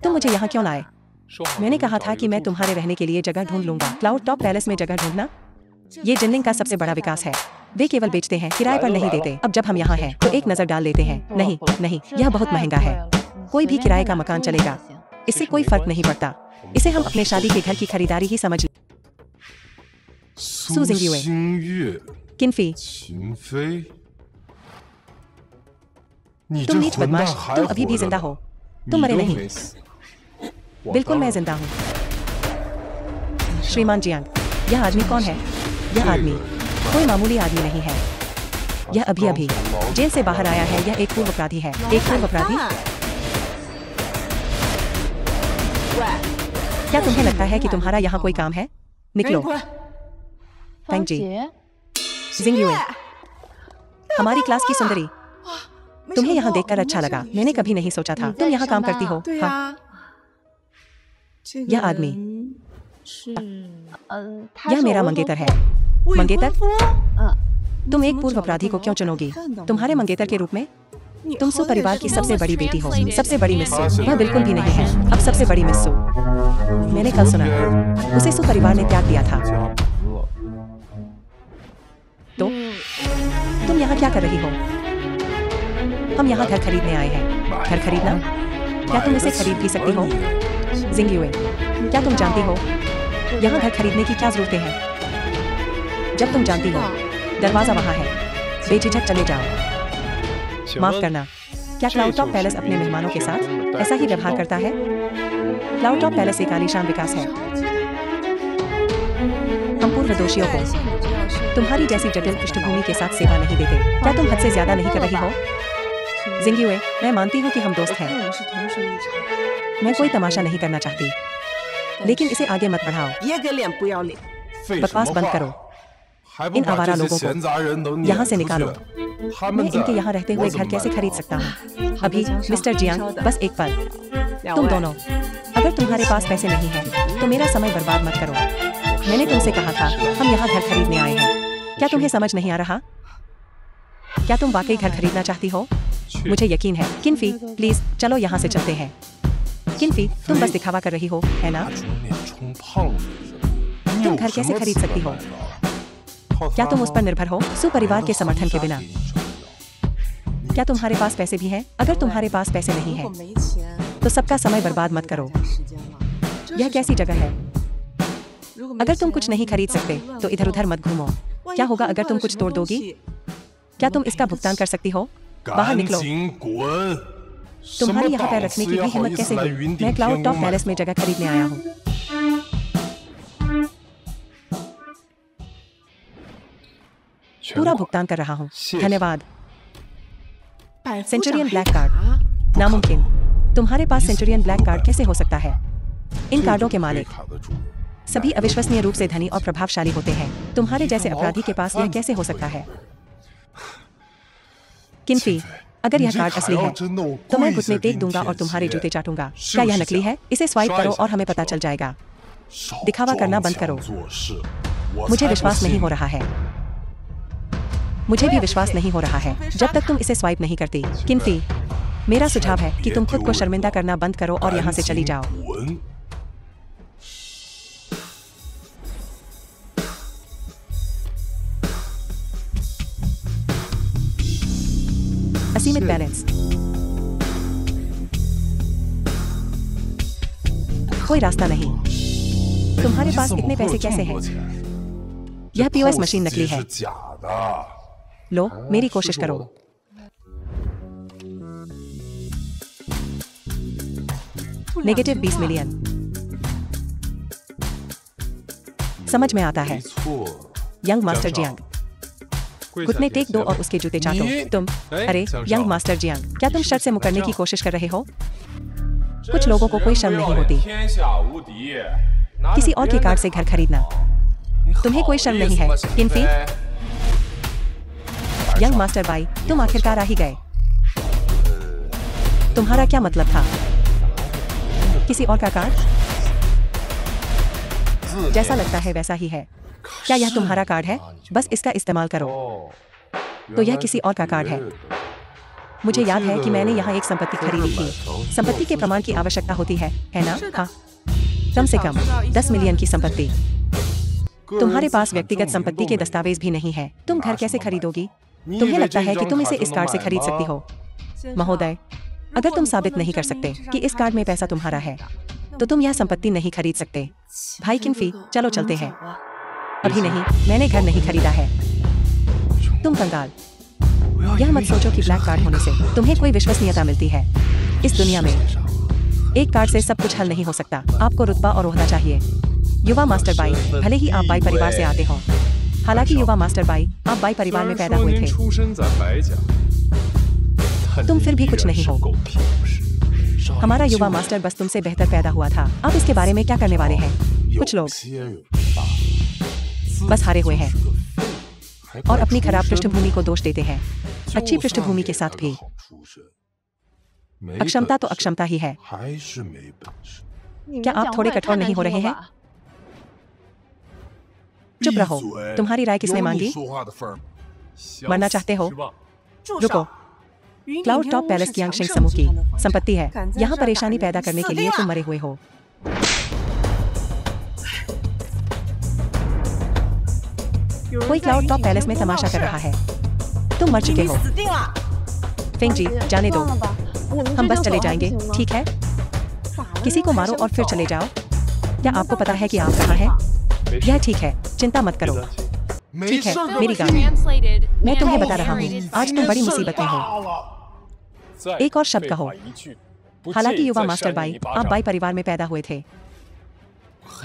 तुम मुझे यहाँ क्यों लाए? मैंने कहा था कि मैं तुम्हारे रहने के लिए जगह ढूंढ लूंगा। क्लाउड टॉप पैलेस में जगह ढूंढना, ये जिनलिंग का सबसे बड़ा विकास है। वे केवल बेचते हैं, किराए पर नहीं देते। अब जब हम यहाँ हैं, तो एक नजर डाल लेते हैं। नहीं नहीं, यह बहुत महंगा है। कोई भी किराए का मकान चलेगा, इससे कोई फर्क नहीं पड़ता। इसे हम अपने शादी के घर की खरीदारी ही समझ। सू जिंगयुए, किनफी, तुम नीच बदमाश, तुम अभी भी जिंदा हो। तुम मरे नहीं। बिल्कुल मैं जिंदा हूँ। श्रीमान जियांग, यह आदमी कौन है? यह आदमी कोई मामूली आदमी नहीं है। यह अभी अभी जेल से बाहर आया है। यह एक पूर्व अपराधी है। एक पूर्व अपराधी? क्या तुम्हें लगता है कि तुम्हारा यहाँ कोई काम है? निकलो। थैंक जी। जिंगयुए, हमारी क्लास की सुंदरी, तुम्हें यहाँ देखकर अच्छा लगा। मैंने कभी नहीं सोचा था तुम यहाँ काम करती हो। हाँ। यह आदमी, यह मेरा मंगेतर है। मंगेतर? तुम एक पूर्व अपराधी को क्यों चुनोगी? तुम्हारे मंगेतर के रूप में? तुम सू परिवार की सबसे बड़ी बेटी हो, सबसे बड़ी मिस्सू। वह बिल्कुल भी नहीं है। अब सबसे बड़ी मिस्सू, मैंने कल सुना, उसे सू परिवार ने त्याग दिया था। तो तुम यहाँ क्या कर रही हो? हम यहाँ घर खरीदने आए हैं। घर खरीदना? क्या तुम इसे खरीद भी सकती हो? जिंगयुए, क्या तुम जानती हो यहाँ घर खरीदने की क्या जरूरतें हैं? जब तुम जानती हो, दरवाजा वहाँ है। बेझिझक चले जाओ। माफ करना, क्या क्लाउड टॉप पैलेस अपने मेहमानों के साथ ऐसा ही व्यवहार करता है? क्लाउड टॉप पैलेस एक आलीशान विकास है। हम पूर्व दोषियों को तुम्हारी जैसी जटिल पृष्ठभूमि के साथ सेवा नहीं देते। क्या तुम हद से ज्यादा नहीं कर रही हो? जिंगयुए, मैं मानती हूँ कि हम दोस्त हैं। मैं कोई तमाशा नहीं करना चाहती, लेकिन इसे आगे मत बढ़ाओ। बकवास बंद करो। इन आवारा लोगों को यहाँ से निकालो। मैं इनके यहाँ रहते हुए घर कैसे खरीद सकता हूँ? अभी मिस्टर जियांग, बस एक पल। तुम दोनों, अगर तुम्हारे पास पैसे नहीं हैं, तो मेरा समय बर्बाद मत करो। मैंने तुमसे कहा था हम यहाँ घर खरीदने आए हैं। क्या तुम्हें समझ नहीं आ रहा? क्या तुम वाकई घर खरीदना चाहती हो? मुझे यकीन है। किनफी, प्लीज चलो यहाँ से चलते हैं। किनफी, तुम बस दिखावा कर रही हो, है ना? तुम घर कैसे खरीद सकती हो? क्या तुम उस पर निर्भर हो, सू परिवार के समर्थन के बिना? क्या तुम्हारे पास पैसे भी हैं? अगर तुम्हारे पास पैसे नहीं हैं, तो सबका समय बर्बाद मत करो। यह कैसी जगह है? अगर तुम कुछ नहीं खरीद सकते, तो इधर उधर मत घूमो। क्या होगा अगर तुम कुछ तोड़ दोगी? क्या तुम इसका भुगतान कर सकती हो? बाहर निकलो। तुम्हारी यहाँ पैर रखने की भी हिम्मत कैसे हुई? मैं क्लाउड टॉप पैलेस में जगह खरीदने आया हूँ। पूरा भुगतान कर रहा हूँ। धन्यवाद। Centurion black card? नामुमकिन। तुम्हारे पास सेंचुरियन ब्लैक कार्ड कैसे हो सकता है? इन कार्डों के मालिक सभी अविश्वसनीय रूप से धनी और प्रभावशाली होते हैं। तुम्हारे जैसे अपराधी के पास यह कैसे हो सकता है? किनफी, अगर यह कार्ड असली है, तो मैं घुटने टेक दूंगा और तुम्हारे जूते चाटूंगा। क्या यह नकली है? इसे स्वाइप करो और हमें पता चल जाएगा। दिखावा करना बंद करो। मुझे विश्वास नहीं हो रहा है। मुझे भी विश्वास नहीं हो रहा है जब तक तुम इसे स्वाइप नहीं करती। किनफी, मेरा सुझाव है कि तुम खुद को शर्मिंदा करना बंद करो और यहाँ से चली जाओ। असीमित बैलेंस। कोई रास्ता नहीं। तुम्हारे पास इतने पैसे कैसे हैं? यह पीओएस मशीन नकली है। लो, मेरी कोशिश करो। Negative 20 million. समझ में आता है। यंग मास्टर जियांग, घुटने टेक दो और उसके जूते चाटो। तुम, अरे यंग मास्टर जियांग, क्या तुम शर्त से मुकरने की कोशिश कर रहे हो? कुछ लोगों को कोई शर्म नहीं होती किसी और के कार्ड से घर खरीदना। तुम्हें कोई शर्म नहीं है? किनफी, यंग मास्टर भाई, तुम आखिरकार आ ही गए। तुम्हारा क्या मतलब था? किसी और का कार्ड? जैसा लगता है वैसा ही है। क्या यह तुम्हारा कार्ड है? बस इसका इस्तेमाल करो। तो यह किसी और का कार्ड है। मुझे याद है कि मैंने यहाँ एक संपत्ति खरीदी थी। संपत्ति के प्रमाण की आवश्यकता होती है ना? हाँ, कम से कम 10 मिलियन की संपत्ति। तुम्हारे पास व्यक्तिगत संपत्ति के दस्तावेज भी नहीं है, तुम घर कैसे खरीदोगी? तुम्हें लगता है कि तुम इसे इस कार्ड से खरीद सकती हो? महोदय, अगर तुम साबित नहीं कर सकते कि इस कार्ड में पैसा तुम्हारा है, तो तुम यह संपत्ति नहीं खरीद सकते। भाई किन्फी, चलो चलते हैं। अभी नहीं, मैंने घर नहीं खरीदा है। तुम कंगाल, यह मत सोचो कि ब्लैक कार्ड होने से तुम्हें कोई विश्वसनीयता मिलती है। इस दुनिया में एक कार्ड से सब कुछ हल नहीं हो सकता। आपको रुतबा और ओहदा चाहिए। युवा मास्टर बाई, भले ही आप बाई परिवार से आते हो। हालांकि युवा मास्टर बाई, आप बाई परिवार में पैदा हुए थे, तुम फिर भी कुछ नहीं हो। हमारा युवा मास्टर बस तुमसे बेहतर पैदा हुआ था। आप इसके बारे में क्या करने वाले हैं? कुछ लोग बस हारे हुए हैं और अपनी खराब पृष्ठभूमि को दोष देते हैं। अच्छी पृष्ठभूमि के साथ भी अक्षमता तो अक्षमता ही है। क्या आप थोड़े कठोर नहीं हो रहे हैं? चुप रहो। तुम्हारी राय किसने मांगी? मरना चाहते हो? रुको। क्लाउड टॉप पैलेस की यांगशिंग समूह की संपत्ति है। यहाँ परेशानी पैदा करने के लिए तुम मरे हुए हो। कोई क्लाउड टॉप पैलेस में तमाशा कर रहा है। तुम मर चुके हो। फेंग जी, जाने दो। हम बस चले जाएंगे, ठीक है? किसी को मारो और फिर चले जाओ। क्या आपको पता है कि आप कहाँ हैं? यह ठीक है, चिंता मत करो। ठीक है, मेरी गाड़ी। मैं तुम्हें बता रहा हूँ, आज तुम बड़ी मुसीबत में हो। एक और शब्द कहो। हालांकि युवा मास्टर बाई, आप बाई परिवार में पैदा हुए थे।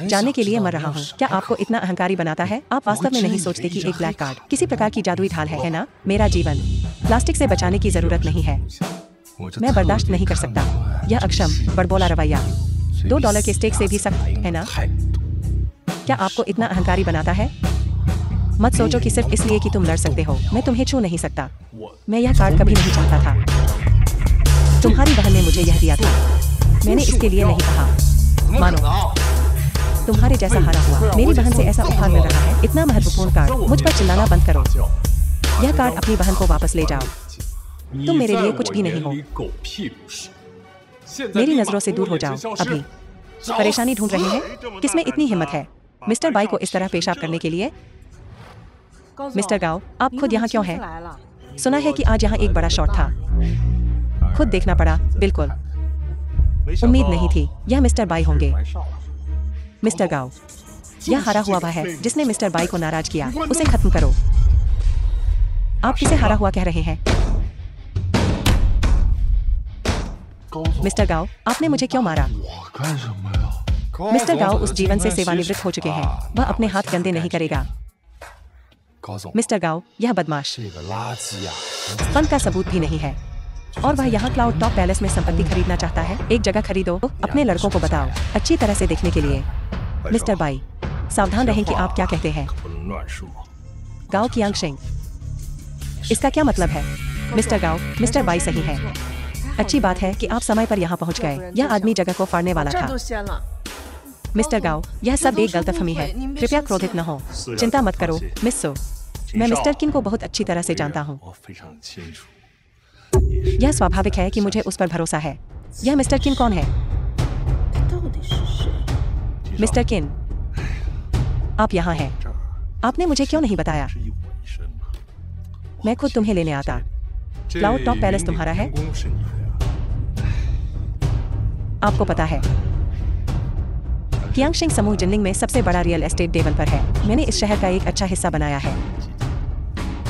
जानने के लिए मर रहा हूँ। क्या आपको इतना अहंकारी बनाता है? आप वास्तव में नहीं सोचते कि एक ब्लैक कार्ड किसी प्रकार की जादुई ढाल है ना? मेरा जीवन प्लास्टिक से बचाने की जरूरत नहीं है। मैं बर्दाश्त नहीं कर सकता यह अक्षम बड़बोला रवैया। $2 के स्टेक से भी सख्त है ना? क्या आपको इतना अहंकारी बनाता है? मत सोचो कि सिर्फ इसलिए कि तुम लड़ सकते हो मैं तुम्हें छू नहीं सकता। मैं यह कार्ड कभी नहीं चाहता था। तुम्हारी बहन ने मुझे यह दिया था। मैंने इसके लिए नहीं कहा। मानो तुम्हारे जैसा हारा हुआ मेरी बहन से ऐसा उपहार मिल रहा है। इतना महत्वपूर्ण कार्ड। मुझ पर चिल्लाना बंद करो। यह कार्ड अपनी बहन को वापस ले जाओ। तुम मेरे लिए कुछ भी नहीं हो। मेरी नजरों से दूर हो जाओ अभी। परेशानी ढूंढ रहे हैं? किसमें इतनी हिम्मत है मिस्टर बाई को इस तरह पेशाब करने के लिए? मिस्टर गाओ, आप खुद यहाँ क्यों हैं? सुना है कि आज यहाँ एक बड़ा शॉट था। खुद देखना पड़ा। बिल्कुल उम्मीद नहीं थी यह मिस्टर बाई होंगे। मिस्टर गाओ, यह हारा हुआ वह है जिसने मिस्टर बाई को नाराज किया। उसे खत्म करो। आप किसे हारा हुआ कह रहे हैं? मिस्टर गाओ, आपने मुझे क्यों मारा? मिस्टर गाओ उस जीवन से सेवानिवृत्त हो चुके हैं। वह अपने हाथ गंदे नहीं करेगा। मिस्टर गाओ, यह बदमाश फन का सबूत भी नहीं है और वह यहाँ क्लाउड टॉप पैलेस में संपत्ति खरीदना चाहता है। एक जगह खरीदो। अपने लड़कों को बताओ अच्छी तरह से देखने के लिए। मिस्टर बाई, सावधान रहें कि आप क्या कहते हैं। गाओ की यांगशिंग, इसका क्या मतलब है? मिस्टर गाओ, मिस्टर बाई सही है। अच्छी बात है कि आप समय पर यहाँ पहुँच गए। यह आदमी जगह को फाड़ने वाला था। मिस्टर गाओ, यह सब एक गलतफहमी है। कृपया क्रोधित न हो। चिंता मत करो मिस सो। मैं मिस्टर किन को बहुत अच्छी तरह से जानता हूँ। यह स्वाभाविक है कि मुझे उस पर भरोसा है। यह मिस्टर किन कौन है? मिस्टर किन, आप यहाँ हैं। आपने मुझे क्यों नहीं बताया? मैं खुद तुम्हें लेने आता। क्लाउड टॉप पैलेस तुम्हारा है? आपको पता है यांगशिंग समूह जिनलिंग में सबसे बड़ा रियल एस्टेट डेवलपर है। मैंने इस शहर का एक अच्छा हिस्सा बनाया है।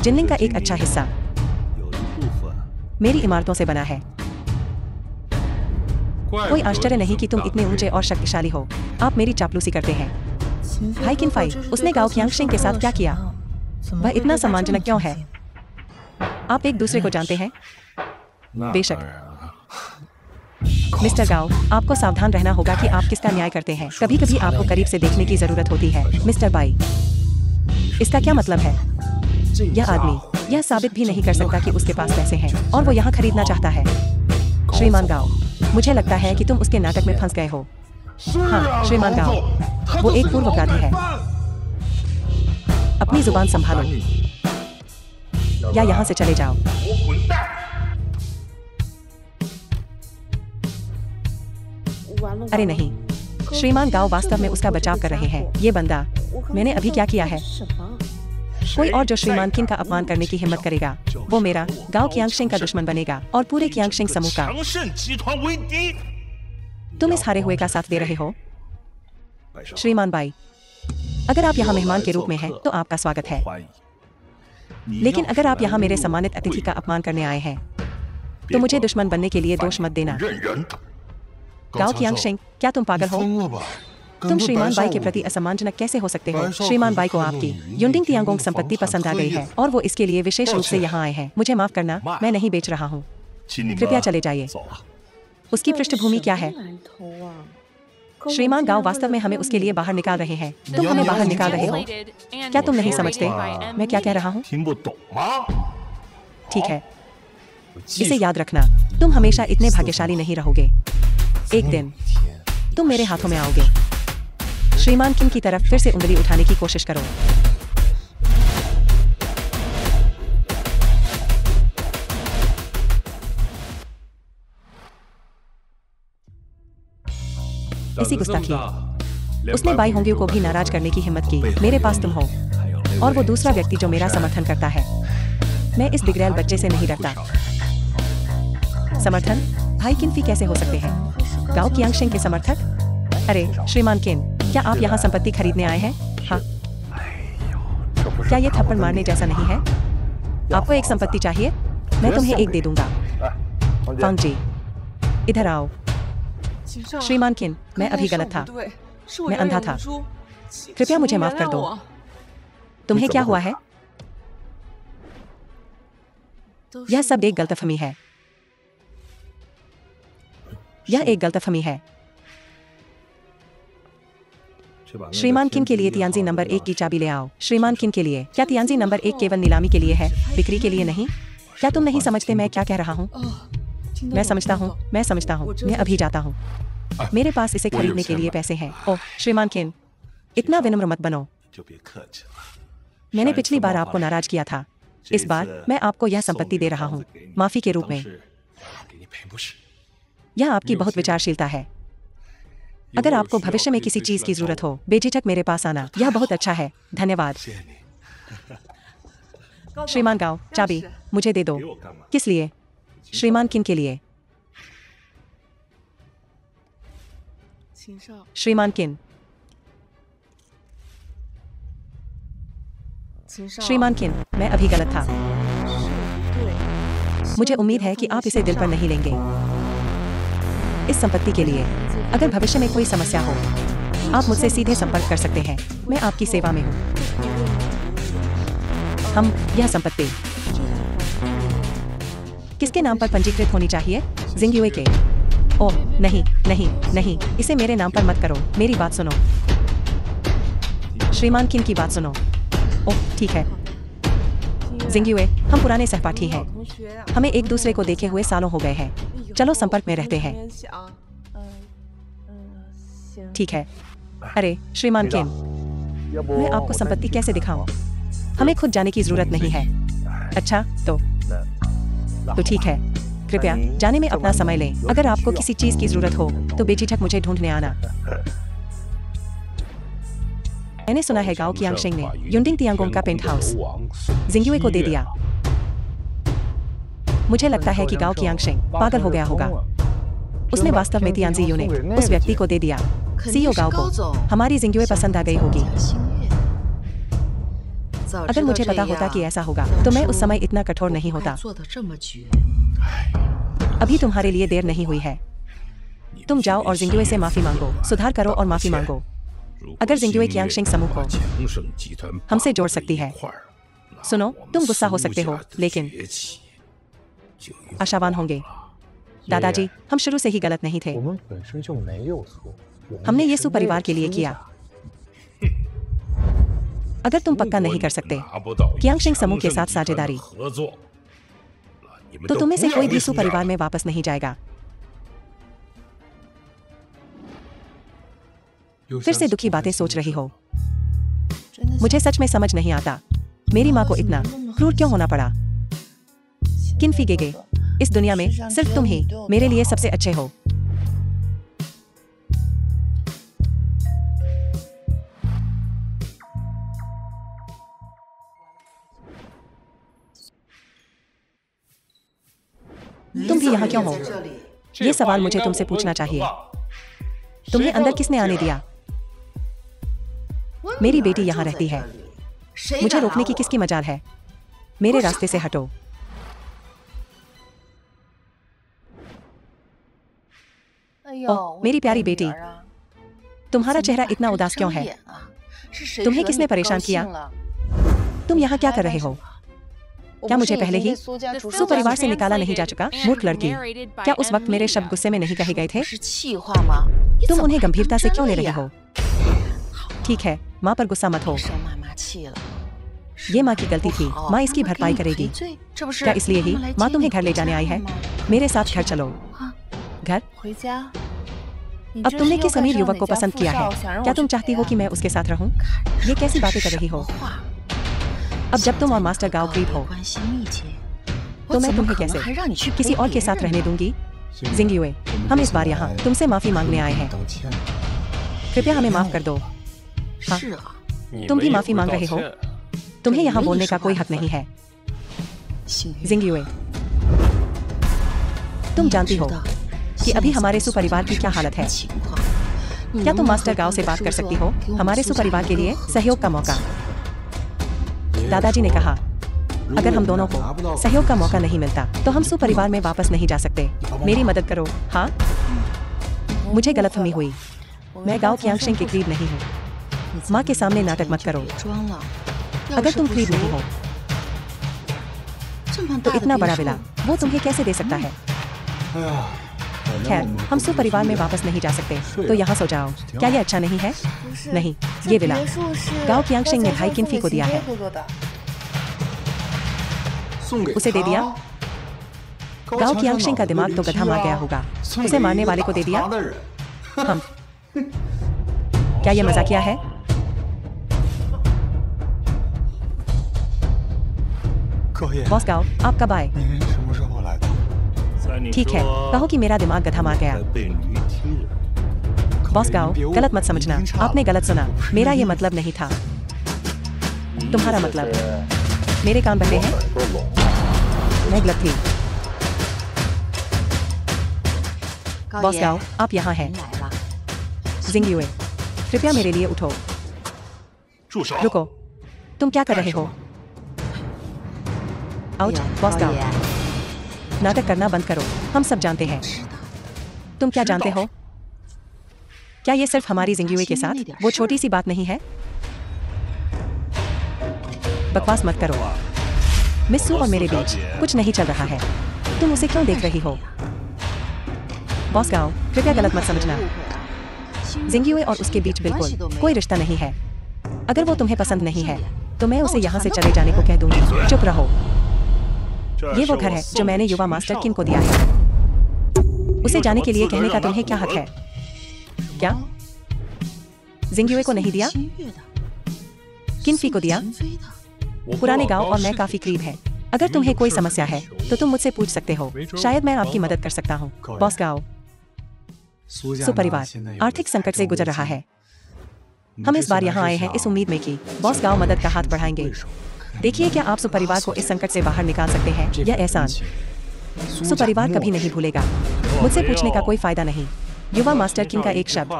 जिनलिंग का एक अच्छा हिस्सा मेरी इमारतों से बना है। कोई आश्चर्य नहीं कि तुम इतने ऊंचे और शक्तिशाली हो। आप मेरी चापलूसी करते हैं। भाई किनफाई, उसने गाओ यांगशिंग के साथ क्या किया? वह इतना सम्मानजनक क्यों है? आप एक दूसरे को जानते हैं? बेशक। मिस्टर गाओ, आपको सावधान रहना होगा कि आप किसका न्याय करते हैं। कभी कभी आपको करीब से देखने की जरूरत होती है। मिस्टर बाई, इसका क्या मतलब है? यह आदमी यह साबित भी नहीं कर सकता कि उसके पास पैसे हैं और वो यहाँ खरीदना चाहता है। श्रीमान गाओ, मुझे लगता है कि तुम उसके नाटक में फंस गए हो। हाँ श्रीमान गाओ, वो एक पूर्व अपराधी है। अपनी जुबान संभालो या यहाँ से चले जाओ। अरे नहीं, श्रीमान गाओ वास्तव में उसका बचाव कर रहे हैं। ये बंदा, मैंने अभी क्या किया है? कोई और जो श्रीमान किन का अपमान करने की हिम्मत करेगा, वो मेरा गाओ कियांगशेंग का दुश्मन बनेगा और पूरे कियांगशेंग समूह का। तुम इस हारे हुए का साथ दे रहे हो? श्रीमान बाई, अगर आप यहाँ मेहमान के रूप में हैं, तो आपका स्वागत है। लेकिन अगर आप यहाँ मेरे सम्मानित अतिथि का अपमान करने आए हैं, तो मुझे दुश्मन बनने के लिए दोष मत देना। गाओ कियांगशेंग, क्या तुम पागल हो? तुम श्रीमान बाई के प्रति असम्मानजनक कैसे हो सकते हो? श्रीमान बाई को आपकी युंडिंग तियांगोंग संपत्ति पसंद आ गई है और वो इसके लिए विशेष रूप से यहाँ आए हैं। मुझे माफ करना, मैं नहीं बेच रहा हूँ। कृपया चले जाइए। उसकी पृष्ठभूमि क्या है? श्रीमान गाओ वास्तव में हमें उसके लिए बाहर निकाल रहे हैं। तुम हमें बाहर निकाल रहे हो? क्या तुम नहीं समझते मैं क्या कह रहा हूँ? ठीक है, इसे याद रखना, तुम हमेशा इतने भाग्यशाली नहीं रहोगे। एक दिन तुम मेरे हाथों में आओगे। श्रीमान किम की तरफ फिर से उंगली उठाने की कोशिश करो। इसी गुस्ताखी, उसने बाई होंग्यू को भी नाराज करने की हिम्मत की। मेरे पास तुम हो और वो दूसरा व्यक्ति जो मेरा समर्थन करता है। मैं इस बिगड़ैल बच्चे से नहीं डरता। समर्थन? भाई किन्फी कैसे हो सकते हैं? गाओ कियांगशेंग के समर्थक? अरे श्रीमान किन, क्या आप यहाँ संपत्ति खरीदने आए हैं? हाँ। क्या ये थप्पड़ मारने जैसा नहीं है? आपको एक संपत्ति चाहिए? मैं तुम्हें एक दे दूंगा। फांग जी, इधर आओ। श्रीमान किन, मैं अभी गलत था। मैं अंधा था। कृपया मुझे माफ कर दो। तुम्हें क्या हुआ है? यह सब एक गलतफहमी है। यह एक गलतफहमी है। श्रीमान किन के लिए तियांजी नंबर 1 की चाबी ले आओ। श्रीमान किन के लिए? क्या तियांजी नंबर 1 केवल नीलामी के लिए है, बिक्री के लिए नहीं? क्या तुम नहीं समझते मैं क्या कह रहा हूँ? मैं समझता हूँ, मैं समझता हूँ। मैं अभी जाता हूँ। मेरे पास इसे खरीदने के लिए पैसे हैं। ओह श्रीमान किन, इतना विनम्र मत बनो। मैंने पिछली बार आपको नाराज किया था। इस बार मैं आपको यह संपत्ति दे रहा हूँ, माफी के रूप में। यह आपकी बहुत विचारशीलता है। अगर आपको भविष्य में किसी चीज की जरूरत हो, बेझिझक मेरे पास आना। यह बहुत अच्छा है। धन्यवाद। श्रीमान गाओ, चाबी मुझे दे दो। किस लिए? श्रीमान किन के लिए? श्रीमान किन, श्रीमान किन, मैं अभी गलत था। मुझे उम्मीद है कि आप इसे दिल पर नहीं लेंगे। इस संपत्ति के लिए अगर भविष्य में कोई समस्या हो, आप मुझसे सीधे संपर्क कर सकते हैं। मैं आपकी सेवा में हूँ। हम यह संपत्ति किसके नाम पर पंजीकृत होनी चाहिए? जिंगयुए के। ओह नहीं नहीं नहीं, इसे मेरे नाम पर मत करो। मेरी बात सुनो। श्रीमान किन की बात सुनो। ओह ठीक है। जिंगयुए, हम पुराने सहपाठी हैं। हमें एक दूसरे को देखे हुए सालों हो गए हैं। चलो संपर्क में रहते हैं। ठीक है। अरे श्रीमान किन, मैं आपको संपत्ति कैसे दिखाऊं? हमें खुद जाने की जरूरत नहीं है। अच्छा तो ठीक है। कृपया जाने में अपना समय लें। अगर आपको किसी चीज की जरूरत हो तो बेझिझक मुझे ढूंढने आना। मैंने सुना है गाओ कियांगशेंग ने युंडिंग तियांगोंग का पेंट हाउस जिंगयुए को दे दिया। मुझे लगता है कि गाओ कियांगशेंग पागल हो गया होगा। उसने वास्तव में तियांजी यूनिट उस व्यक्ति को दे दिया। सीईओ गाओ को हमारी जिंगयुए पसंद आ गई होगी। अगर मुझे पता होता कि ऐसा होगा तो मैं उस समय इतना कठोर नहीं होता। अभी तुम्हारे लिए देर नहीं हुई है। तुम जाओ और जिंगयुए से माफी मांगो, सुधार करो और माफी मांगो। अगर जिंगयुए कियांगशेंग समूह को हमसे जोड़ सकती है। सुनो, तुम गुस्सा हो सकते हो लेकिन आशावान होंगे। दादाजी, हम शुरू से ही गलत नहीं थे। हमने ये सुपरिवार के लिए किया। अगर तुम पक्का नहीं कर सकते कियांगशेंग समूह के साथ साझेदारी, तो तुम्हें से कोई भी सुपरिवार में वापस नहीं जाएगा। फिर से दुखी बातें सोच रही हो। मुझे सच में समझ नहीं आता, मेरी माँ को इतना क्रूर क्यों होना पड़ा। किन्फी गेगे, इस दुनिया में सिर्फ तुम ही मेरे लिए सबसे अच्छे हो। यहाँ क्यों हो? ये सवाल मुझे तुमसे पूछना चाहिए। तुम्हें अंदर किसने आने दिया? मेरी बेटी यहाँ रहती है। मुझे रोकने की किसकी मजाल है? मेरे रास्ते से हटो। ओह, मेरी प्यारी बेटी, तुम्हारा चेहरा इतना उदास क्यों है? तुम्हें किसने परेशान किया? तुम यहाँ क्या कर रहे हो? क्या मुझे पहले ही सुपरिवार से निकाला नहीं जा चुका? मूर्ख लड़की, क्या उस वक्त मेरे शब्द गुस्से में नहीं कहे गए थे? तुम उन्हें गंभीरता से क्यों ले रही हो? ठीक है, माँ पर गुस्सा मत हो। ये माँ की गलती थी, माँ इसकी भरपाई करेगी। क्या इसलिए ही माँ तुम्हें घर ले जाने आई है? मेरे साथ घर चलो। घर? अब तुमने किस अमीर युवक को पसंद किया है? क्या तुम चाहती हो कि मैं उसके साथ रहूं? ये कैसी बातें कर रही हो? अब जब तुम और मास्टर गांव करीब हो, तो मैं तुम्हें कैसे किसी और के साथ रहने दूंगी? जिंगयुए, हम इस बार यहाँ तुमसे माफी मांगने आए हैं। कृपया हमें माफ कर दो। हाँ, तुम भी माफी मांग रहे हो? तुम्हें यहाँ बोलने का कोई हक नहीं है। जिंगयुए, तुम जानती हो कि अभी हमारे सुपरिवार की क्या हालत है। क्या तुम मास्टर गांव से बात कर सकती हो? हमारे सुपरिवार के लिए सहयोग का मौका। दादाजी ने कहा, अगर हम दोनों को सहयोग का मौका नहीं मिलता तो हम सुपरिवार में वापस नहीं जा सकते। मेरी मदद करो। हाँ, मुझे गलतफहमी हुई। मैं गांव क्यांगशेंग के करीब नहीं हूँ। माँ के सामने नाटक मत करो। अगर तुम करीब नहीं हो तो इतना बड़ा विला वो तुम्हें कैसे दे सकता है? खैर, हम सुपरिवार में वापस नहीं जा सकते, तो यहाँ सो जाओ। क्या ये अच्छा नहीं है? नहीं, ये विला गांव क्यांगशेंग ने भाई किन्फी को दिया है। उसे दे दिया? गांव क्यांगशेंग का दिमाग तो गधा मार गया होगा। उसे मारने वाले को दे दिया? हम क्या ये मजाकिया है? बॉस गाओ, आप कब आए? ठीक है, कहो कि मेरा दिमाग गधा मार गया। बॉस गाओ, गलत मत समझना, आपने गलत सुना। मेरा ये मतलब नहीं था। तुम्हारा मतलब? मेरे कान बहरे हैं? मैं गलत थी। बॉस गाओ, आप यहाँ हैं। जिंगयुए, कृपया मेरे लिए उठो। रुको, तुम क्या कर रहे हो? आउच, बॉस गाओ, नाटक करना बंद करो। हम सब जानते हैं। तुम क्या जानते हो? क्या ये सिर्फ हमारी जिंगयुए के साथ वो छोटी सी बात नहीं है? बकवास मत करो। मिस्सू और मेरे बीच कुछ नहीं चल रहा है। तुम उसे क्यों देख रही हो? बॉस गाओ, कृपया गलत मत समझना। जिंगयुए और उसके बीच बिल्कुल कोई रिश्ता नहीं है। अगर वो तुम्हें पसंद नहीं है तो मैं उसे यहाँ से चले जाने को कह दूंगी। चुप रहो। ये वो घर है जो मैंने युवा मास्टर किन को दिया है। उसे जाने के लिए कहने का तुम्हें क्या हक है? क्या जिंगयुए को नहीं दिया? किन्फी को दिया? पुराने गांव और मैं काफी करीब है। अगर तुम्हें कोई समस्या है तो तुम मुझसे पूछ सकते हो। शायद मैं आपकी मदद कर सकता हूँ। बॉस गाओ, सुपरिवार आर्थिक संकट से गुजर रहा है। हम इस बार यहाँ आए हैं इस उम्मीद में कि बॉस गाओ मदद का हाथ बढ़ाएंगे। देखिए, क्या आप सुपरिवार को इस संकट से बाहर निकाल सकते हैं? यह एहसान सुपरिवार कभी नहीं भूलेगा। मुझसे पूछने का कोई फायदा नहीं। युवा मास्टर किन का एक शब्द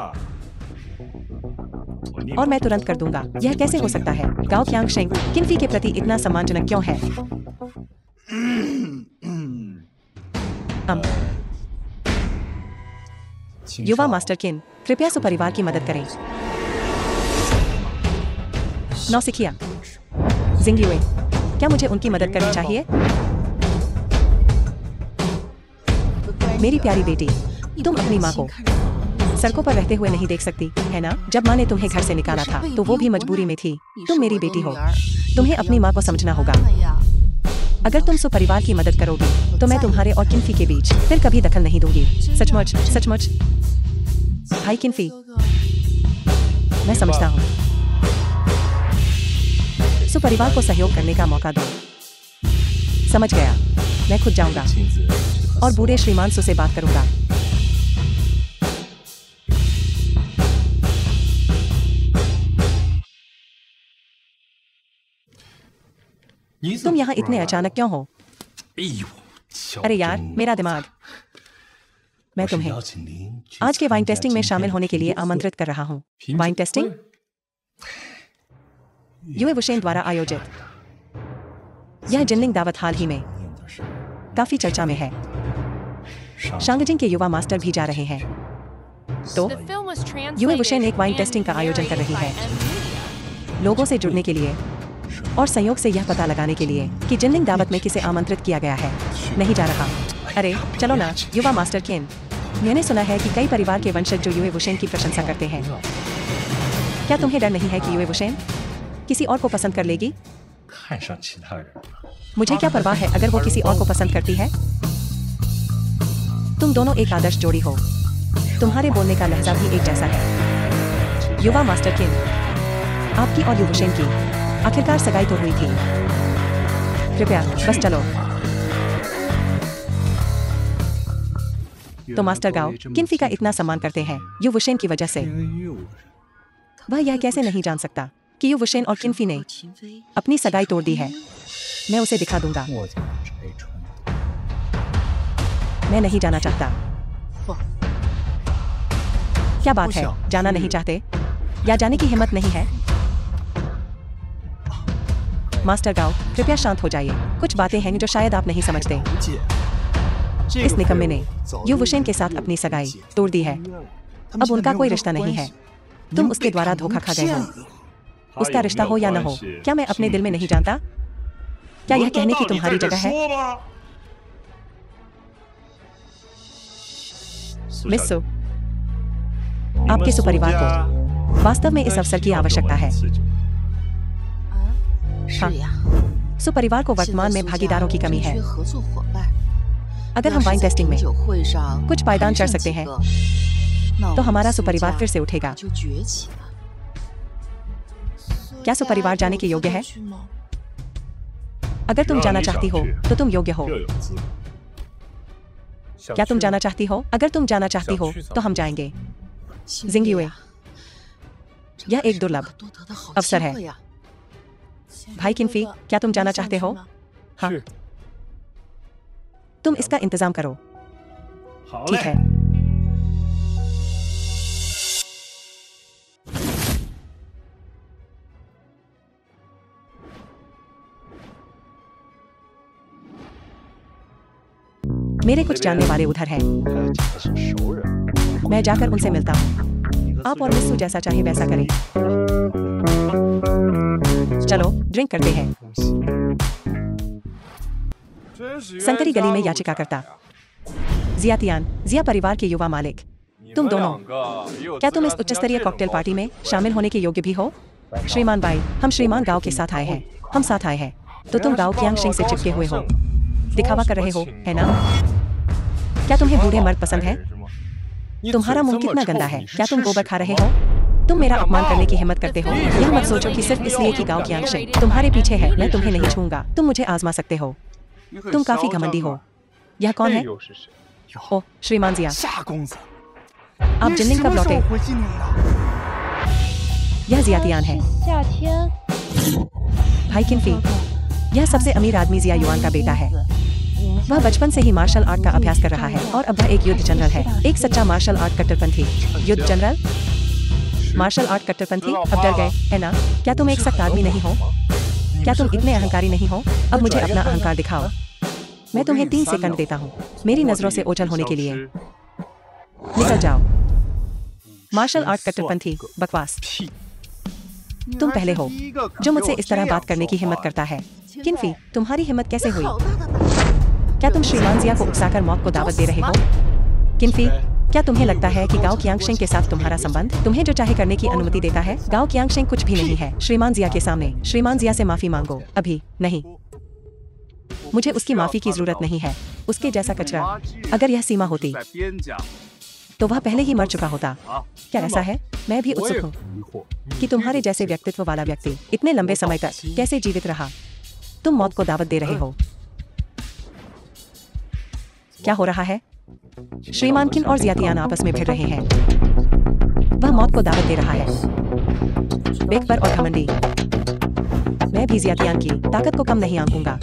और मैं तुरंत कर दूंगा। यह कैसे हो सकता है? गाओ क्यांगशेंग किन्फी के प्रति इतना सम्मानजनक क्यों है? युवा मास्टर किन, कृपया सुपरिवार की मदद करें। नौसिखिया, जिंगयुए, क्या मुझे उनकी मदद करनी चाहिए? मेरी प्यारी बेटी, तुम अपनी माँ को सड़कों पर रहते हुए नहीं देख सकती, है ना? जब माँ ने तुम्हें घर से निकाला था तो वो भी मजबूरी में थी। तुम मेरी बेटी हो, तुम्हें अपनी माँ को समझना होगा। अगर तुम सुपरिवार की मदद करोगी तो मैं तुम्हारे और किन्फी के बीच फिर कभी दखल नहीं दूंगी। सचमुच सचमुच। भाई किन्फी, मैं समझता हूँ। सुपरिवार को सहयोग करने का मौका दो। समझ गया, मैं खुद जाऊंगा और बूढ़े श्रीमान सु से बात करूंगा। तुम यहाँ इतने अचानक क्यों हो? अरे यार, मेरा दिमाग। मैं तुम्हें आज के वाइन टेस्टिंग में शामिल होने के लिए आमंत्रित कर रहा हूँ। वाइन टेस्टिंग यूए वुशेन द्वारा आयोजित यह जिनलिंग दावत हाल ही में काफी चर्चा में है। शांगजिंग के युवा मास्टर भी जा रहे हैं। तो यूए वुशेन एक वाइन टेस्टिंग का आयोजन कर रही है, लोगों से जुड़ने के लिए और संयोग से यह पता लगाने के लिए कि जिनलिंग दावत में किसे आमंत्रित किया गया है। नहीं जा रहा। अरे चलो ना, युवा मास्टर केन। मैंने सुना है कि कई परिवार के वंशज जो यूए वुशेन की प्रशंसा करते हैं। क्या तुम्हें डर नहीं है कि यूए वुशेन किसी और को पसंद कर लेगी? मुझे क्या परवाह है अगर वो किसी और को पसंद करती है। तुम दोनों एक आदर्श जोड़ी हो। तुम्हारे बोलने का लहजा भी एक जैसा है। युवा मास्टर केन, आपकी और यूए वुशेन की आखिरकार सगाई तो हुई थी। कृपया बस चलो। तो मास्टर गाओ किन्फी का इतना सम्मान करते हैं यूए वुशेन की वजह से। वह यह कैसे नहीं जान सकता कि यूए वुशेन और किन्फी ने अपनी सगाई तोड़ दी है। मैं उसे दिखा दूंगा। मैं नहीं जाना चाहता। क्या बात है, जाना नहीं चाहते या जाने की हिम्मत नहीं है? मास्टर गाओ कृपया शांत हो जाइए। कुछ बातें हैं जो शायद आप नहीं समझते। इस निकम्मे ने यूए वुशेन के साथ अपनी सगाई तोड़ दी है। अब उनका कोई रिश्ता नहीं है। तुम उसके द्वारा धोखा खा गए हो। उसका रिश्ता हो या न हो, क्या मैं अपने दिल में नहीं जानता? क्या यह कहने की तुम्हारी जगह है? मिस सु, आपके सुपरिवार को वास्तव में इस अवसर की आवश्यकता है। हाँ, सुपरिवार को वर्तमान में भागीदारों की कमी है। अगर हम वाइन टेस्टिंग में कुछ पायदान चढ़ सकते हैं तो हमारा सुपरिवार फिर से उठेगा। क्या सुपरिवार जाने के योग्य है? अगर तुम जाना चाहती हो तो तुम योग्य हो। क्या तुम जाना चाहती हो? अगर तुम जाना चाहती हो तो हम जाएंगे। जिंगयुए, यह एक दुर्लभ अवसर है। भाई किन्फी, क्या तुम जाना चाहते हो? हाँ, तुम इसका इंतजाम करो। ठीक है। मेरे कुछ जानने वाले उधर हैं। मैं जाकर उनसे मिलता हूँ। आप और मिस्सू जैसा चाहे वैसा करें। चलो ड्रिंक करते हैं। संकरी गली में याचिकाकर्ता जियातियान, जिया परिवार के युवा मालिक। तुम दोनों, क्या तुम इस उच्च स्तरीय कॉकटेल पार्टी में शामिल होने के योग्य भी हो? श्रीमान बाई, हम श्रीमान गाओ के साथ आए हैं। हम साथ आए हैं। तो तुम गाओ कियांगशिंग से चिपके हुए हो, दिखावा कर रहे हो, है ना? क्या तुम्हें बूढ़े मर्द पसंद है? तुम्हारा मुंह कितना गंदा है। क्या तुम गोबर खा रहे हो? तुम मेरा अपमान करने की हिम्मत करते हो। यह मत सोचो कि सिर्फ इसलिए कि गाओ कियांगशिंग तुम्हारे पीछे है मैं तुम्हें नहीं छूंगा। तुम मुझे आजमा सकते हो। तुम काफी घमंडी हो। यह कौन है? ओह, श्रीमान जिया, आप जिनलिंग कब लौटे? यह जियातियान है। भाई किन्फी, यह सबसे अमीर आदमी जिया युआन का बेटा है। वह बचपन से ही मार्शल आर्ट का अभ्यास कर रहा है और अब वह एक युद्ध जनरल है। एक सच्चा मार्शल आर्ट कट्टरपंथी। युद्ध जनरल, मार्शल आर्ट कट्टरपंथी। अब डर गए, है ना? क्या तुम एक सख्त आदमी नहीं हो? क्या तुम इतने अहंकारी नहीं हो? अब मुझे अपना अहंकार दिखाओ। मैं तुम्हें 3 सेकंड देता हूँ मेरी नजरों से ओझल होने के लिए। निकल जाओ। मार्शल आर्ट कट्टरपंथी, बकवास। तुम पहले हो जो मुझसे इस तरह बात करने की हिम्मत करता है। किन्फी, तुम्हारी हिम्मत कैसे हुई? क्या तुम श्रीमान जिया को उकसाकर मौत को दावत दे रहे हो? किन्फी, क्या तुम्हें लगता है कि गाओ कियांगशिंग के साथ तुम्हारा संबंध तुम्हें जो चाहे करने की अनुमति देता है? गाओ कियांगशिंग कुछ भी नहीं है श्रीमान जिया के सामने। श्रीमान जिया से माफी मांगो। अभी नहीं, मुझे उसकी माफी की जरूरत नहीं है। उसके जैसा कचरा, अगर यह सीमा होती तो वह पहले ही मर चुका होता। क्या ऐसा है? मैं भी उत्सुक हूँ कि तुम्हारे जैसे व्यक्तित्व वाला व्यक्ति इतने लंबे समय तक कैसे जीवित रहा। तुम मौत को दावत दे रहे हो। क्या हो रहा है? श्रीमान किन और जियातियान आपस में भिड़ रहे हैं। वह मौत को दावत दे रहा है। बेखबर और घमंडी। मैं भी जियातियान की ताकत को कम नहीं आंकूंगा।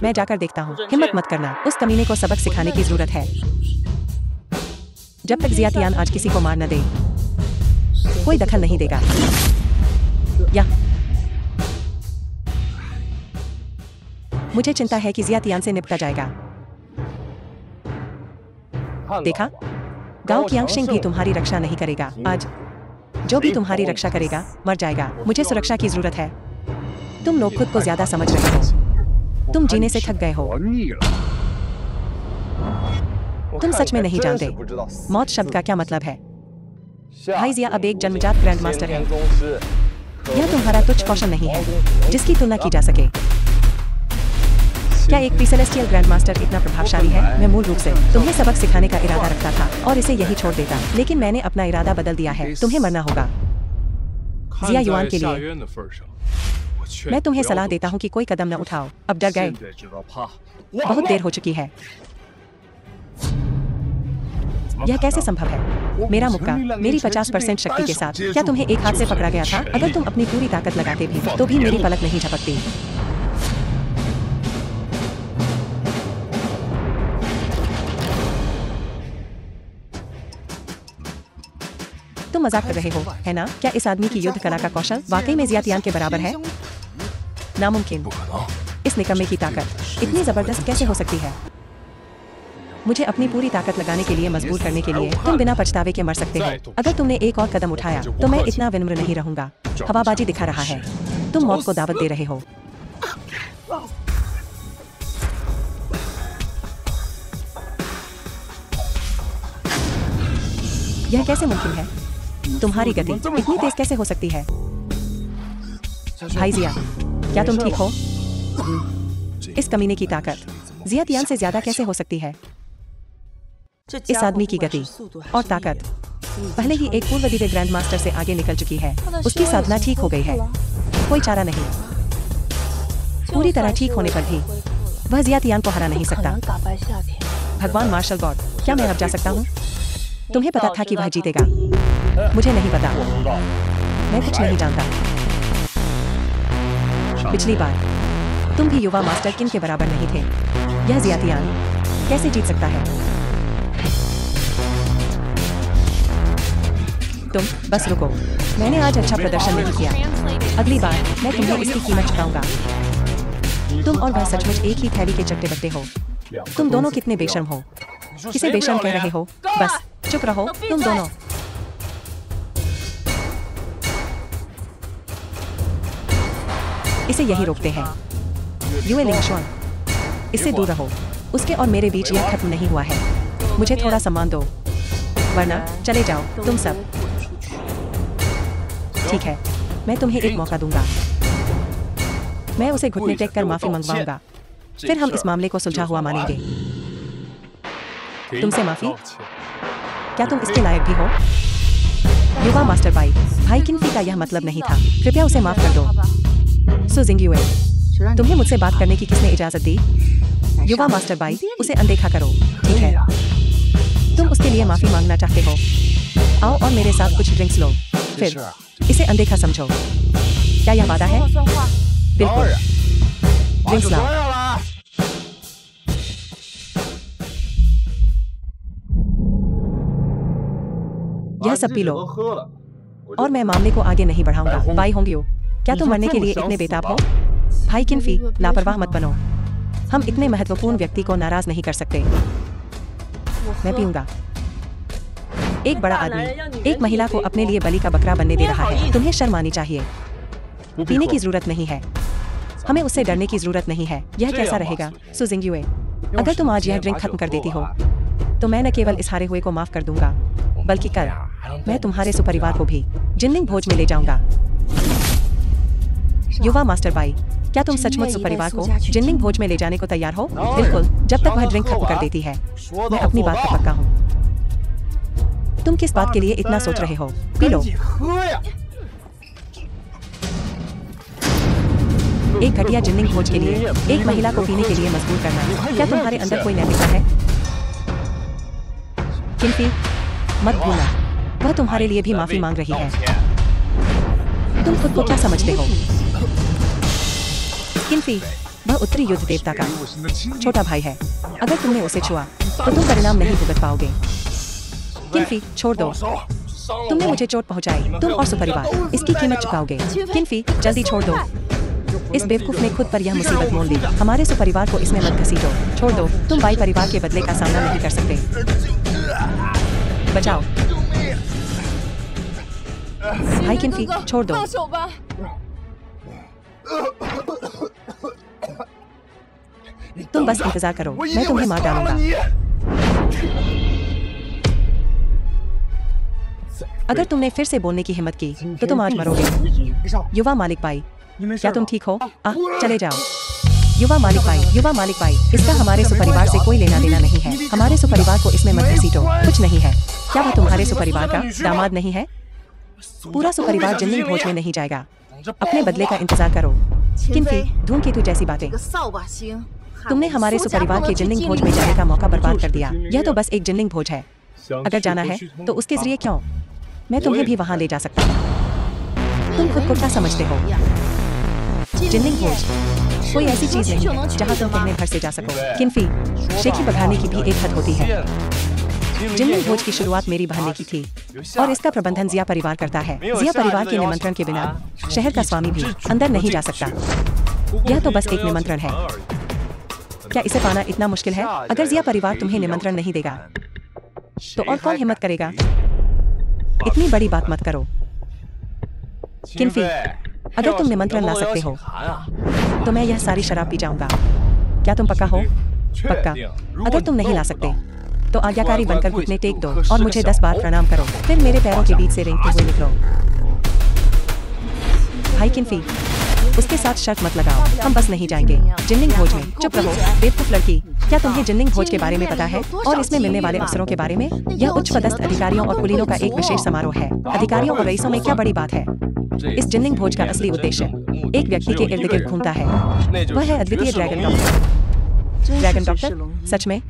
मैं जाकर देखता हूँ। हिम्मत मत करना, उस कमीने को सबक सिखाने की जरूरत है। जब तक जिया तियान आज किसी को मार न दे, कोई दखल नहीं देगा। या मुझे चिंता है कि जिया तियान से निपटा जाएगा। देखा, गांव की यांगशिंग भी तुम्हारी रक्षा नहीं करेगा। आज जो भी तुम्हारी रक्षा करेगा मर जाएगा। मुझे सुरक्षा की जरूरत है। तुम लोग खुद को ज्यादा समझ रहे हो। तुम जीने से थक गए हो। तुम सच में नहीं जानते मौत शब्द का क्या मतलब है। भाई जिया अब एक जन्मजात ग्रैंड मास्टर है। यह तुम्हारा तुच्छ कौशल नहीं है जिसकी तुलना की जा सके। क्या एक प्रीसेलेस्टियल ग्रैंड मास्टर इतना प्रभावशाली है? मैं मूल रूप से तुम्हें सबक सिखाने का इरादा रखता था और इसे यही छोड़ देता, लेकिन मैंने अपना इरादा बदल दिया है। तुम्हें मरना होगा जिया युआन के लिए। मैं तुम्हें सलाह देता हूँ कि कोई कदम न उठाओ। अब डर गए? बहुत देर हो चुकी है। यह कैसे संभव है? मेरा मुक्का मेरी 50% शक्ति के साथ क्या तुम्हें एक हाथ से पकड़ा गया था? अगर तुम अपनी पूरी ताकत लगाते भी तो भी मेरी पलक नहीं झपकती। तुम मजाक कर रहे हो, है ना? क्या इस आदमी की युद्ध कला का कौशल वाकई में जिया तियान के बराबर है? नामुमकिन। इस निकम्मे की ताकत इतनी जबरदस्त कैसे हो सकती है? मुझे अपनी पूरी ताकत लगाने के लिए मजबूर करने के लिए तुम बिना पछतावे के मर सकते हो। अगर तुमने एक और कदम उठाया तो मैं इतना विनम्र नहीं रहूंगा। हवाबाजी दिखा रहा है। तुम मौत को दावत दे रहे हो। यह कैसे मुमकिन है? तुम्हारी गति इतनी तेज कैसे हो सकती है? भाई जिया, क्या तुम ठीक हो? इस कमीने की ताकत जिया तियान से ज्यादा कैसे हो सकती है? इस आदमी की गति और ताकत पहले ही एक पूर्व दिव्य ग्रैंड मास्टर से आगे निकल चुकी है। उसकी साधना ठीक हो गई है, कोई चारा नहीं। पूरी तरह ठीक होने पर भी वह जिया तियान को हरा नहीं सकता। भगवान मार्शल गॉड, क्या मैं अब जा सकता हूँ? तुम्हें पता था कि वह जीतेगा? मुझे नहीं पता, मैं कुछ नहीं जानता। पिछली बार तुम भी युवा मास्टर किन के बराबर नहीं थे। यह जिया तियान कैसे जीत सकता है? तुम बस रुको, मैंने आज अच्छा प्रदर्शन नहीं किया। अगली बार मैं तुम्हें इसकी कीमत चुकाऊंगा। तुम और वह सचमुच एक ही थैली के चट्टे बट्टे हो। तुम दोनों कितने बेशर्म हो। किसे बेशर्म कह रहे हो? बस चुप रहो तुम दोनों। इसे यही रोकते हैं। युए लिंगशुआन, इससे दूर रहो। उसके और मेरे बीच यह खत्म नहीं हुआ है। मुझे थोड़ा सम्मान दो, वरना चले जाओ तुम सब। ठीक है, मैं तुम्हें एक मौका दूंगा। मैं उसे घुटने टेक कर माफी मंगवाऊंगा, फिर हम इस मामले को सुलझा हुआ मानेंगे। तुमसे माफी? क्या तुम इसके लायक भी हो? युवा मास्टर बाई, भाई किन्फी का यह मतलब नहीं था। कृपया उसे माफ कर दो। सु जिंगयुए, तुम्हें मुझसे बात करने की किसने इजाजत दी? युवा मास्टर बाई, उसे अनदेखा करो। ठीक है, तुम उसके लिए माफी मांगना चाहते हो? आओ और मेरे साथ कुछ ड्रिंक्स लो, फिर इसे अनदेखा समझो। क्या यह वादा है? बिल्कुल। ड्रिंक्स लाओ। यह सब पी लो और मैं मामले को आगे नहीं बढ़ाऊंगा। बाई होंगियो, क्या तुम मरने के लिए इतने बेताब हो? भाई किन्फी, लापरवाह मत बनो। हम इतने महत्वपूर्ण व्यक्ति को नाराज नहीं कर सकते। मैं पीऊंगा। एक बड़ा आदमी एक महिला को अपने लिए बलि का बकरा बनने दे रहा है। तुम्हें शर्म आनी चाहिए। पीने की जरूरत नहीं है। हमें उससे डरने की जरूरत नहीं है। यह कैसा रहेगा सु जिंगयुए? अगर तुम आज यह ड्रिंक खत्म कर देती हो तो मैं न केवल इस हारे हुए को माफ कर दूंगा, बल्कि कल मैं तुम्हारे सुपरिवार को भी जिनलिंग भोज में ले जाऊंगा। युवा मास्टर बाई, क्या तुम सचमुच सुपरिवार को जिनलिंग भोज में ले जाने को तैयार हो? बिल्कुल, जब तक वह ड्रिंक खत्म कर देती है। मैं अपनी बात पर पक्का हूँ। तुम किस बात के लिए इतना सोच रहे हो? P low. एक घटिया जिनलिंग भोज के लिए एक महिला को पीने के लिए मजबूर करना, क्या तुम्हारे अंदर कोई नैतिकता है? किन्फी, मत भूलना, वह तुम्हारे लिए भी माफी मांग रही है। तुम खुद को क्या समझते हो? किन्फी, वह वह उत्तरी युद्ध देवता का छोटा भाई है। अगर तुमने उसे छुआ तो तुम परिणाम नहीं भुगत पाओगे। किन्फी, छोड़ दो। तुमने मुझे चोट पहुंचाई। तुम और सुपरिवार इसकी कीमत चुकाओगे। किन्फी, जल्दी छोड़ दो। इस बेवकूफ ने खुद पर यह मुसीबत मोल ली। हमारे सुपरिवार को इसमें मत घसीटो। छोड़ दो। तुम बाई परिवार के बदले का सामना नहीं कर सकते। बचाओ भाई किन्फी, छोड़ दो। तुम बस इंतजार करो, मैं तुम्हें मार डालूंगा। अगर तुमने फिर से बोलने की हिम्मत की तो तुम आज मरोगे। युवा मालिक भाई, क्या तुम ठीक हो? चले जाओ। युवा मालिक भाई, इसका हमारे सुपरिवार से कोई लेना देना नहीं है। हमारे सुपरिवार को इसमें मत घसीटो। कुछ नहीं है। क्या वह तुम्हारे सुपरिवार का दामाद नहीं है? पूरा सुपरिवार जिन्निंग भोज में नहीं जाएगा। अपने बदले का इंतजार करो। किन्फी, धूमकेतु जैसी बातें। तुमने हमारे सुपरिवार के जिन्निंग भोज में जाने का मौका बर्बाद कर दिया। यह तो बस एक जिन्निंग भोज है। अगर जाना है तो उसके जरिए क्यों? मैं तुम्हें भी वहां ले जा सकता हूँ। तुम खुद को क्या समझते हो? जिन्निंग भोज कोई ऐसी चीज नहीं है जहाँ तुम कहने भर से जा सको। किन्फी, शेखी बघाने की भी एक हद होती है। जिन्निंग भोज की शुरुआत मेरी बहन ने की थी और इसका प्रबंधन जिया परिवार करता है। जिया परिवार के निमंत्रण के बिना शहर का स्वामी भी अंदर नहीं जा सकता। यह तो बस एक निमंत्रण है। क्या इसे पाना इतना मुश्किल है? अगर जिया परिवार तुम्हें निमंत्रण नहीं देगा तो और कौन हिम्मत करेगा? इतनी बड़ी बात मत करो। किन्फी, अगर तुम निमंत्रण ला सकते हो तो मैं यह सारी शराब पी जाऊंगा। क्या तुम पक्का हो? पक्का। अगर तुम नहीं ला सकते तो आज्ञाकारी बनकर घुटने टेक दो और मुझे 10 बार प्रणाम करो। फिर मेरे पैरों के बीच से रेंगते हुए निकलो। भाई किन्फी, उसके साथ शर्त मत लगाओ। हम बस नहीं जाएंगे जिन्निंग भोज में। चुप रहो बेवकूफ लड़की। क्या तुम्हें जिन्निंग भोज के बारे में पता है और इसमें मिलने वाले अवसरों के बारे में? यह उच्च पदस्थ अधिकारियों और कुलीनों का एक विशेष समारोह है। अधिकारियों और रईसों में क्या बड़ी बात है? इस जिन्निंग भोज का असली उद्देश्य एक व्यक्ति के इर्द गिर्द घूमता है। वह है अद्वितीय ड्रैगन डॉक्टर। Dragon doctor? सच में?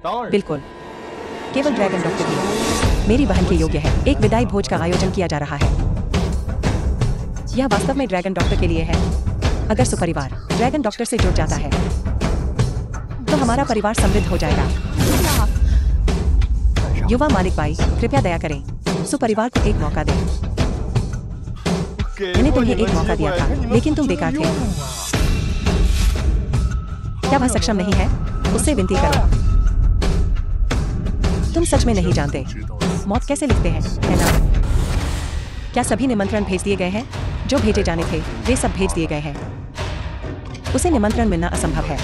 बिल्कुल, केवल ड्रैगन डॉक्टर ही मेरी बहन के योग्य है। एक विदाई भोज का आयोजन किया जा रहा है। यह वास्तव में ड्रैगन डॉक्टर के लिए है। अगर सुपरिवार ड्रैगन डॉक्टर से जुड़ जाता है तो हमारा परिवार समृद्ध हो जाएगा। युवा मालिक भाई, कृपया दया करें। सुपरिवार को एक मौका दें। मैंने तुम्हें एक मौका दिया था लेकिन तुम बेकार थे। क्या वह सक्षम नहीं है? उससे विनती करो। तुम सच में नहीं जानते मौत कैसे लिखते हैं, है ना? क्या सभी निमंत्रण भेज दिए गए हैं? जो भेजे जाने थे वे सब भेज दिए गए हैं। उसे निमंत्रण मिलना असंभव है।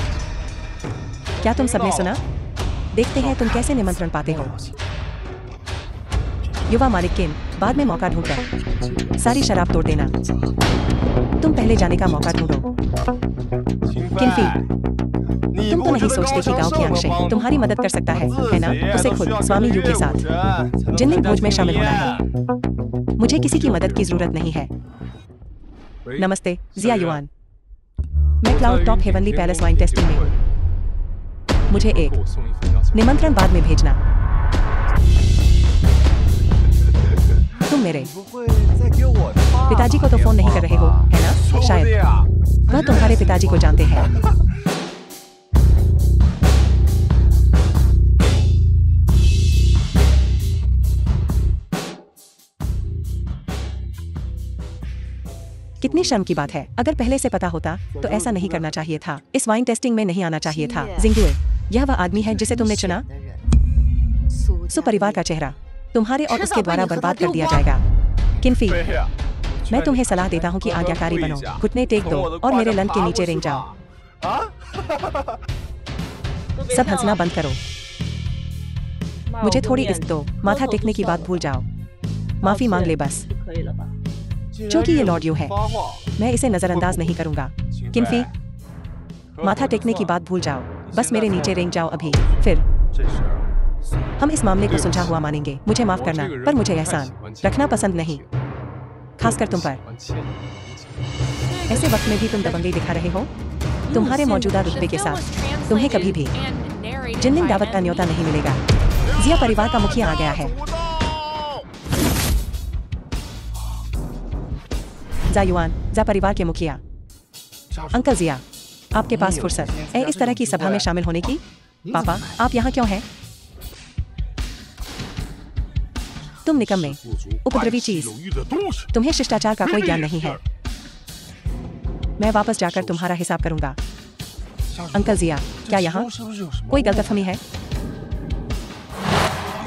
क्या तुम सबने सुना? देखते हैं तुम कैसे निमंत्रण पाते हो। युवा मालिक किन, बाद में मौका ढूंढकर सारी शराब तोड़ देना। तुम पहले जाने का मौका ढूंढो। किन्फी, तुम तो नहीं सोचते कि गांव की आंखें तुम्हारी मदद कर सकता है ना? उसे खुद स्वामी यू के साथ जिन्निंग भोज में शामिल होना है। मुझे किसी की मदद की जरूरत नहीं है। नमस्ते जिया युआन, मैं cloud top heavenly palace wine tasting में। मुझे एक निमंत्रण बाद में भेजना। तुम मेरे पिताजी को तो फोन नहीं कर रहे हो, है ना? शायद वह तुम्हारे पिताजी को जानते हैं। कितनी शर्म की बात है। अगर पहले से पता होता तो ऐसा नहीं करना चाहिए था। इस वाइन टेस्टिंग में नहीं आना चाहिए था। जिंगुए, यह वह आदमी है जिसे तुमने चुना? सुपरिवार का चेहरा तुम्हारे और उसके द्वारा बर्बाद कर दिया जाएगा। किन्फी, मैं तुम्हें सलाह देता हूँ कि आज्ञाकारी बनो, घुटने टेक दो और मेरे लंग के नीचे रेंग जाओ। सब हंसना बंद करो। मुझे थोड़ी इज्जत दो। माथा टेकने की बात भूल जाओ। माफी मांग ले बस। क्योंकि ये लॉर्ड यू है, मैं इसे नजरअंदाज नहीं करूंगा। किन्फी, माथा टेकने की बात भूल जाओ। बस मेरे नीचे रेंग जाओ अभी। फिर हम इस मामले को सुलझा हुआ मानेंगे। मुझे माफ करना पर मुझे एहसान रखना पसंद नहीं, खासकर तुम पर। ऐसे वक्त में भी तुम दबंगई दिखा रहे हो। तुम्हारे मौजूदा रुतबे के साथ तुम्हें कभी भी जिन्निंग दावत का न्योता नहीं मिलेगा। जिया परिवार का मुखिया आ गया है। जा युआन, जा परिवार के मुखिया। अंकल जिया, आपके पास फुर्सत है इस तरह की सभा में शामिल होने की? पापा, आप यहाँ क्यों हैं? तुम निकम्मे, उपद्रवी चीज, तुम्हें शिष्टाचार का कोई ज्ञान नहीं है। मैं वापस जाकर तुम्हारा हिसाब करूंगा। अंकल जिया, क्या यहाँ कोई गलतफहमी है?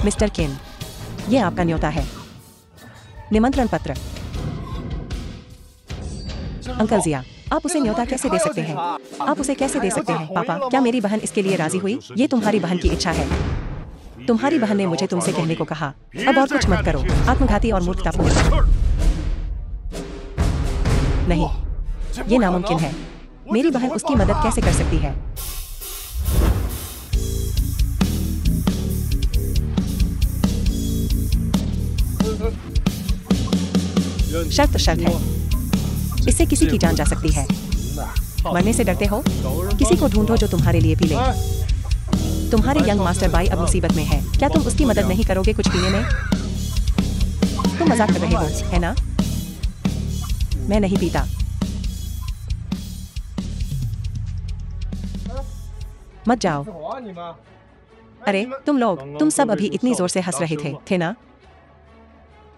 मिस्टर किन, ये आपका न्योता है, निमंत्रण पत्र। अंकल जिया, आप उसे न्योता कैसे दे सकते हैं? आप उसे कैसे दे सकते हैं? पापा, क्या मेरी बहन इसके लिए राजी हुई? ये तुम्हारी बहन की इच्छा है। तुम्हारी बहन ने मुझे तुमसे कहने को कहा। अब और कुछ मत करो, आत्मघाती और मूर्खतापूर्ण। नहीं, ये नामुमकिन है। मेरी बहन उसकी मदद कैसे कर सकती है? शर्त है, इससे किसी की जान जा सकती है। मरने से डरते हो? किसी को ढूंढो जो तुम्हारे लिए पी ले। तुम्हारे यंग मास्टर बाई अब मुसीबत में है। क्या तुम उसकी मदद नहीं करोगे कुछ पीने में? तुम मजाक कर रहे हो, है ना? मैं नहीं पीता। मत जाओ। अरे तुम सब अभी इतनी जोर से हंस रहे थे ना?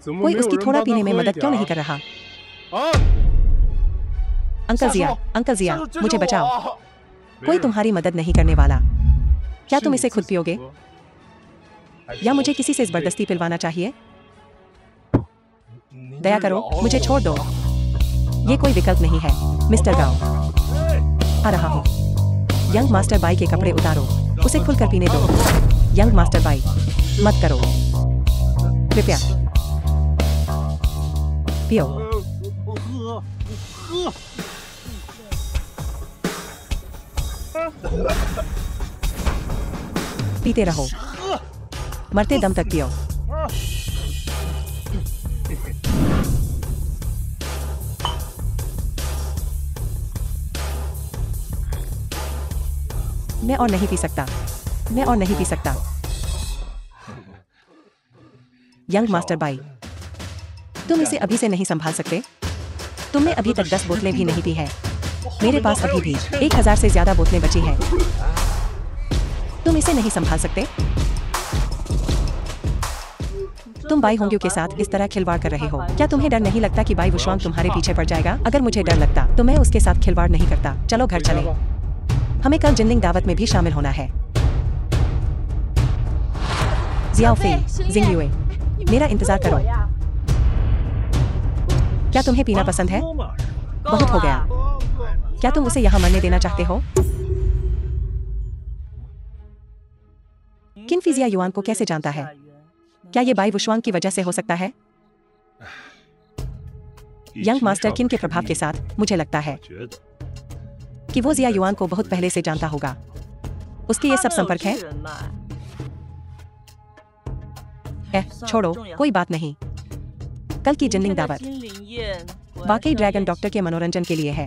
कोई उसकी थोड़ा पीने में मदद क्यों नहीं कर रहा? अंकल जिया, मुझे बचाओ। कोई तुम्हारी मदद नहीं करने वाला। क्या तुम इसे खुद पियोगे? या मुझे किसी से जबरदस्ती पिलवाना चाहिए? दया करो, मुझे छोड़ दो। ये कोई विकल्प नहीं है। मिस्टर गाओ, आ रहा हूँ। यंग मास्टर बाई के कपड़े उतारो, उसे खुलकर पीने दो। यंग मास्टर बाई, मत करो, कृपया पियो। पीते रहो, मरते दम तक पियो। मैं और नहीं पी सकता। यंग मास्टर बाई, तुम इसे अभी से नहीं संभाल सकते? तुमने अभी तक 10 बोतलें भी नहीं पी हैं। मेरे पास अभी भी 1000 से ज्यादा बोतलें बची हैं। तुम इसे नहीं संभाल सकते? तुम बाई होंग्यू के साथ इस तरह खिलवाड़ कर रहे हो। क्या तुम्हें डर नहीं लगता कि बाई वुशवांग तुम्हारे पीछे पड़ जाएगा? अगर मुझे डर लगता तो मैं उसके साथ खिलवाड़ नहीं करता। चलो घर चलें। हमें कल जिनलिंग दावत में भी शामिल होना है। जियाओ फेई, जिंगयुए, मेरा इंतजार करो। क्या तुम्हें पीना पसंद है? बहुत हो गया। क्या तुम उसे यहाँ मरने देना चाहते हो? किन जिया युआन को कैसे जानता है? क्या ये बाई वुशवांग की वजह से हो सकता है? यंग मास्टर किन के प्रभाव के साथ मुझे लगता है कि वो जिया युआन को बहुत पहले से जानता होगा। उसके ये सब संपर्क हैं? छोड़ो, कोई बात नहीं। कल की जिनलिंग दावत वाकई ड्रैगन डॉक्टर के मनोरंजन के लिए है।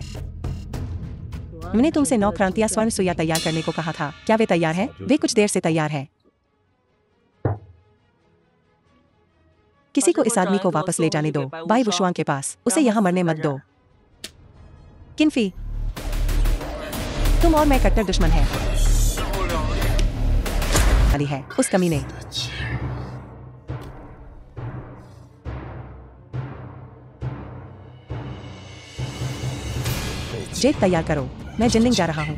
मैंने तुमसे 9 क्रांतियां स्वर्ण सुइया तैयार करने को कहा था। क्या वे तैयार हैं? वे कुछ देर से तैयार हैं। किसी को इस आदमी को वापस ले जाने दो, बाई वुशवांग के पास। उसे यहाँ मरने मत दो। किनफी, तुम और मैं कट्टर दुश्मन हैं। अली है उस कमीने। जेट तैयार करो, मैं जिनलिंग जा रहा हूँ।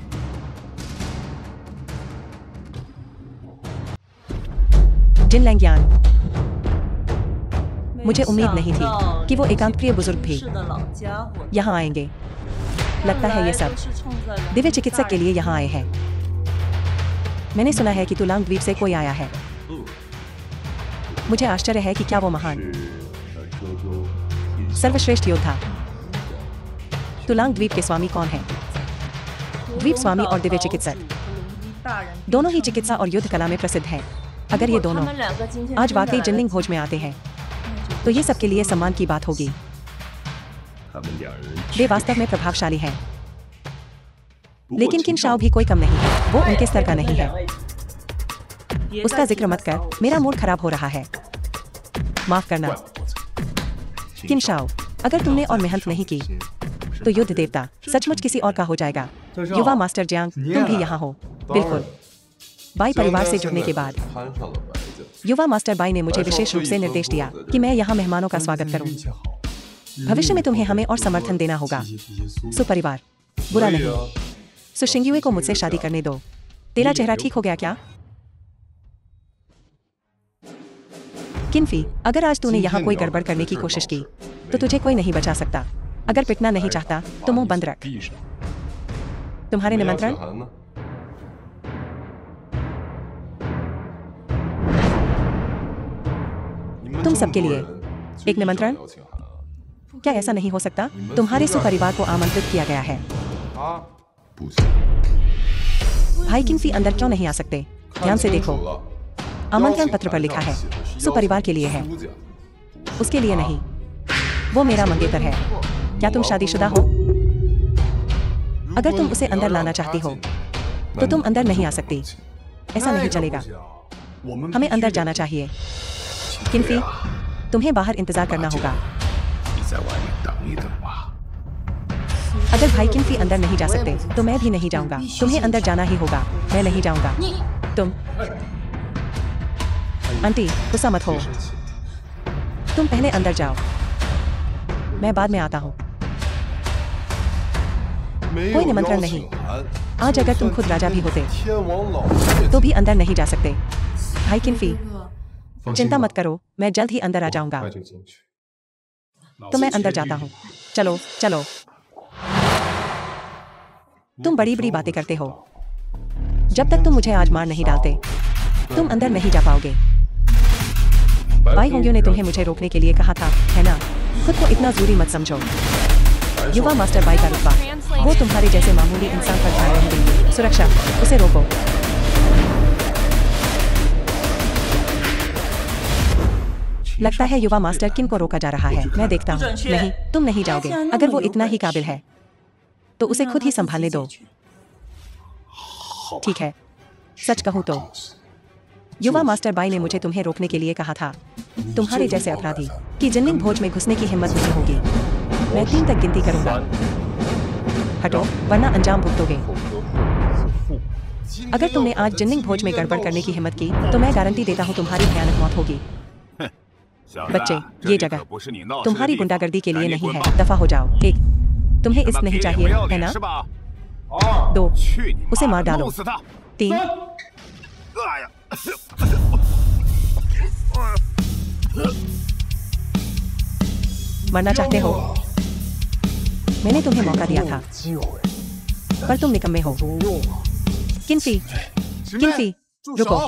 जिनलैंग्यान, मुझे उम्मीद नहीं थी कि वो एकांत प्रिय बुजुर्ग भी यहाँ आएंगे। लगता है ये सब दिव्य चिकित्सक के लिए यहाँ आए हैं। मैंने सुना है कि तुलांग द्वीप से कोई आया है। मुझे आश्चर्य है कि क्या वो महान सर्वश्रेष्ठ योद्धा तुलांग द्वीप के स्वामी कौन हैं? द्वीप स्वामी और दिव्य चिकित्सक दोनों ही चिकित्सा और युद्ध कला में प्रसिद्ध हैं। अगर ये दोनों आज वाकई जिनलिंग भोज में आते हैं तो ये सबके लिए सम्मान की बात होगी। वे वास्तव में प्रभावशाली हैं, लेकिन किन शाओ भी कोई कम नहीं है। वो उनके स्तर का नहीं है। उसका जिक्र मत कर, मेरा मूड खराब हो रहा है। माफ करना किन शाओ, अगर तुमने और मेहनत नहीं की तो युद्ध देवता सचमुच किसी और का हो जाएगा। युवा मास्टर जियांग, तुम भी यहाँ हो? बिल्कुल। बाई परिवार से जुड़ने के बाद युवा मास्टर बाई ने मुझे विशेष रूप से निर्देश दिया कि मैं यहाँ मेहमानों का स्वागत करूँ। भविष्य में तुम्हें हमें और समर्थन देना होगा। सुपरिवार, बुरा नहीं। शिंगयुए को मुझसे शादी करने दो। तेरा चेहरा ठीक हो गया क्या? किनफी, अगर आज तूने यहाँ कोई गड़बड़ करने की कोशिश की तो तुझे कोई नहीं बचा सकता। अगर पिटना नहीं चाहता तो मुंह बंद रख। तुम्हारे निमंत्रण? तुम सबके लिए एक निमंत्रण? क्या ऐसा नहीं हो सकता? तुम्हारे सुपरिवार को आमंत्रित किया गया है। भाई किंगफी अंदर क्यों नहीं आ सकते? ध्यान से देखो, आमंत्रण पत्र पर लिखा है सुपरिवार के लिए है, उसके लिए नहीं। वो मेरा मंगेतर है। क्या तुम शादीशुदा हो? अगर तुम उसे अंदर लाना चाहती हो तो तुम अंदर नहीं आ सकती। ऐसा नहीं चलेगा। हमें अंदर जाना चाहिए। किंफी, तुम्हें बाहर इंतजार करना होगा। अगर भाई किंफी अंदर नहीं जा सकते तो मैं भी नहीं जाऊंगा। तुम्हें अंदर जाना ही होगा। मैं नहीं जाऊंगा। तुम आंटी, गुस्सा मत हो। तुम पहले अंदर जाओ, मैं बाद में आता हूँ। कोई निमंत्रण नहीं। आज अगर तुम खुद राजा भी होते तो भी अंदर नहीं जा सकते। भाई किंफी, चिंता मत करो, मैं जल्द ही अंदर आ जाऊंगा। तो मैं अंदर जाता हूँ। चलो चलो। तुम बड़ी बड़ी बातें करते हो। जब तक तुम मुझे आज मार नहीं डालते तुम अंदर नहीं जा पाओगे। बाई होंगियों ने तुम्हें मुझे रोकने के लिए कहा था, है ना? खुद को इतना जरूरी मत समझो। युवा मास्टर बाई का रुतबा, वो तुम्हारे जैसे मामूली इंसान पर ध्यान नहीं देंगे। सुरक्षा, उसे रोको। लगता है युवा मास्टर किन को रोका जा रहा है। मैं देखता हूँ। नहीं, तुम नहीं जाओगे। अगर वो इतना ही काबिल है तो उसे खुद ही संभालने दो। ठीक है, सच कहूँ तो युवा मास्टर बाई ने मुझे तुम्हें रोकने के लिए कहा था। तुम्हारे जैसे अपराधी की जिन्निंग भोज में घुसने की हिम्मत नहीं होगी। मैं 3 तक गिनती करूंगा। हटो, वरना अंजाम भुगतोगे। अगर तुमने आज जिन्निंग भोज में गड़बड़ करने की हिम्मत की तो मैं गारंटी देता हूँ तुम्हारी भयानक मौत होगी। बच्चे, ये जगह तुम्हारी गुंडागर्दी के लिए नहीं है। दफा हो जाओ। 1, तुम्हें इस नहीं चाहिए, है ना? 2, उसे मार डालो। 3, मरना चाहते हो? मैंने तुम्हें मौका दिया था पर तुम निकम्मे हो। किंफी, किंफी, रुको।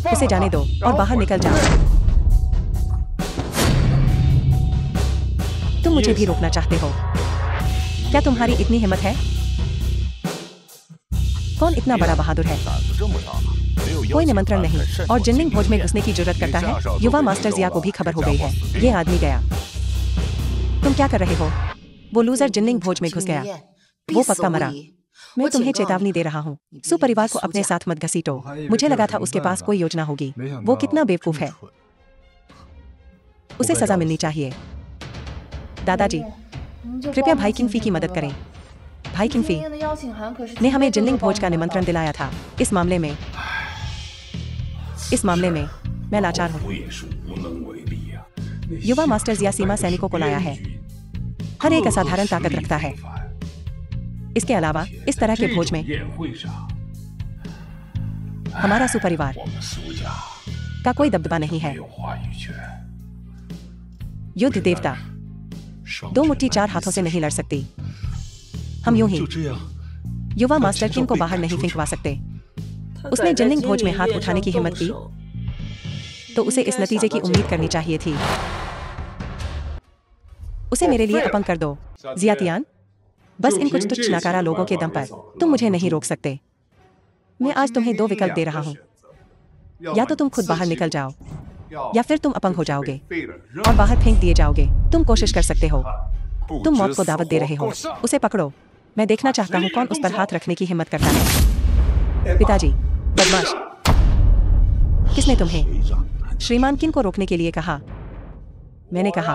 उसे जाने दो और बाहर निकल जाओ। तुम मुझे भी रोकना चाहते हो? क्या तुम्हारी इतनी हिम्मत है? कौन इतना बड़ा बहादुर है? कोई निमंत्रण नहीं और जिन्निंग भोज में घुसने की जुर्रत करता है। युवा मास्टर जिया को भी खबर हो गई है। ये आदमी गया। तुम क्या कर रहे हो? वो लूजर जिन्निंग भोज में घुस गया। वो पक्का मरा। मैं तुम्हें चेतावनी दे रहा हूँ, सुपरिवार को अपने साथ मत घसीटो। मुझे लगा था उसके पास कोई योजना होगी। वो कितना बेवकूफ है। उसे सजा मिलनी चाहिए। दादाजी, कृपया भाई किंगफी की मदद करें। भाई किंगफी ने हमें जिन्निंग भोज का निमंत्रण दिलाया था। इस मामले में मैं लाचार हूँ। युवा मास्टर जिया सीमा सैनिकों को लाया है। हर एक असाधारण ताकत रखता है। इसके अलावा इस तरह के भोज में हमारा सुपरिवार का कोई दबदबा नहीं है। युद्ध देवता 2 मुट्ठी 4 हाथों से नहीं लड़ सकती। हम यूं ही युवा मास्टर किन को बाहर नहीं फेंकवा सकते। उसने जिन्निंग भोज में हाथ उठाने की हिम्मत की तो उसे इस नतीजे की उम्मीद करनी चाहिए थी। उसे मेरे लिए अपंग कर दो। जियातियान, बस इन कुछ तुच्छ नकारा लोगों के दम पर तुम मुझे नहीं रोक सकते। मैं आज तुम्हें 2 विकल्प दे रहा हूँ। या तो तुम खुद बाहर निकल जाओ या फिर तुम अपंग हो जाओगे और बाहर फेंक दिए जाओगे। तुम कोशिश कर सकते हो। तुम मौत को दावत दे रहे हो। उसे पकड़ो। मैं देखना चाहता हूँ कौन उस पर हाथ रखने की हिम्मत करता है। पिताजी, बदमाश, किसने तुम्हें श्रीमान किन को रोकने के लिए कहा? मैंने कहा।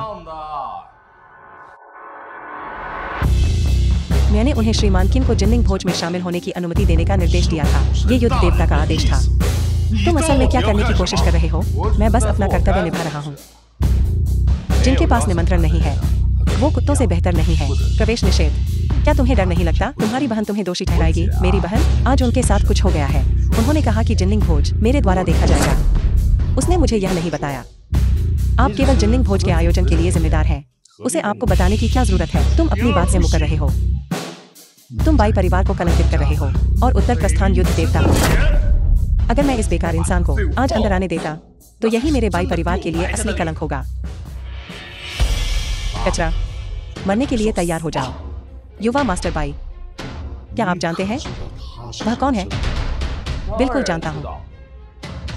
मैंने उन्हें श्रीमान किन को जिनलिंग भोज में शामिल होने की अनुमति देने का निर्देश दिया था। ये युद्ध देवता का आदेश था। तुम असल में क्या करने की कोशिश कर रहे हो? मैं बस अपना कर्तव्य निभा रहा हूँ। जिनके पास निमंत्रण नहीं है वो कुत्तों से बेहतर नहीं है। प्रवेश निषेध। क्या तुम्हें डर नहीं लगता? तुम्हारी बहन तुम्हें दोषी ठहराएगी। मेरी बहन? आज उनके साथ कुछ हो गया है। उन्होंने कहा कि जिनलिंग भोज मेरे द्वारा देखा जाएगा। उसने मुझे यह नहीं बताया। आप केवल जिनलिंग भोज के आयोजन के लिए जिम्मेदार हैं। उसे आपको बताने की क्या जरूरत है? तुम अपनी बात से मुकर रहे हो। तुम बाई परिवार को कलंकित कर रहे हो और उत्तर प्रस्थान युद्ध देवता। अगर मैं इस बेकार इंसान को आज अंदर आने देता तो यही मेरे बाई परिवार के लिए असली कलंक होगा। कचरा। मरने के लिए तैयार हो जाओ। युवा मास्टर बाई। क्या आप जानते हैं वह कौन है? बिल्कुल जानता हूँ।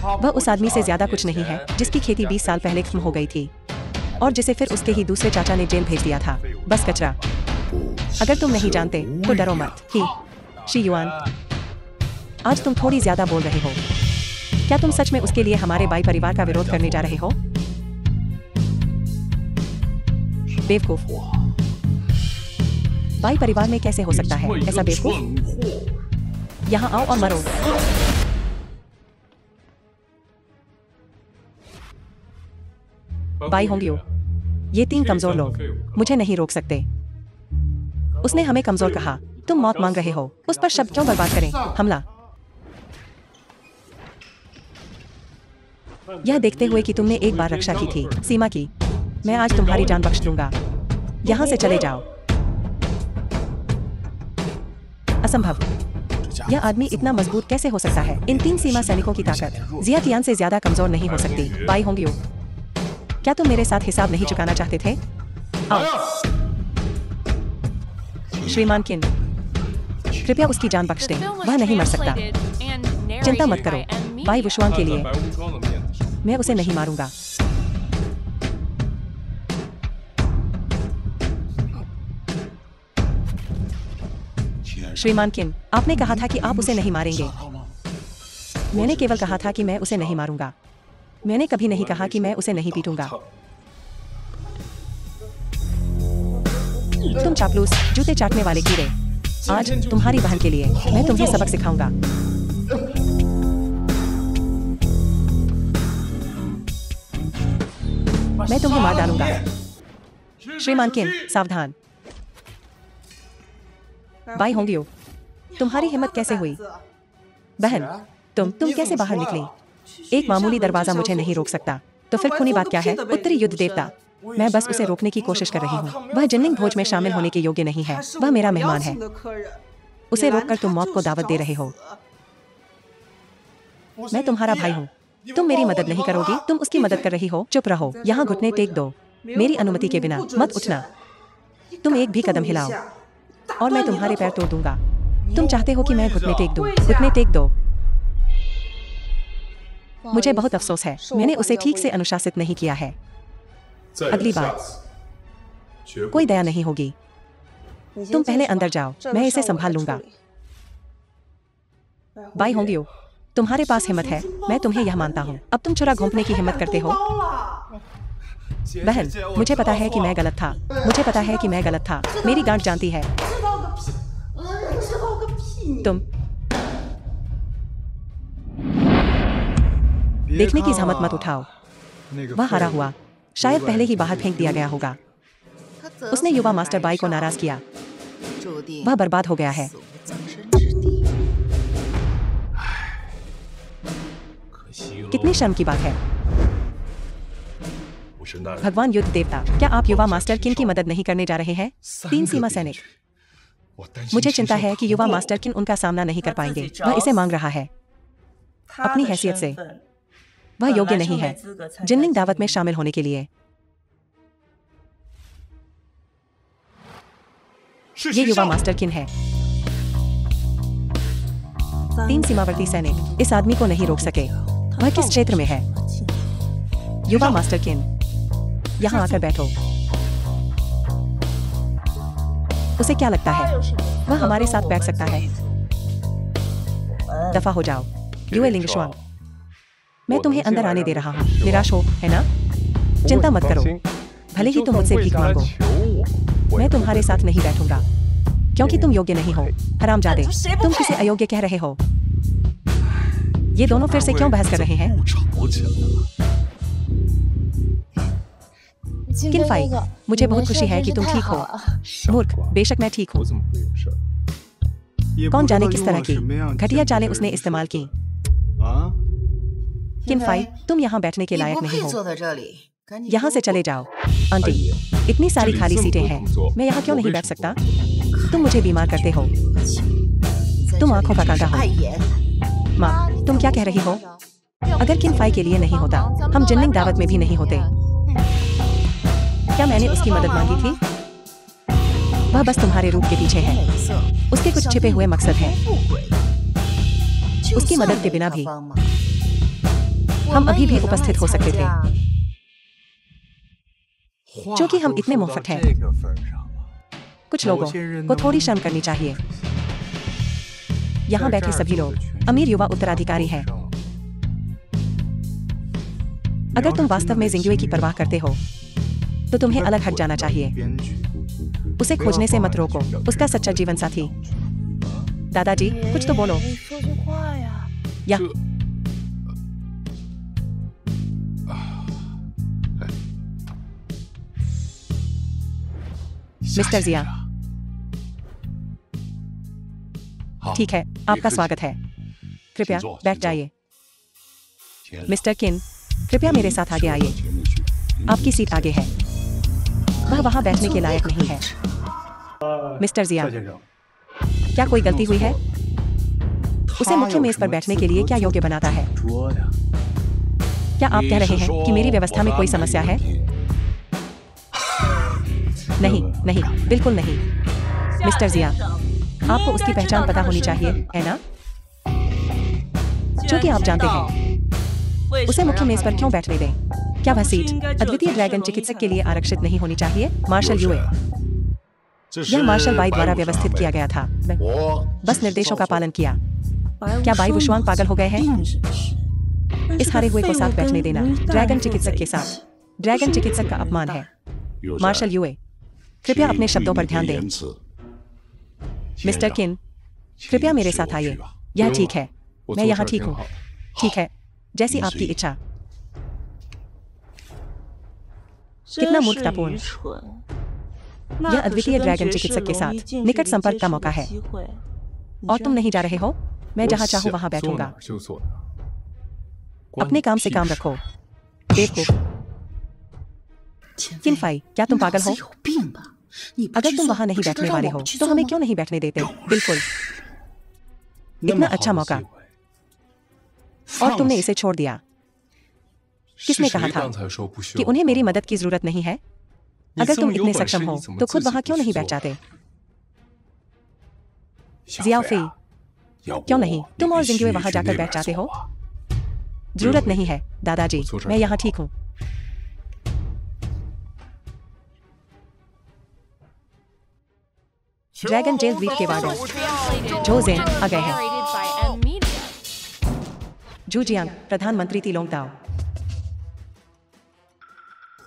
वह उस आदमी से ज्यादा कुछ नहीं है जिसकी खेती 20 साल पहले खत्म हो गई थी और जिसे फिर उसके ही दूसरे चाचा ने जेल भेज दिया था। बस कचरा। अगर तुम नहीं जानते तो डरो मत। ही शी युआन, आज तुम थोड़ी ज्यादा बोल रहे हो। क्या तुम सच में उसके लिए हमारे बाई परिवार का विरोध करने जा रहे हो? बेवकूफ। बाई परिवार में कैसे हो सकता है ऐसा बेवकूफ? यहाँ आओ और मरो। बाई होंगियो, ये 3 कमजोर लोग मुझे नहीं रोक सकते। उसने हमें कमजोर कहा। तुम मौत मांग रहे हो। उस पर शब्द क्यों बर्बाद करें? हमला। यह देखते हुए कि तुमने एक बार रक्षा की थी सीमा की, मैं आज तुम्हारी जान बख्श दूंगा। यहाँ से चले जाओ। असंभव। यह आदमी इतना मजबूत कैसे हो सकता है? इन 3 सीमा सैनिकों की ताकत जियातियान से ज्यादा कमजोर नहीं हो सकती। बाई होंगियो, क्या तुम मेरे साथ हिसाब नहीं चुकाना चाहते थे? आओ। श्रीमान किन, कृपया उसकी जान बख्श दें। वह नहीं मर सकता। चिंता मत करो। बाई वुशुआंग के लिए मैं उसे नहीं मारूंगा। श्रीमान किन, आपने कहा था कि आप उसे नहीं मारेंगे। मैंने केवल कहा था कि मैं उसे नहीं मारूंगा। मैंने कभी नहीं कहा कि मैं उसे नहीं पीटूंगा। तुम चापलूस, जूते चाटने वाले कीड़े। आज तुम्हारी बहन के लिए मैं तुम्हें सबक सिखाऊंगा। मैं तुम्हें मार डालूंगा। श्रीमान किन, सावधान। बाई होंगियो, तुम्हारी हिम्मत कैसे हुई? बहन, तुम कैसे बाहर निकली? एक मामूली दरवाजा मुझे नहीं रोक सकता। तो फिर खूनी बात क्या है? उत्तरी युद्ध देवता। मैं बस उसे रोकने की कोशिश कर रही हूँ। वह जिनलिंग भोज में शामिल होने के योग्य नहीं है। वह मेरा मेहमान है। उसे रोककर तुम मौत को दावत दे रहे हो। मैं तुम्हारा भाई हूँ। तुम मेरी मदद नहीं करोगी? तुम उसकी मदद कर रही हो। चुप रहो। यहाँ घुटने टेक दो। मेरी अनुमति के बिना मत उठना। तुम एक भी कदम हिलाओ और मैं तुम्हारे पैर तोड़ दूंगा। तुम चाहते हो कि मैं घुटने टेक दूं? घुटने टेक दो। मुझे बहुत अफसोस है, मैंने उसे ठीक से अनुशासित नहीं किया है। अगली बार कोई दया नहीं होगी। तुम पहले अंदर जाओ, मैं इसे संभाल लूंगा। बाई होंगियो, तुम्हारे पास हिम्मत है, मैं तुम्हें यह मानता हूँ। अब तुम छुरा घोंपने की हिम्मत करते हो? बहन, मुझे पता है कि मैं गलत था। मुझे पता है कि मैं गलत था। मेरी गांठ जानती है। तुम देखने की जहमत मत उठाओ। वह हारा हुआ। शायद पहले ही बाहर फेंक दिया गया होगा। उसने युवा मास्टर बाई को नाराज किया। वह बर्बाद हो गया है। कितनी शर्म की बात है। भगवान युद्ध देवता, क्या आप युवा मास्टर किन की मदद नहीं करने जा रहे हैं? 3 सीमा सैनिक। मुझे चिंता है कि युवा मास्टर किन उनका सामना नहीं कर पाएंगे। वह इसे मांग रहा है। अपनी हैसियत से वह योग्य नहीं है जिनलिंग दावत में शामिल होने के लिए। ये युवा मास्टर किन है? 3 सीमावर्ती सैनिक इस आदमी को नहीं रोक सके। वह किस क्षेत्र में है? युवा मास्टर किन, यहाँ आकर बैठो। उसे क्या लगता है वह हमारे साथ बैठ सकता है? दफा हो जाओ। युए लिंगशुआंग, मैं तुम्हें अंदर आने दे रहा हूँ। निराश हो, है ना? चिंता मत करो। भले ही तुम मुझसे भीख मांगो, मैं तुम्हारे साथ नहीं बैठूंगा, क्योंकि तुम योग्य नहीं हो। हरामजादे, तुम किसे अयोग्य कह रहे हो? ये दोनों फिर से क्यों बहस कर रहे हैं? किनफाई, मुझे बहुत खुशी है कि तुम ठीक हो। मूर्ख, बेशक मैं ठीक हूँ। कौन जाने किस तरह की घटिया चालें उसने इस्तेमाल की। किनफाई, तुम यहाँ बैठने के लायक नहीं हो। यहाँ से चले जाओ। आंटी, इतनी सारी खाली सीटें हैं, मैं यहाँ क्यों नहीं बैठ सकता? तुम मुझे बीमार करते हो। तुम आंखों का कांटा हो। माँ, तुम क्या कह रही हो? अगर किनफाई के लिए नहीं होता, हम जिनलिंग दावत में भी नहीं होते। क्या मैंने उसकी मदद मांगी थी? वह बस तुम्हारे रूप के पीछे है। उसके कुछ छिपे हुए मकसद हैं। उसकी मदद के बिना भी हम अभी भी उपस्थित हो सकते थे। क्योंकि हम इतने मुफ्त हैं। कुछ लोगों को थोड़ी शर्म करनी चाहिए। यहाँ बैठे सभी लोग अमीर युवा उत्तराधिकारी हैं। अगर तुम वास्तव में जिंगुए की परवाह करते हो, तो तुम्हें अलग हट जाना चाहिए। उसे खोजने से मत रोको, उसका सच्चा जीवन साथी। दादाजी, कुछ तो बोलो। या मिस्टर जिया, ठीक है, आपका स्वागत है। कृपया बैठ जाइए। मिस्टर किन, कृपया मेरे साथ आगे आइए। आपकी सीट आगे है। वह वहां बैठने के लायक नहीं है। मिस्टर जिया, क्या कोई गलती हुई है? उसे मुख्य मेज पर बैठने के लिए क्या योग्य बनाता है? क्या आप कह रहे हैं कि मेरी व्यवस्था में कोई समस्या है? नहीं, नहीं, बिल्कुल नहीं। मिस्टर जिया, आपको उसकी पहचान पता होनी चाहिए, है ना? क्योंकि आप जानते हैं, उसे मुख्य मेज पर क्यों बैठने दें? क्या वह सीट अद्वितीय ड्रैगन चिकित्सक के लिए आरक्षित नहीं होनी चाहिए? मार्शल यूए, यह मार्शल बाई द्वारा व्यवस्थित किया गया था। बस निर्देशों का पालन किया। क्या बाई वुशुआंग पागल हो गए हैं? इस हारे हुए को साथ बैठने देना ड्रैगन चिकित्सक के साथ ड्रैगन चिकित्सक का अपमान है। मार्शल यूए, कृपया अपने शब्दों पर ध्यान दें। मिस्टर किन, कृपया मेरे साथ आइए। यह ठीक है, मैं यहाँ ठीक हूँ। ठीक है, जैसी आपकी इच्छा। कितना मूर्खतापूर्ण। यह अद्वितीय ड्रैगन चिकित्सक के साथ निकट संपर्क का मौका है। और तुम नहीं जा रहे हो? मैं जहाँ चाहूँ वहाँ बैठूंगा। अपने काम से काम रखो। बेवकूफ। किनफाई, क्या तुम पागल हो? अगर तुम वहाँ नहीं बैठने वाले हो, तो हमें क्यों नहीं बैठने देते? बिल्कुल। इतना अच्छा मौका, और तुमने इसे छोड़ दिया। किसने कहा था कि उन्हें मेरी मदद की जरूरत नहीं है? अगर तुम इतने सक्षम हो, तो खुद वहां क्यों नहीं बैठ जाते? जियाओफी, क्यों नहीं? तुम और जिंगुए वहां जाकर बैठ जाते हो? जरूरत नहीं है, दादाजी, मैं यहाँ ठीक हूँ। ड्रैगन जेल द्वीप के वार्डन जो जेन आ गए हैं। जू जियांग, प्रधानमंत्री तिलोंग दाओ।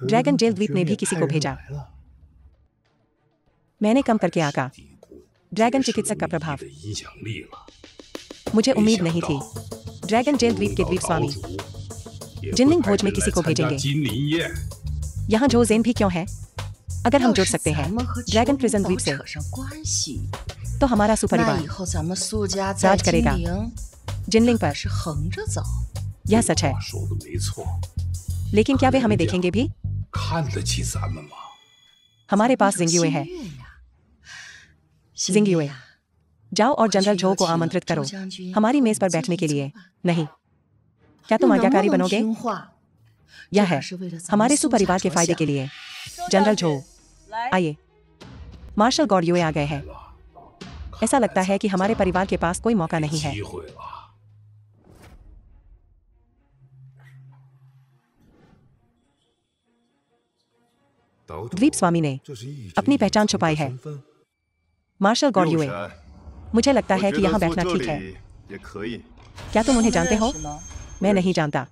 ड्रैगन जेल द्वीप ने भी किसी को भेजा। मैंने कम करके आका। ड्रैगन चिकित्सक का प्रभाव। मुझे उम्मीद नहीं थी। ड्रैगन जेल द्वीप के द्वीप स्वामी जिनलिंग भोज में किसी को भेजेंगे। यहाँ जो जेन भी क्यों है? अगर हम जुड़ सकते हैं ड्रैगन प्रिजन द्वीप से, तो हमारा सुपरिवार राज करेगा जिनलिंग पर। यह सच है, लेकिन क्या वे हमें देखेंगे भी? हमारे पास जिंगुए है। जिंगुए, जाओ और जनरल झो को आमंत्रित करो हमारी मेज पर बैठने के लिए। नहीं, क्या तुम आज्ञाकारी बनोगे? यह है हमारे सुपरिवार के फायदे के लिए। जनरल झो, आइए। मार्शल गॉर्डुए आ गए हैं। ऐसा लगता है कि हमारे परिवार के पास कोई मौका नहीं है। द्वीप स्वामी ने अपनी पहचान छुपाई है। मार्शल गॉर्डुए, मुझे लगता है कि यहाँ बैठना ठीक है। क्या तुम उन्हें जानते हो? मैं नहीं जानता,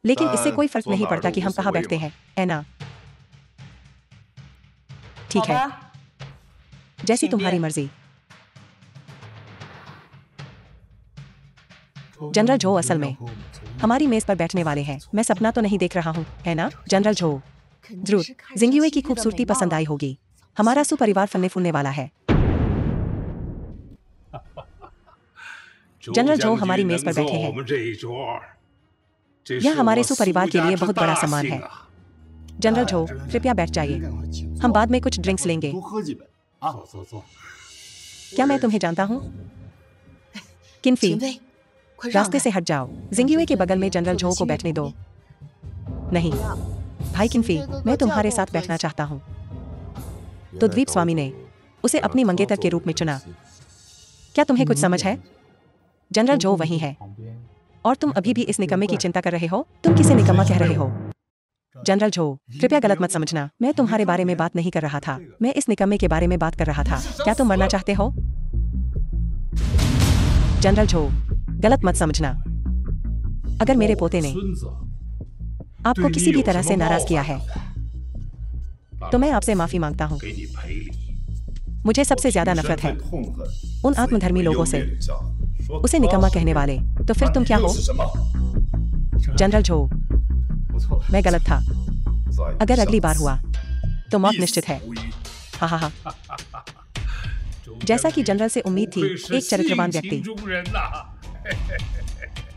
लेकिन इससे कोई फर्क नहीं पड़ता कि हम कहाँ बैठते हैं, है ना? ठीक है, जैसी तुम्हारी मर्जी। जनरल झो असल में हमारी मेज पर बैठने वाले हैं। मैं सपना तो नहीं देख रहा हूँ, है ना? जनरल झो, जरूर जिंगयुए की खूबसूरती पसंद आई होगी। हमारा सुपरिवार फलने फूलने वाला है। जनरल झो हमारी मेज पर बैठे हैं। यह हमारे सुपरिवार के लिए बहुत बड़ा सम्मान है। जनरल झो, कृपया बैठ जाइए। हम बाद में कुछ ड्रिंक्स लेंगे। क्या मैं तुम्हें जानता हूँ? किनफी, रास्ते से हट जाओ। जिंगयुए के बगल में जनरल झो को बैठने दो। नहीं भाई किनफी, मैं तुम्हारे साथ बैठना चाहता हूँ। तो द्वीप स्वामी ने उसे अपनी मंगेतर के रूप में चुना। क्या तुम्हें कुछ समझ है? जनरल झो वही है, और तुम अभी भी इस निकम्मे की चिंता कर रहे हो? तुम किसे निकम्मा कह रहे हो? जनरल झो, कृपया गलत मत समझना। मैं तुम्हारे बारे में बात नहीं कर रहा था। मैं इस निकम्मे के बारे में बात कर रहा था। क्या तुम मरना चाहते हो? जनरल झो, गलत मत समझना। अगर मेरे पोते ने आपको किसी भी तरह से नाराज किया है तो मैं आपसे माफी मांगता हूँ। मुझे सबसे ज्यादा नफरत है उन आत्मधर्मी लोगों से, उसे निकम्मा कहने वाले। तो फिर तुम क्या हो? जनरल झो, मैं गलत था। अगर अगली बार हुआ तो मौत निश्चित है। हाँ हाँ हाँ। जैसा कि जनरल से उम्मीद थी, एक चरित्रवान व्यक्ति।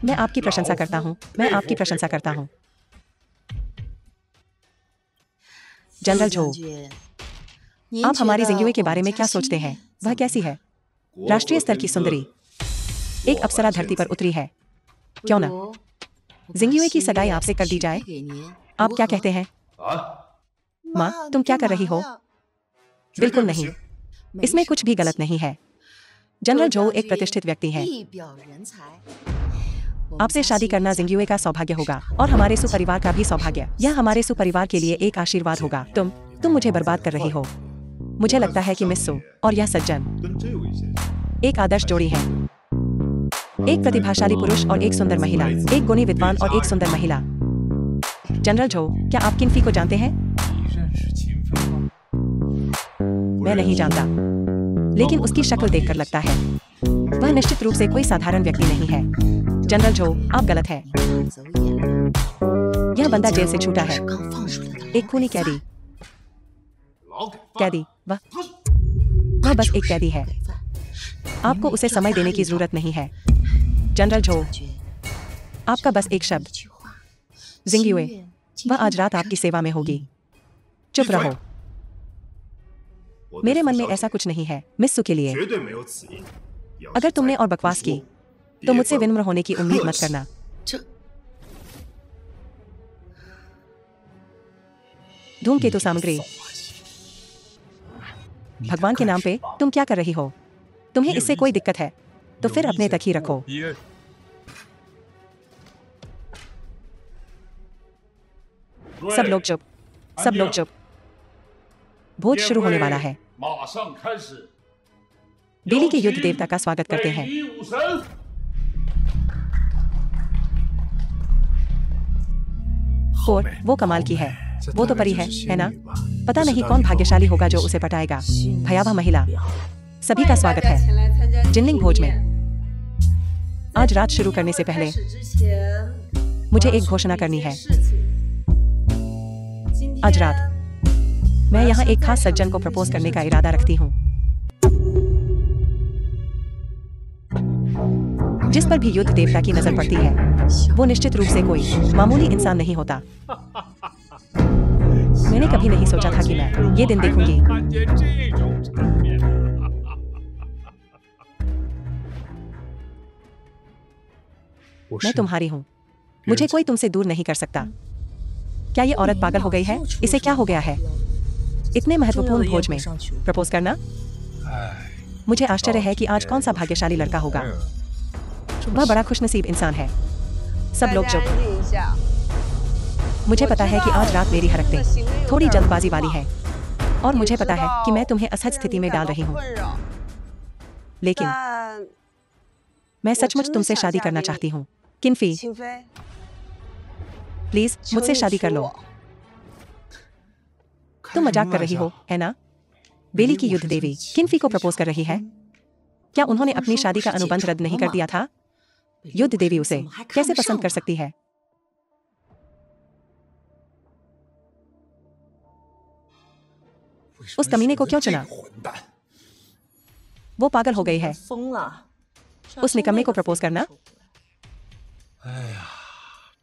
मैं आपकी प्रशंसा करता हूँ। मैं आपकी प्रशंसा करता हूँ। जनरल झो, आप हमारी जिंगयुए के बारे में क्या सोचते हैं? वह कैसी है? राष्ट्रीय स्तर की सुंदरी, एक अप्सरा धरती पर उतरी है। क्यों ना जिंगयुए की सगाई आपसे कर दी जाए? आप क्या कहते हैं? माँ, तुम क्या कर रही हो? बिल्कुल नहीं, इसमें कुछ भी गलत नहीं है। जनरल झो एक प्रतिष्ठित व्यक्ति है। आपसे शादी करना जिंगयुए का सौभाग्य होगा और हमारे सुपरिवार का भी सौभाग्य। यह हमारे सुपरिवार के लिए एक आशीर्वाद होगा। तुम मुझे बर्बाद कर रही हो। मुझे लगता है कि मिस्सू और यह सज्जन एक आदर्श जोड़ी है। एक प्रतिभाशाली पुरुष और एक सुंदर महिला, एक गुणी विद्वान और एक सुंदर महिला। जनरल झो, क्या आप किनफी को जानते हैं? मैं नहीं जानता, लेकिन उसकी शक्ल देखकर लगता है वह निश्चित रूप से कोई साधारण व्यक्ति नहीं है। जनरल झो, आप गलत हैं। यह बंदा जेल से छूटा है, एक खूनी कैदी। कैदी? वह बस एक कैदी है। आपको उसे समय देने की जरूरत नहीं है। जनरल झो, आपका बस एक शब्द, जिंगयुए, वह आज रात आपकी सेवा में होगी। चुप रहो। मेरे मन में ऐसा कुछ नहीं है मिस्सू के लिए। अगर तुमने और बकवास की तो मुझसे विनम्र होने की उम्मीद मत करना। धूमकेतु सामग्री, भगवान के नाम पे तुम क्या कर रही हो? तुम्हें इससे कोई दिक्कत है तो फिर अपने तक ही रखो। सब लोग चुप, सब लोग चुप। भोज शुरू होने वाला है। दिल्ली के युद्ध देवता का स्वागत करते हैं। और वो कमाल की है। वो तो परी है ना? पता नहीं कौन भाग्यशाली होगा जो उसे पटाएगा। भयावह महिला, सभी का स्वागत है जिनलिंग भोज में। आज रात शुरू करने से पहले मुझे एक घोषणा करनी है। आज रात मैं यहाँ एक खास सज्जन को प्रपोज करने का इरादा रखती हूँ, जिस पर भी युद्ध देवता की नजर पड़ती है। वो निश्चित रूप से कोई मामूली इंसान नहीं होता। मैंने कभी नहीं सोचा था कि मैं ये दिन देखूंगी। मैं तुम्हारी हूँ, मुझे कोई तुमसे दूर नहीं कर सकता। क्या ये औरत पागल हो गई है? इसे क्या हो गया है? इतने महत्वपूर्ण भोज में प्रपोज करना? मुझे आश्चर्य है कि आज कौन सा भाग्यशाली लड़का होगा। वह बड़ा खुशनसीब इंसान है। सब लोग चुप। मुझे पता है कि आज रात मेरी हरकतें थोड़ी जल्दबाजी वाली है और मुझे पता है कि मैं तुम्हें असहज स्थिति में डाल रही हूँ, लेकिन मैं सचमुच तुमसे शादी करना चाहती हूँ। किनफी, प्लीज मुझसे शादी कर लो। तुम मजाक कर रही हो, है ना? बेली की युद्ध देवी किनफी को प्रपोज कर रही है। क्या उन्होंने अपनी शादी का अनुबंध रद्द नहीं कर दिया था? युद्ध देवी उसे कैसे पसंद कर सकती है? उस कमीने को क्यों चुना? वो पागल हो गई है। उस निकम्मे को प्रपोज करना,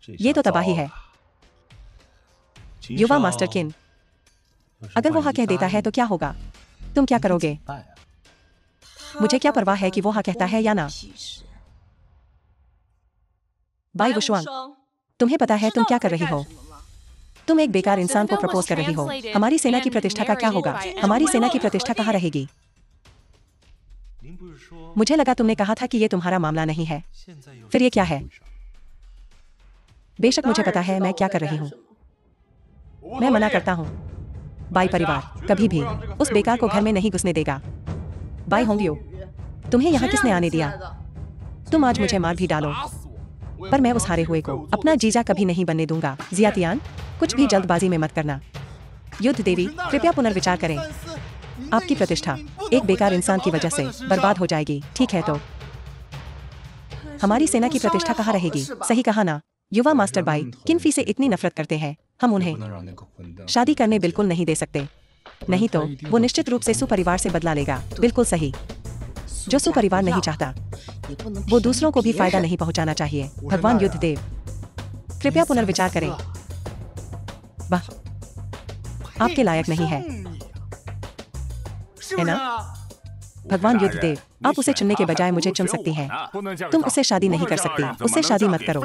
ये तो तबाही है। युवा मास्टर किन, अगर वो हाँ कह देता है तो क्या होगा? तुम क्या करोगे? मुझे क्या परवाह है कि वो हाँ कहता है या ना। बाई वुशुआंग, तुम्हें पता है तुम क्या कर रही हो? तुम एक बेकार इंसान को प्रपोज कर रही हो। हमारी सेना की प्रतिष्ठा का क्या होगा? हमारी सेना की प्रतिष्ठा कहाँ रहेगी? मुझे लगा तुमने कहा था कि ये तुम्हारा मामला नहीं है। फिर ये क्या है? बेशक मुझे पता है मैं क्या कर रही हूँ। मैं मना करता हूँ। बाई परिवार कभी भी उस बेकार को घर में नहीं घुसने देगा। बाई होंगियो, तुम्हें यहाँ किसने आने दिया? तुम आज मुझे मार भी डालो, पर मैं उस हारे हुए को अपना जीजा कभी नहीं बनने दूंगा। जियातियान, कुछ भी जल्दबाजी में मत करना। युद्ध देवी, कृपया पुनर्विचार करें। आपकी प्रतिष्ठा एक बेकार इंसान की वजह से बर्बाद हो जाएगी। ठीक है तो हमारी सेना की प्रतिष्ठा कहाँ रहेगी? सही कहा ना? युवा मास्टर बाई किनफी से इतनी नफरत करते हैं, हम उन्हें शादी करने बिल्कुल नहीं दे सकते। नहीं तो वो निश्चित रूप से सुपरिवार से बदला लेगा। बिल्कुल सही। जो सुपरिवार नहीं चाहता वो दूसरों को भी फायदा नहीं पहुंचाना चाहिए। भगवान युद्ध देव, कृपया पुनर्विचार करें। वाह, आपके लायक नहीं है ना? भगवान युद्ध देव, आप उसे चुनने के बजाय मुझे चुन सकती हैं। तुम उससे शादी नहीं कर सकती। उससे शादी मत करो।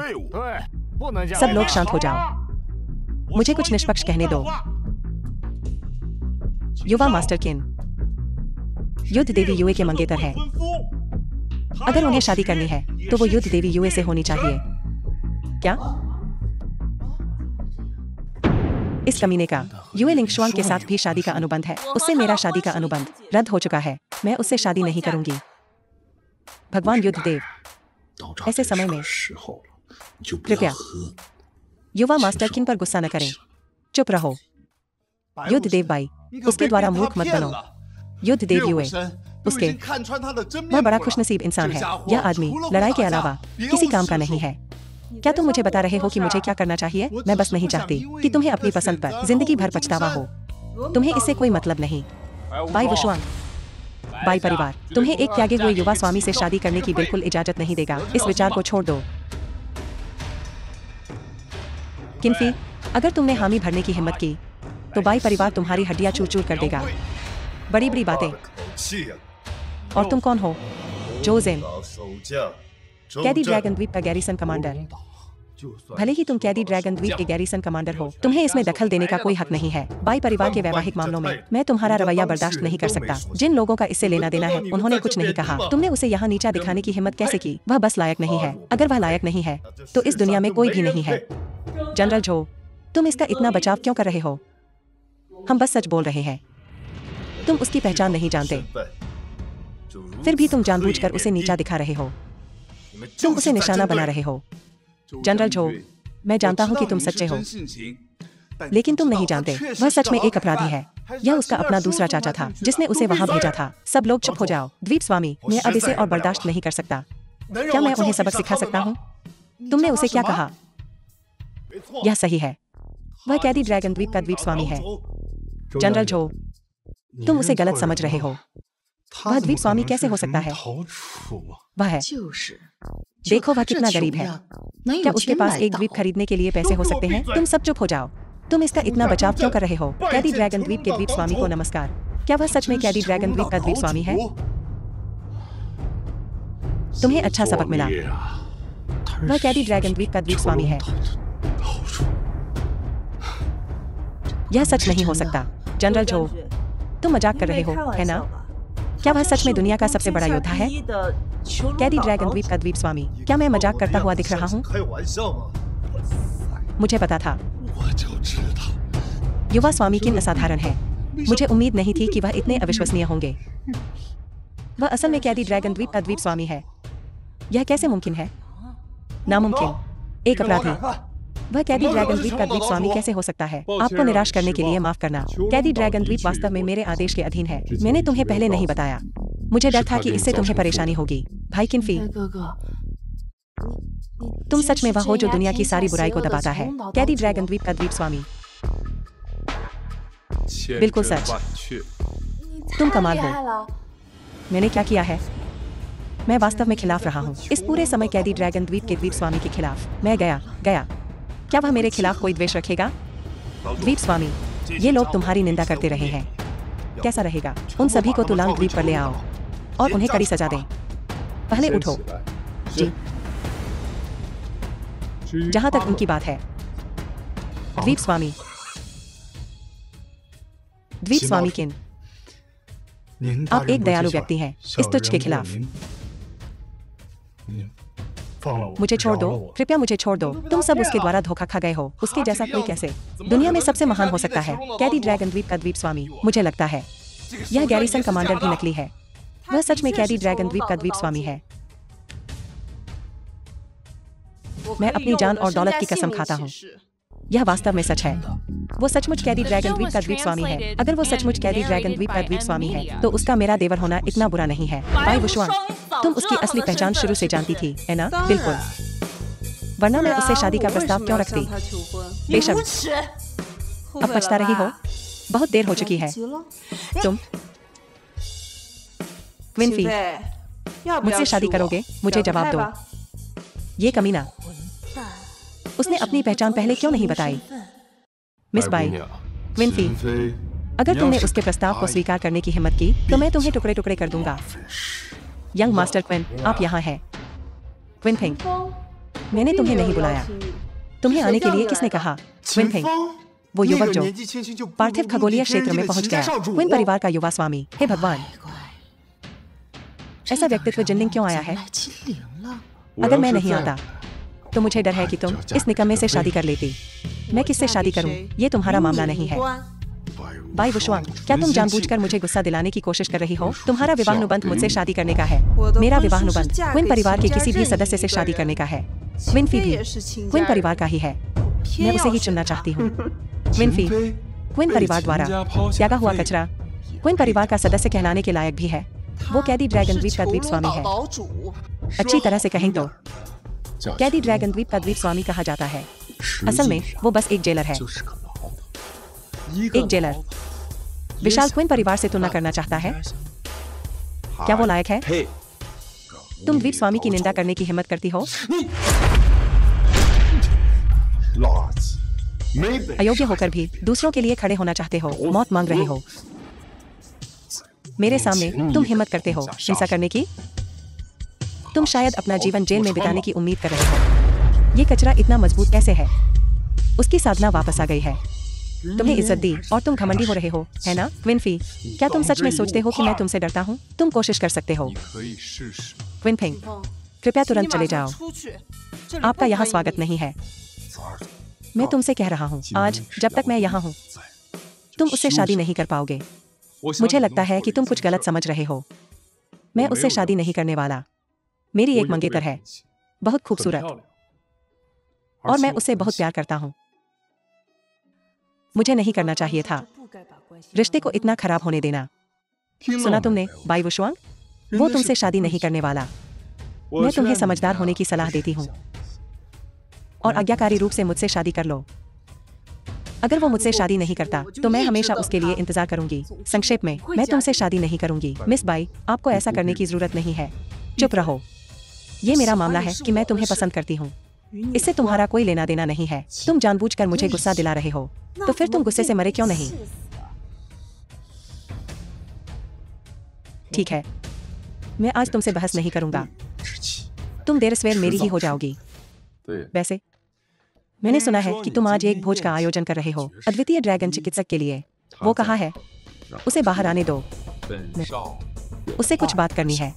सब लोग शांत हो जाओ। मुझे कुछ निष्पक्ष कहने दो। युवा मास्टर किन, युद्ध देवी यूए के मंगेतर है। अगर उन्हें शादी करनी है तो वो युद्ध देवी यूए से होनी चाहिए। क्या इस कमीने का यूए लिंगशुआंग के साथ भी शादी का अनुबंध है? उससे मेरा शादी का अनुबंध रद्द हो चुका है। मैं उससे शादी नहीं करूंगी। भगवान युद्ध देव, ऐसे समय में कृपया युवा मास्टर किन पर गुस्सा न करें। चुप रहो। युद्ध देव बाई, उसके द्वारा मूर्ख मत बनो। युद्ध देव यूए, उसके वह बड़ा खुशनसीब इंसान है। यह आदमी लड़ाई के अलावा किसी काम का नहीं है। क्या तुम मुझे बता रहे हो कि मुझे क्या करना चाहिए? मैं बस नहीं चाहती कि तुम्हें अपनी पसंद पर जिंदगी भर पछतावा हो। तुम्हें इससे कोई मतलब नहीं। बाई वुशुआंग, बाई परिवार तुम्हें एक त्यागे हुए युवा स्वामी से शादी करने की बिल्कुल इजाजत नहीं देगा। इस विचार को छोड़ दो। किनफी, अगर तुमने हामी भरने की हिम्मत की तो बाई परिवार तुम्हारी हड्डियां चूर चूर कर देगा। बड़ी बड़ी बातें। और तुम कौन हो? जोजेन, कैदी ड्रैगन द्वीप का गैरिसन कमांडर। भले ही तुम कैदी ड्रैगन द्वीप के गैरिसन कमांडर हो, तुम्हें इसमें दखल देने का कोई हक नहीं है। बाई परिवार के वैवाहिक मामलों में मैं तुम्हारा रवैया बर्दाश्त नहीं कर सकता। जिन लोगों का इससे लेना देना है उन्होंने कुछ नहीं कहा। तुमने उसे यहाँ नीचा दिखाने की हिम्मत कैसे की? वह बस लायक नहीं है। अगर वह लायक नहीं है तो इस दुनिया में कोई भी नहीं है। जनरल झो, तुम इसका इतना बचाव क्यों कर रहे हो? हम बस सच बोल रहे हैं। तुम उसकी पहचान नहीं जानते, फिर भी तुम जानबूझकर उसे नीचा दिखा रहे हो। तुम उसे निशाना बना रहे हो। जनरल झो, मैं जानता हूं कि तुम सच्चे हो, लेकिन तुम नहीं जानते वह सच में एक अपराधी है। यह उसका अपना दूसरा चाचा था जिसने उसे वहां भेजा था। सब लोग चुप हो जाओ। द्वीप स्वामी, मैं अब इसे और बर्दाश्त नहीं कर सकता। क्या मैं उन्हें सबक सिखा सकता हूँ? तुमने उसे क्या कहा? यह सही है, वह कैदी ड्रैगन द्वीप का द्वीप स्वामी है। जनरल झो, तुम उसे गलत समझ रहे हो। वह द्वीप स्वामी कैसे हो सकता है? वह है। देखो वह कितना गरीब है। क्या उसके पास एक द्वीप खरीदने के लिए पैसे हो सकते हैं? तुम सब चुप हो जाओ। तुम इसका इतना बचाव क्यों कर रहे हो? कैदी ड्रैगन द्वीप के द्वीप स्वामी को नमस्कार। क्या वह सच में कैदी ड्रैगन द्वीप का द्वीप स्वामी है? तुम्हें अच्छा सबक मिला। वह कैदी ड्रैगन द्वीप का द्वीप स्वामी है। यह सच नहीं हो सकता। जनरल झो, तुम मजाक कर रहे हो, है ना? क्या वह सच में दुनिया का सबसे बड़ा योद्धा है? कैदी ड्रैगन द्वीप का द्वीप स्वामी, क्या मैं मजाक करता हुआ दिख रहा हूँ? मुझे पता था युवा स्वामी किन असाधारण है। मुझे उम्मीद नहीं थी कि वह इतने अविश्वसनीय होंगे। वह असल में कैदी ड्रैगन द्वीप का द्वीप स्वामी है। यह कैसे मुमकिन है? नामुमकिन। एक अपराधी वह कैदी ड्रैगन द्वीप का द्वीप स्वामी कैसे हो सकता है? आपको निराश करने के लिए माफ करना। कैदी ड्रैगन द्वीप वास्तव में मेरे आदेश के अधीन है। मैंने तुम्हें पहले नहीं बताया। मुझे डर था कि इससे तुम्हें परेशानी होगी। भाई किन्फी, तुम सच में वह हो जो दुनिया की सारी बुराई को दबाता है। कैदी ड्रैगन द्वीप का द्वीप स्वामी। बिल्कुल सच। तुम कमाल हो। मैंने क्या किया है? मैं वास्तव में खिलाफ रहा हूँ। इस पूरे समय कैदी ड्रैगन द्वीप के द्वीप स्वामी के खिलाफ मैं गया। क्या वह मेरे खिलाफ कोई द्वेष रखेगा? द्वीप स्वामी, ये लोग तुम्हारी निंदा करते रहे हैं। कैसा रहेगा? उन सभी को तुलांग द्वीप पर ले आओ और उन्हें कड़ी सजा दें। पहले उठो। जी, जहां तक उनकी बात है। द्वीप स्वामी, द्वीप स्वामी किन, आप एक दयालु व्यक्ति हैं। इस तुच्छ के खिलाफ मुझे छोड़ दो, कृपया मुझे छोड़ दो। तुम सब उसके द्वारा धोखा खा गए हो। उसके जैसा कोई कैसे दुनिया में सबसे महान हो सकता है? कैदी ड्रैगन द्वीप का द्वीप स्वामी। मुझे लगता है यह गैरिसन कमांडर भी नकली है। वह सच में कैदी ड्रैगन द्वीप का द्वीप स्वामी है। मैं अपनी जान और दौलत की कसम खाता हूँ, यह वास्तव में सच है। वो सचमुच कैदी ड्रैगन द्वीप का द्वीप स्वामी है। अगर वो सचमुच कैदी ड्रैगन द्वीप का द्वीप स्वामी है तो उसका मेरा देवर होना इतना बुरा नहीं है। भाई वुशुआंग, तुम उसकी असली पहचान शुरू से जानती थी, है ना? बिल्कुल, वरना मैं उससे शादी का प्रस्ताव क्यों रखती? बेशक। अब पछता रही हो? बहुत देर हो चुकी है। तुम क्विनफी, मुझसे शादी करोगे? मुझे जवाब दो। ये कमीना, उसने अपनी पहचान पहले क्यों नहीं बताई? मिस बाई, क्विनफी, अगर तुमने उसके प्रस्ताव को स्वीकार करने की हिम्मत की तो मैं तुम्हें टुकड़े टुकड़े कर दूंगा। यंग मास्टर क्विन, आप यहाँ हैं। क्विनफिंग, मैंने तुम्हें नहीं बुलाया। तुम्हें आने के लिए किसने कहा? क्विनफिंग, वो युवक जो पार्थिव खगोलीय क्षेत्र में पहुंच गया। क्विन परिवार का युवा स्वामी। हे भगवान, ऐसा व्यक्तित्व जिनलिंग क्यों आया है? अगर मैं नहीं आता तो मुझे डर है कि तुम इस निकम्मे से शादी कर लेती। मैं किससे शादी करूं? ये तुम्हारा मामला नहीं है। बाई वुशुआंग, क्या तुम जानबूझकर मुझे गुस्सा दिलाने की कोशिश कर रही हो? तुम्हारा विवाहानुबंध मुझसे शादी करने का है। मेरा विवाहानुबंध क्विन परिवार के किसी भी सदस्य से शादी करने का है। क्विनफी भी क्विन परिवार का ही है। मैं उसे ही चुनना चाहती हूँ। क्विनफी, क्विन परिवार द्वारा त्यागा हुआ कचरा क्विन परिवार का सदस्य कहलाने के लायक भी है। वो कैदी ड्रैगन द्वीप का द्वीप स्वामी है। अच्छी तरह से कहें तो कैदी ड्रैगन द्वीप का द्वीप स्वामी कहा जाता है। असल में वो बस एक जेलर है। एक जेलर विशाल क्विन परिवार से तुलना करना चाहता है। क्या वो लायक है? तुम द्वीप स्वामी की निंदा करने की हिम्मत करती हो? अयोग्य होकर भी दूसरों के लिए खड़े होना चाहते हो। मौत मांग रहे हो। मेरे सामने तुम हिम्मत करते हो हिंसा करने की? तुम शायद अपना जीवन जेल में बिताने की उम्मीद कर रहे हो। ये कचरा इतना मजबूत कैसे है? उसकी साधना वापस आ गई है। तुम्हें इज्जत दी और तुम घमंडी हो रहे हो, है ना? क्विनफी, क्या तुम सच में सोचते हो कि मैं तुमसे डरता हूँ? तुम कोशिश कर सकते हो। क्विनफिंग, कृपया तुरंत चले जाओ। आपका यहाँ स्वागत नहीं है। मैं तुमसे कह रहा हूँ, आज जब तक मैं यहाँ हूँ तुम उससे शादी नहीं कर पाओगे। मुझे लगता है कि तुम कुछ गलत समझ रहे हो। मैं उससे शादी नहीं करने वाला। मेरी एक मंगेतर है, बहुत खूबसूरत, और मैं उससे बहुत प्यार करता हूँ। मुझे नहीं करना चाहिए था रिश्ते को इतना खराब होने देना। सुना तुमने बाई वुशुआंग? वो तुमसे शादी नहीं करने वाला। मैं तुम्हें समझदार होने की सलाह देती हूँ और आज्ञाकारी रूप से मुझसे शादी कर लो। अगर वो मुझसे शादी नहीं करता तो मैं हमेशा उसके लिए इंतजार करूंगी। संक्षेप में, मैं तुमसे शादी नहीं करूंगी। मिस बाई, आपको ऐसा करने की जरूरत नहीं है। चुप रहो। ये मेरा मामला है कि मैं तुम्हें पसंद करती हूँ। इससे तुम्हारा कोई लेना देना नहीं है। तुम जानबूझकर मुझे गुस्सा दिला रहे हो, तो फिर तुम गुस्से से मरे क्यों नहीं? ठीक है, मैं आज तुमसे बहस नहीं करूंगा। तुम देर सवेर मेरी ही हो जाओगी। वैसे मैंने सुना है कि तुम आज एक भोज का आयोजन कर रहे हो अद्वितीय ड्रैगन चिकित्सक के लिए। वो कहाँ है? उसे बाहर आने दो। उससे कुछ बात करनी है।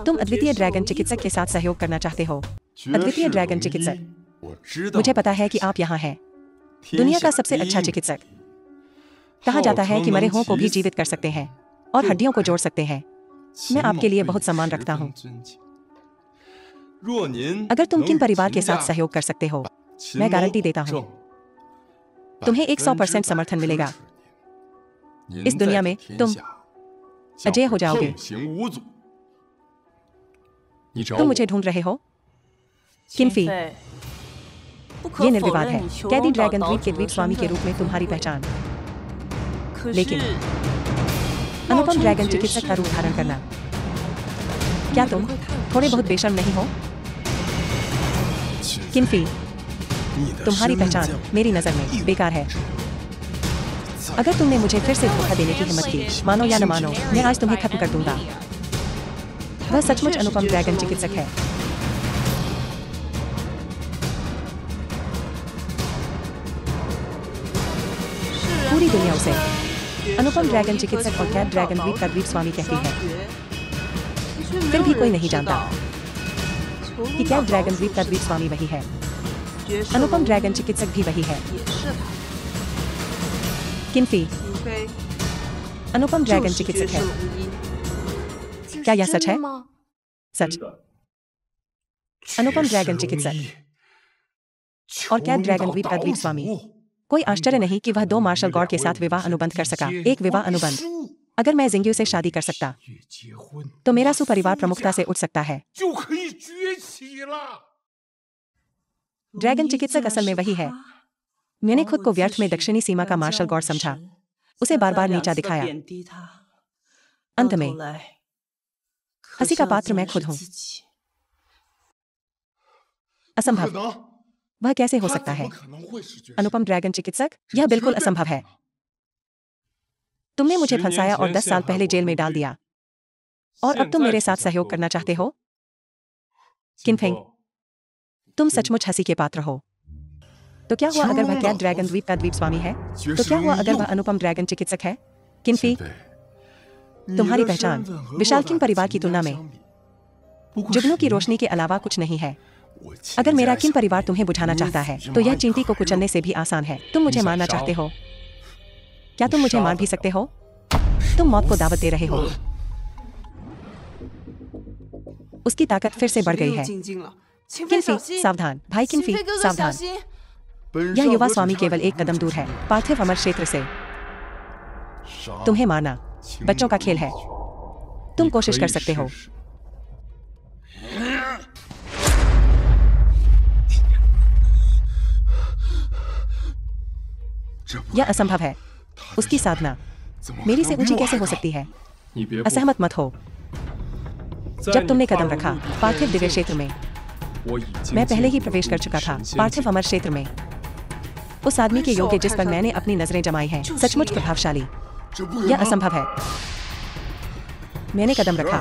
तुम अद्वितीय ड्रैगन चिकित्सक के साथ सहयोग करना चाहते हो? अद्वितीय ड्रैगन चिकित्सक, मुझे पता है कि आप यहाँ हैं। दुनिया का सबसे अच्छा चिकित्सक। कहा जाता है कि मरे हुओं को भी जीवित कर सकते हैं और हड्डियों को जोड़ सकते हैं। मैं आपके लिए बहुत सम्मान रखता हूँ। अगर तुम किन परिवार के साथ सहयोग कर सकते हो, मैं गारंटी देता हूँ तुम्हें 100% समर्थन मिलेगा। इस दुनिया में तुम अजय हो जाओगे। तुम मुझे ढूंढ रहे हो? किन्फी, ये निर्विवाद है। कैदी ड्रैगन द्वीप के द्वीप स्वामी के रूप में तुम्हारी पहचान। लेकिन अनुपम ड्रैगन चिकित्सक का रूप धारण करना, क्या तुम थोड़े बहुत बेशर्म नहीं हो? किन्फी, तुम्हारी पहचान मेरी नजर में बेकार है। अगर तुमने मुझे फिर से धोखा देने की हिम्मत की, मानो या न मानो, मैं आज तुम्हें खत्म कर दूंगा। वह सचमुच अनुपम ड्रैगन चिकित्सक है। पूरी दुनिया उसे अनुपम ड्रैगन चिकित्सक और कैद ड्रैगन द्वीप का द्वीप स्वामी कहती है। फिर भी कोई नहीं जानता कि कैद ड्रैगन द्वीप का द्वीप स्वामी वही है, अनुपम ड्रैगन चिकित्सक भी वही है। किन्फी, अनुपम ड्रैगन चिकित्सक है। क्या यह सच है? सच। अनुपम ड्रैगन चिकित्सक और कैद ड्रैगन द्वीप का द्वीप स्वामी। कोई आश्चर्य नहीं कि वह 2 मार्शल गॉड के साथ विवाह अनुबंध कर सका। एक विवाह अनुबंध। अगर मैं जिंग्यू से शादी कर सकता तो मेरा सुपरिवार प्रमुखता से उठ सकता है। ड्रैगन चिकित्सक असल में वही है। मैंने खुद को व्यर्थ में दक्षिणी सीमा का मार्शल गॉड समझा, उसे बार बार नीचा दिखाया। अंत में हंसी का पात्र मैं खुद हूं। असंभव। वह कैसे हो सकता है? अनुपम ड्रैगन चिकित्सक, यह बिल्कुल असंभव है। तुमने मुझे फंसाया और 10 साल पहले जेल में डाल दिया, और अब तुम मेरे साथ सहयोग करना चाहते हो? किन्फिंग, तुम सचमुच हंसी के पात्र हो। तो क्या हुआ अगर वह कैद ड्रैगन द्वीप का द्वीप स्वामी है? तो क्या हुआ अगर वह अनुपम ड्रैगन चिकित्सक है? किन्फी, तुम्हारी पहचान विशाल किन परिवार की तुलना में जुगनू की रोशनी के अलावा कुछ नहीं है। अगर मेरा किन परिवार तुम्हें बुझाना चाहता है तो यह चींटी को कुचलने से भी आसान है। तुम मुझे मारना चाहते हो? क्या तुम मुझे मार भी सकते हो? तुम मौत को दावत दे रहे हो। उसकी ताकत फिर से बढ़ गई है। किन्फी, सावधान भाई, किन्फी सावधान। यह युवा स्वामी केवल एक कदम दूर है, पार्थिव अमर क्षेत्र से। तुम्हें मारना बच्चों का खेल है। तुम कोशिश कर सकते हो। यह असंभव है। उसकी साधना मेरी से ऊंची कैसे हो सकती है? असहमत मत हो। जब तुमने कदम रखा पार्थिव दिव्य क्षेत्र में, मैं पहले ही प्रवेश कर चुका था पार्थिव अमर क्षेत्र में। उस आदमी के योग्य जिस पर मैंने अपनी नजरें जमाई हैं, सचमुच प्रभावशाली। यह असंभव है। मैंने कदम रखा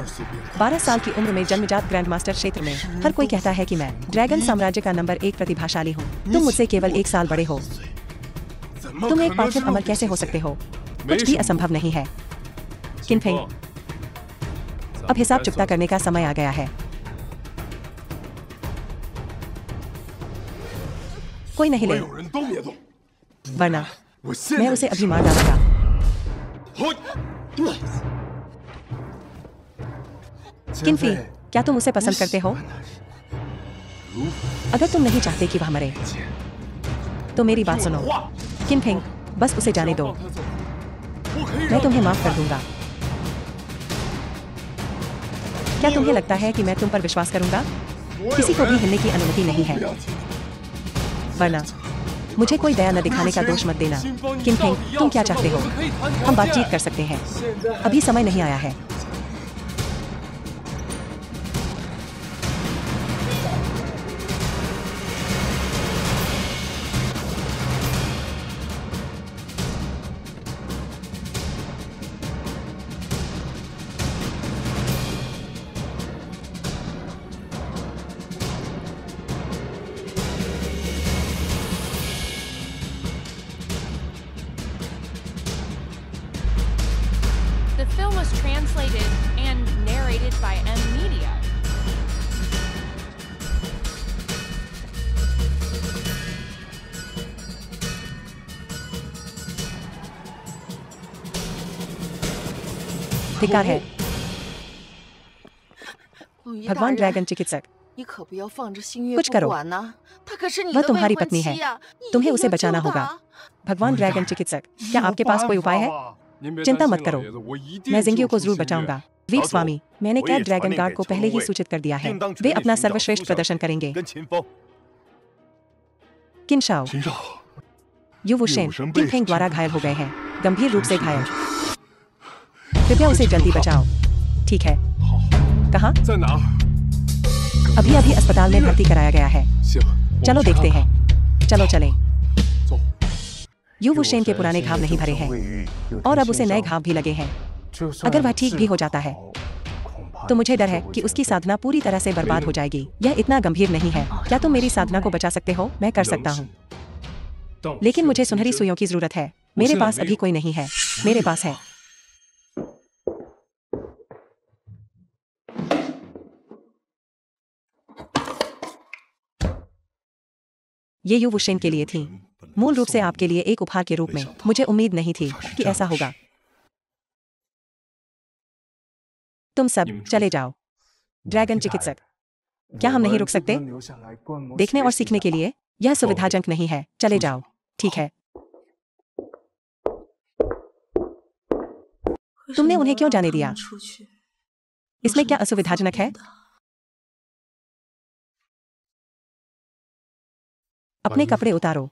12 साल की उम्र में जन्मजात ग्रैंड मास्टर क्षेत्र में। हर कोई कहता है कि मैं ड्रैगन साम्राज्य का नंबर 1 प्रतिभाशाली हूँ। तुम मुझसे केवल 1 साल बड़े हो। तुम एक पार्थिव अमर कैसे हो सकते हो? कुछ भी असंभव नहीं है। किन्फिंग, अब हिसाब चुकता करने का समय आ गया है। कोई नहीं ले, वरना मैं उसे अभी मार डालूंगा। किन्फी, क्या तुम उसे पसंद करते हो? अगर तुम नहीं चाहते कि वह मरे तो मेरी बात सुनो। किन्फिंग, बस उसे जाने दो। मैं तुम्हें माफ कर दूंगा। क्या तुम्हें लगता है कि मैं तुम पर विश्वास करूंगा? किसी को भी हिलने की अनुमति नहीं है, वरना मुझे कोई दया न दिखाने का दोष मत देना। किन्फिंग, तुम क्या चाहते हो? हम बातचीत कर सकते हैं। अभी समय नहीं आया है। The film was translated and narrated by M Media. धिक्कार है। भगवान ड्रैगन चिकित्सक, कुछ करो, वह तुम्हारी पत्नी है, तुम्हें उसे बचाना होगा। भगवान ड्रैगन चिकित्सक, क्या आपके पास कोई उपाय है? चिंता मत करो, मैं जिंगियो को जरूर बचाऊंगा। वीप स्वामी, मैंने कैट ड्रैगन गार्ड को पहले ही सूचित कर दिया है, वे अपना सर्वश्रेष्ठ प्रदर्शन करेंगे। किनशाओ, युवुशेन किनफेंग द्वारा घायल हो गए हैं, गंभीर रूप से घायल। कृपया उसे जल्दी बचाओ। ठीक है, कहाँ? अभी अभी अस्पताल में भर्ती कराया गया है। चलो देखते हैं, चलो चलें। युवुशेन के पुराने घाव नहीं भरे हैं और अब उसे नए घाव भी लगे हैं। अगर वह ठीक भी हो जाता है तो मुझे डर है कि उसकी साधना पूरी तरह से बर्बाद हो जाएगी। यह इतना गंभीर नहीं है। क्या तुम मेरी साधना को बचा सकते हो? मैं कर सकता हूँ, लेकिन मुझे सुनहरी सुइयों की जरूरत है। मेरे पास अभी कोई नहीं है। मेरे पास है। ये युवुशेन के लिए थी, मूल रूप से आपके लिए एक उपहार के रूप में। मुझे उम्मीद नहीं थी कि ऐसा होगा। तुम सब चले जाओ। ड्रैगन चिकित्सक, क्या हम नहीं रुक सकते? देखने और सीखने के लिए यह सुविधाजनक नहीं है। चले जाओ। ठीक है। तुमने उन्हें क्यों जाने दिया? इसमें क्या असुविधाजनक है? अपने कपड़े उतारो।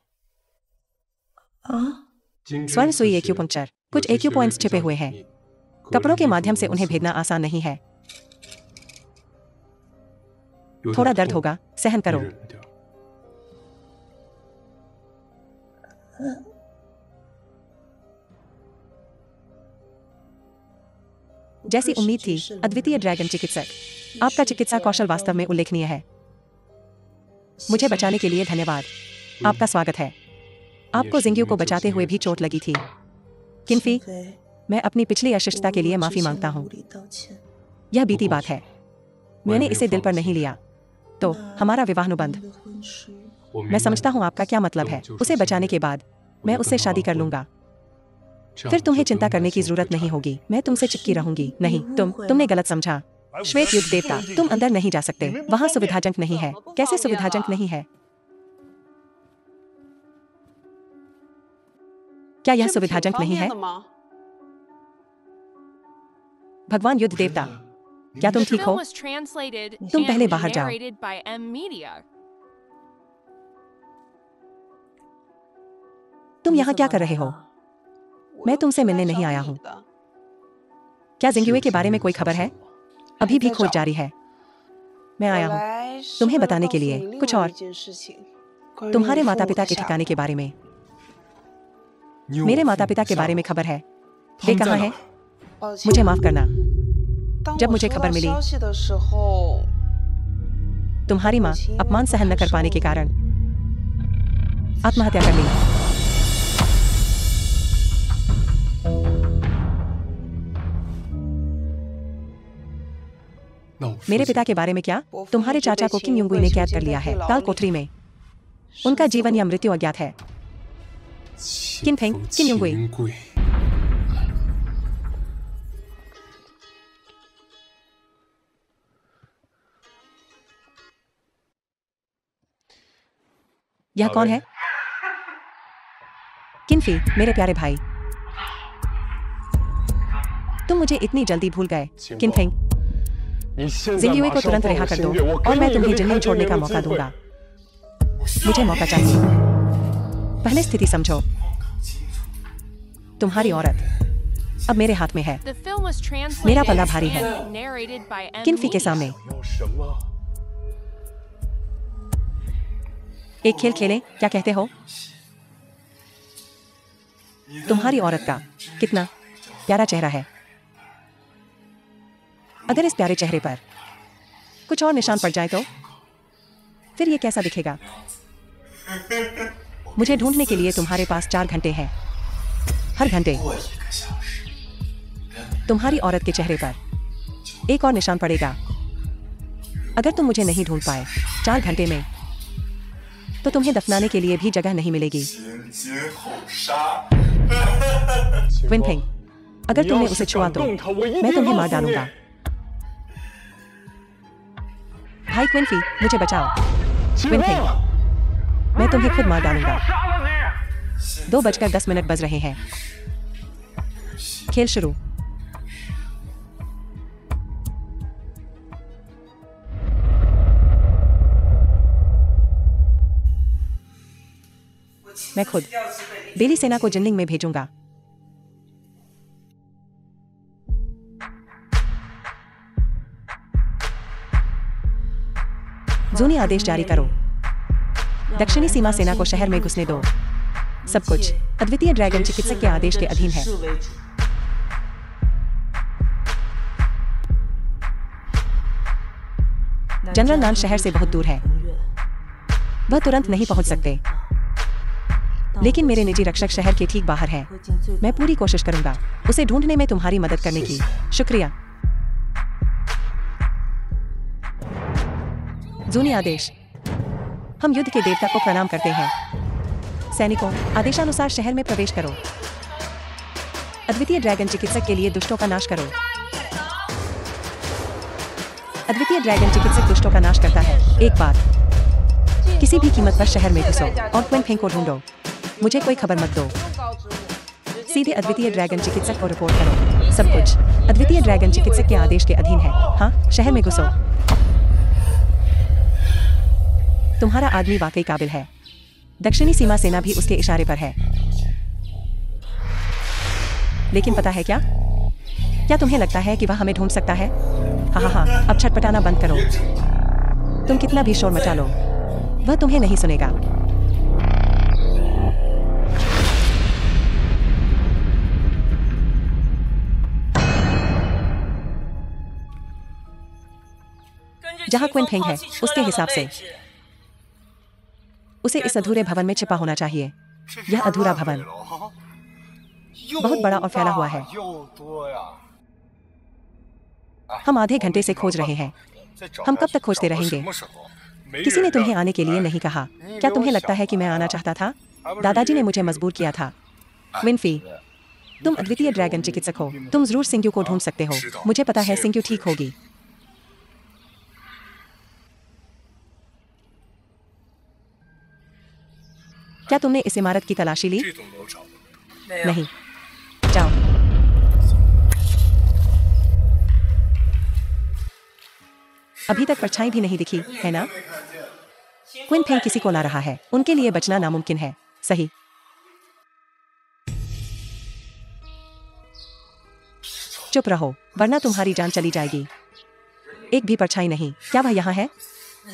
स्वर्ण सुई एक्यूपंक्चर, कुछ एक्यू पॉइंट्स छिपे हुए हैं। कपड़ों के माध्यम से उन्हें भेदना आसान नहीं है। थोड़ा दर्द होगा, सहन करो। जैसी उम्मीद थी, अद्वितीय ड्रैगन चिकित्सक, आपका चिकित्सा कौशल वास्तव में उल्लेखनीय है। मुझे बचाने के लिए धन्यवाद। आपका स्वागत है। आपको जिंगियो को बचाते हुए भी चोट लगी थी। किनफी, मैं अपनी पिछली अशिष्टता के लिए माफी मांगता हूँ। यह बीती बात है, मैंने इसे दिल पर नहीं लिया। तो हमारा विवाहानुबंध, मैं समझता हूँ आपका क्या मतलब है। उसे बचाने के बाद मैं उससे शादी कर लूंगा। फिर तुम्हें चिंता करने की जरूरत नहीं होगी। मैं तुमसे चिपकी रहूंगी। नहीं, तुमने गलत समझा। श्वेत युग देवता, तुम अंदर नहीं जा सकते। वहाँ सुविधाजनक नहीं है। कैसे सुविधाजनक नहीं है? क्या यह सुविधाजनक नहीं है? भगवान युद्ध देवता, क्या तुम ठीक हो? तुम पहले बाहर जाओ। तुम यहाँ क्या कर रहे हो? मैं तुमसे मिलने नहीं आया हूँ। क्या जिंगियो के बारे में कोई खबर है? अभी भी खोज जारी है। मैं आया हूँ तुम्हें बताने के लिए कुछ और, तुम्हारे माता पिता के ठिकाने के बारे में। मेरे माता पिता के बारे में खबर है? वे कहाँ हैं? मुझे माफ करना। जब मुझे खबर मिली तुम्हारी माँ अपमान सहन न कर पाने के कारण आत्महत्या कर ली। मेरे पिता के बारे में क्या? तुम्हारे चाचा को किंग युंगुई ने कैद कर लिया है काल कोठरी में। उनका जीवन या मृत्यु अज्ञात है। किनफेंग, किंग युंगुई। यह कौन है? किनफी, मेरे प्यारे भाई, तुम मुझे इतनी जल्दी भूल गए। किनफेंग, जिंगियो को तुरंत रिहा कर दो और मैं तुम्हें जिंदगी छोड़ने का मौका दूंगा। मुझे मौका चाहिए। पहले स्थिति समझो। तुम्हारी औरत अब मेरे हाथ में है। मेरा पल्ला भारी है किनफी के सामने। एक खेल खेलें, क्या कहते हो? तुम्हारी औरत का कितना प्यारा चेहरा है। अगर इस प्यारे चेहरे पर कुछ और निशान पड़ जाए तो फिर ये कैसा दिखेगा? मुझे ढूंढने के लिए तुम्हारे पास 4 घंटे हैं। हर घंटे तुम्हारी औरत के चेहरे पर एक और निशान पड़ेगा। अगर तुम मुझे नहीं ढूंढ पाए 4 घंटे में तो तुम्हें दफनाने के लिए भी जगह नहीं मिलेगी। विनफेंग, अगर तुमने उसे छुआ तो मैं तुम्हें मार डालूंगा। भाई क्विनफी, मुझे बचाओ। क्विनफी, मैं तुम्हें खुद मार डालूंगा। 2:10 बज रहे हैं। खेल शुरू। मैं खुद बेली सेना को जिनलिंग में भेजूंगा। जूनी आदेश जारी करो। दक्षिणी सीमा सेना को शहर में घुसने दो। सब कुछ अद्वितीय ड्रैगन चिकित्सक के आदेश के अधीन है। जनरल नान शहर से बहुत दूर है। वह तुरंत नहीं पहुंच सकते, लेकिन मेरे निजी रक्षक शहर के ठीक बाहर हैं। मैं पूरी कोशिश करूंगा उसे ढूंढने में तुम्हारी मदद करने की। शुक्रिया। जूनी आदेश। हम युद्ध के देवता को प्रणाम करते हैं। सैनिकों, आदेशानुसार शहर में प्रवेश करो। अद्वितीय ड्रैगन चिकित्सक के लिए दुष्टों का नाश करो। अद्वितीय ड्रैगन चिकित्सक दुष्टों का नाश करता है। एक बार किसी भी कीमत पर शहर में घुसो और क्विनफी को ढूंढो। मुझे कोई खबर मत दो। सीधे अद्वितीय ड्रैगन चिकित्सक को रिपोर्ट करो। सब कुछ अद्वितीय ड्रैगन चिकित्सक के आदेश के अधीन है। हाँ, शहर में घुसो। तुम्हारा आदमी वाकई काबिल है। दक्षिणी सीमा सेना भी उसके इशारे पर है। लेकिन पता है क्या? क्या तुम्हें लगता है कि वह हमें ढूंढ सकता है? हाँ, अब छटपटाना बंद करो। तुम कितना भी शोर मचा लो, वह तुम्हें नहीं सुनेगा। जहां क्विनफी है, उसके हिसाब से उसे इस अधूरे भवन में छिपा होना चाहिए। यह अधूरा भवन बहुत बड़ा और फैला हुआ है। हम आधे घंटे से खोज रहे हैं। हम कब तक खोजते रहेंगे? किसी ने तुम्हें आने के लिए नहीं कहा। क्या तुम्हें लगता है कि मैं आना चाहता था? दादाजी ने मुझे मजबूर किया था। क्विनफी, तुम अद्वितीय ड्रैगन चिकित्सक हो। तुम जरूर सिंग्यू को ढूंढ सकते हो। मुझे पता है सिंग्यू ठीक होगी। क्या तुमने इस इमारत की तलाशी ली? नहीं। जाओ। अभी तक परछाई भी नहीं दिखी, है ना? क्विनफी किसी को ला रहा है। उनके लिए बचना नामुमकिन है। सही। चुप रहो, वरना तुम्हारी जान चली जाएगी। एक भी परछाई नहीं। क्या वह यहाँ है?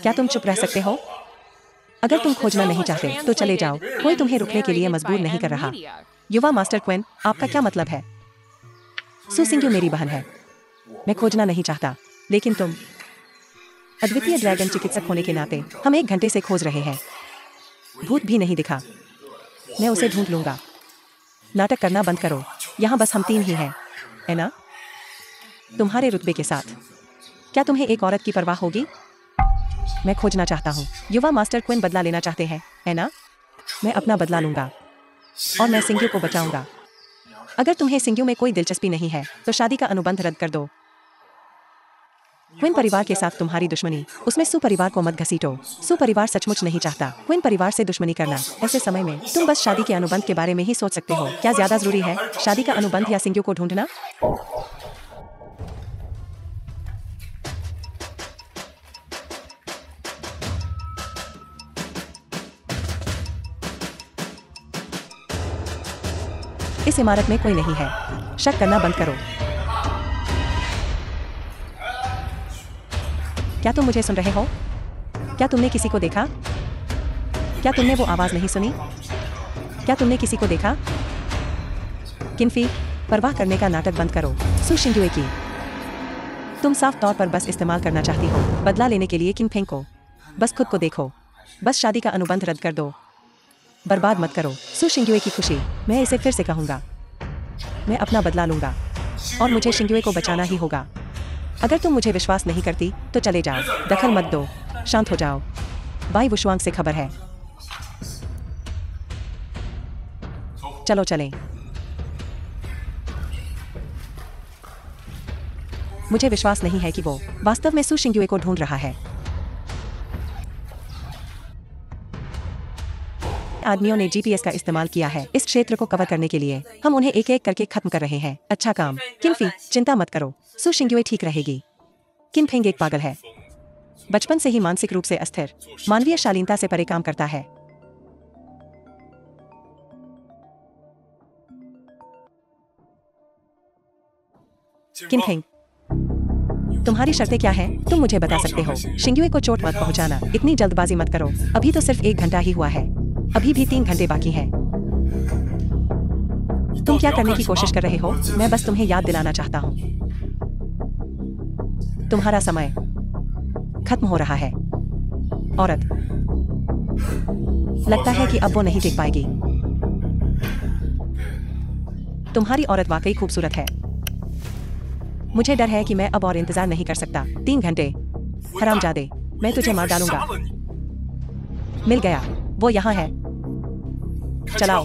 क्या तुम चुप रह सकते हो? अगर तुम खोजना नहीं चाहते तो चले जाओ। कोई तुम्हें रुकने के लिए मजबूर नहीं कर रहा। युवा मास्टर क्विन, आपका क्या मतलब है? सु सिंग्यू मेरी बहन है। मैं खोजना नहीं चाहता, लेकिन तुम अद्वितीय ड्रैगन चिकित्सक होने के नाते हम 1 घंटे से खोज रहे हैं। भूत भी नहीं दिखा। मैं उसे ढूंढ लूंगा। नाटक करना बंद करो। यहाँ बस हम 3 ही हैं, है ना? तुम्हारे रुतबे के साथ क्या तुम्हें एक औरत की परवाह होगी? मैं खोजना चाहता हूँ। युवा मास्टर क्विन बदला लेना चाहते हैं, है ना? मैं अपना बदला लूंगा और मैं सिंग्यू को बचाऊंगा। अगर तुम्हें सिंग्यू में कोई दिलचस्पी नहीं है तो शादी का अनुबंध रद्द कर दो। क्विन परिवार के साथ तुम्हारी दुश्मनी, उसमें सु परिवार को मत घसीटो। सु परिवार सचमुच नहीं चाहता क्विन परिवार से दुश्मनी करना। ऐसे समय में तुम बस शादी के अनुबंध के बारे में ही सोच सकते हो। क्या ज्यादा जरूरी है, शादी का अनुबंध या सिंग्यू को ढूंढना? इस इमारत में कोई नहीं है। शक करना बंद करो। क्या तुम मुझे सुन रहे हो? क्या तुमने किसी को देखा? क्या तुमने वो आवाज नहीं सुनी? क्या तुमने किसी को देखा? क्विनफी, परवाह करने का नाटक बंद करो। सु सिंग्यू की तुम साफ तौर पर बस इस्तेमाल करना चाहती हो, बदला लेने के लिए क्विनफी को। बस खुद को देखो। बस शादी का अनुबंध रद्द कर दो। बर्बाद मत करो सु सिंग्यू की खुशी। मैं इसे फिर से कहूंगा। मैं अपना बदला लूंगा और मुझे सिंग्यू को बचाना ही होगा। अगर तुम मुझे विश्वास नहीं करती तो चले जाओ। दखल मत दो। शांत हो जाओ। बाई वुशुआंग से खबर है। चलो चलें। मुझे विश्वास नहीं है कि वो वास्तव में सु सिंग्यू को ढूंढ रहा है। आदमियों ने जीपीएस का इस्तेमाल किया है इस क्षेत्र को कवर करने के लिए। हम उन्हें एक एक करके खत्म कर रहे हैं। अच्छा काम किनफी, चिंता मत करो, सु शिंग्युए ठीक रहेगी। किन फेंग एक पागल है, बचपन से ही मानसिक रूप से अस्थिर, मानवीय शालीनता से परे काम करता है। किन फेंग, तुम्हारी शर्तें क्या हैं? तुम मुझे बता सकते हो। शिंग्युए को चोट मत पहुंचाना, इतनी जल्दबाजी मत करो। अभी तो सिर्फ 1 घंटा ही हुआ है, अभी भी 3 घंटे बाकी हैं। तुम क्या करने की कोशिश कर रहे हो? मैं बस तुम्हें याद दिलाना चाहता हूँ, तुम्हारा समय खत्म हो रहा है। औरत, लगता है कि अब वो नहीं टिक पाएगी। तुम्हारी औरत वाकई खूबसूरत है। मुझे डर है कि मैं अब और इंतजार नहीं कर सकता। 3 घंटे, हरामजादे, मैं तुझे मार डालूंगा। मिल गया, वो यहाँ है। चलाओ।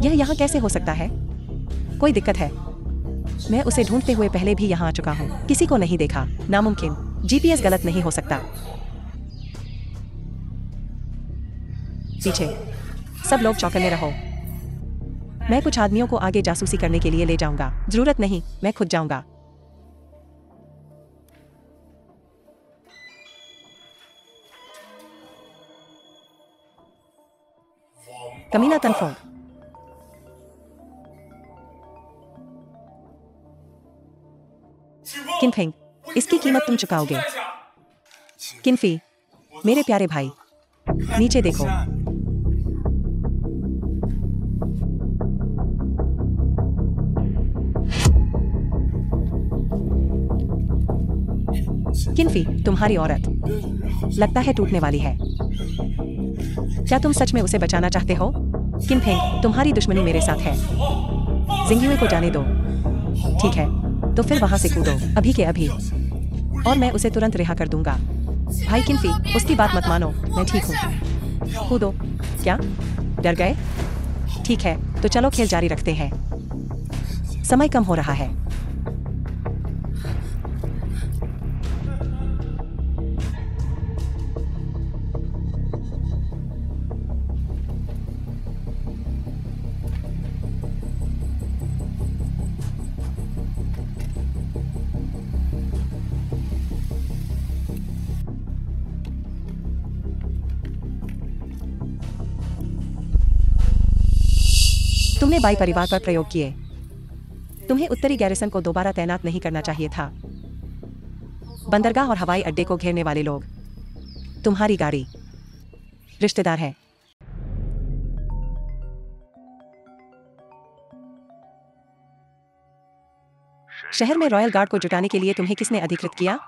यह यहाँ कैसे हो सकता है? कोई दिक्कत है? मैं उसे ढूंढते हुए पहले भी यहाँ आ चुका हूँ, किसी को नहीं देखा। नामुमकिन, जीपीएस गलत नहीं हो सकता। पीछे, सब लोग चौकन्ने रहो। मैं कुछ आदमियों को आगे जासूसी करने के लिए ले जाऊंगा। जरूरत नहीं, मैं खुद जाऊंगा। कमीना तनफोंग, किनफेंग, इसकी कीमत तुम चुकाओगे। किनफी, मेरे प्यारे भाई, नीचे देखो। किनफी, तुम्हारी औरत लगता है टूटने वाली है। क्या तुम सच में उसे बचाना चाहते हो? किनफेंग, तुम्हारी दुश्मनी मेरे साथ है। जिंग्युए को जाने दो। ठीक है, तो फिर वहां से कूदो, अभी के अभी, और मैं उसे तुरंत रिहा कर दूंगा। भाई किनफी, उसकी बात मत मानो, मैं ठीक हूँ। कूदो। क्या डर गए? ठीक है, तो चलो खेल जारी रखते हैं, समय कम हो रहा है। तुमने बाई परिवार पर प्रयोग किए। तुम्हें उत्तरी गैरिसन को दोबारा तैनात नहीं करना चाहिए था। बंदरगाह और हवाई अड्डे को घेरने वाले लोग तुम्हारी गाड़ी रिश्तेदार हैं। शहर में रॉयल गार्ड को जुटाने के लिए तुम्हें किसने अधिकृत किया?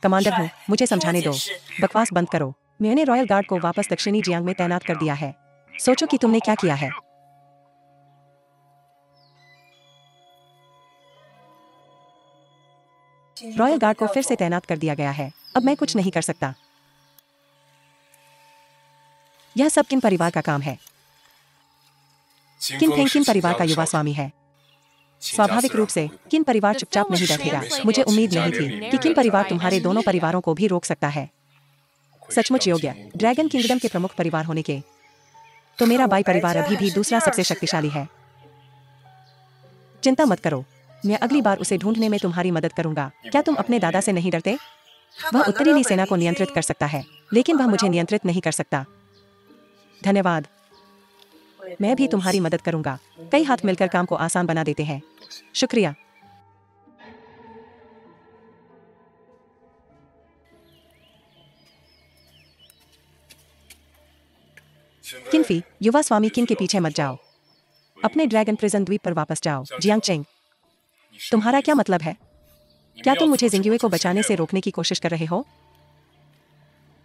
कमांडर हूँ, मुझे समझाने दो। बकवास बंद करो। मैंने रॉयल गार्ड को वापस दक्षिणी जियांग में तैनात कर दिया है। सोचो कि तुमने क्या किया है। रॉयल गार्ड को फिर से तैनात कर दिया गया है। अब मैं कुछ नहीं कर सकता। यह सब किन परिवार का काम है? किनफेंग किन परिवार का युवा स्वामी है। स्वाभाविक रूप से किन परिवार चुपचाप नहीं बैठेगा। मुझे उम्मीद नहीं थी कि किन परिवार तुम्हारे दोनों परिवारों को भी रोक सकता है। सचमुच योग्य ड्रैगन किंगडम के प्रमुख परिवार होने के, तो मेरा बाई परिवार अभी भी दूसरा सबसे शक्तिशाली है। चिंता मत करो, मैं अगली बार उसे ढूंढने में तुम्हारी मदद करूंगा। क्या तुम अपने दादा से नहीं डरते? वह उत्तरी ली सेना को नियंत्रित कर सकता है, लेकिन वह मुझे नियंत्रित नहीं कर सकता। धन्यवाद, मैं भी तुम्हारी मदद करूंगा। कई हाथ मिलकर काम को आसान बना देते हैं। शुक्रिया। किनफी, युवा स्वामी किन के पीछे मत जाओ। अपने ड्रैगन प्रिजन द्वीप पर वापस जाओ। जियांगचेंग, तुम्हारा क्या मतलब है? क्या तुम मुझे जिंग्युए को बचाने से रोकने की कोशिश कर रहे हो?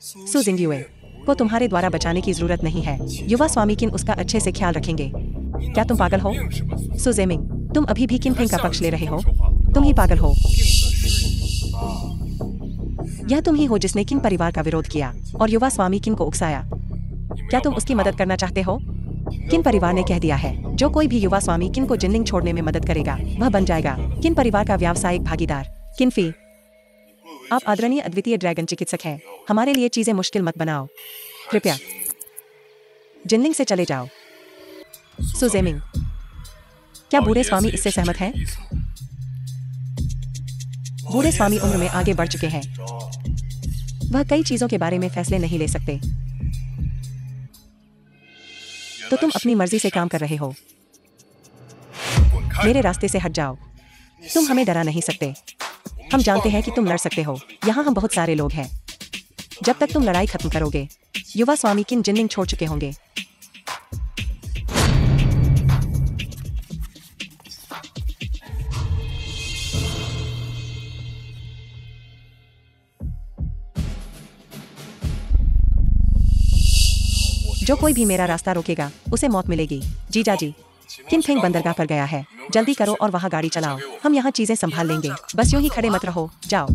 सु जिंग्युए को तुम्हारे द्वारा बचाने की जरूरत नहीं है। युवा स्वामी किन उसका अच्छे से ख्याल रखेंगे। क्या तुम पागल हो? सु जेमिंग, तुम अभी भी किनफेंग का पक्ष ले रहे हो? तुम ही पागल हो। यह तुम ही हो जिसने किन परिवार का विरोध किया और युवा स्वामी किन को उकसाया। क्या तुम उसकी मदद करना चाहते हो? किन परिवार ने कह दिया है, जो कोई भी युवा स्वामी किन को जिनलिंग छोड़ने में मदद करेगा वह बन जाएगा किन परिवार का व्यावसायिक भागीदार। किनफी, आप आदरणीय अद्वितीय ड्रैगन चिकित्सक हैं, हमारे लिए चीजें मुश्किल मत बनाओ, कृपया। जिनलिंग से चले जाओ। सुजेमिंग, क्या बूढ़े स्वामी इससे सहमत हैं? बूढ़े स्वामी उम्र में आगे बढ़ चुके हैं। वह कई चीजों के बारे में फैसले नहीं ले सकते। तो तुम अपनी मर्जी से काम कर रहे हो। मेरे रास्ते से हट जाओ। तुम हमें डरा नहीं सकते। हम जानते हैं कि तुम लड़ सकते हो। यहाँ हम बहुत सारे लोग हैं। जब तक तुम लड़ाई खत्म करोगे, युवा स्वामी किन जिनलिंग छोड़ चुके होंगे। जो कोई भी मेरा रास्ता रोकेगा उसे मौत मिलेगी। जीजा जी, किनफिंग बंदरगाह पर गया है। जल्दी करो और वहां गाड़ी चलाओ। हम यहाँ चीजें संभाल लेंगे। बस यूं ही खड़े मत रहो, जाओ।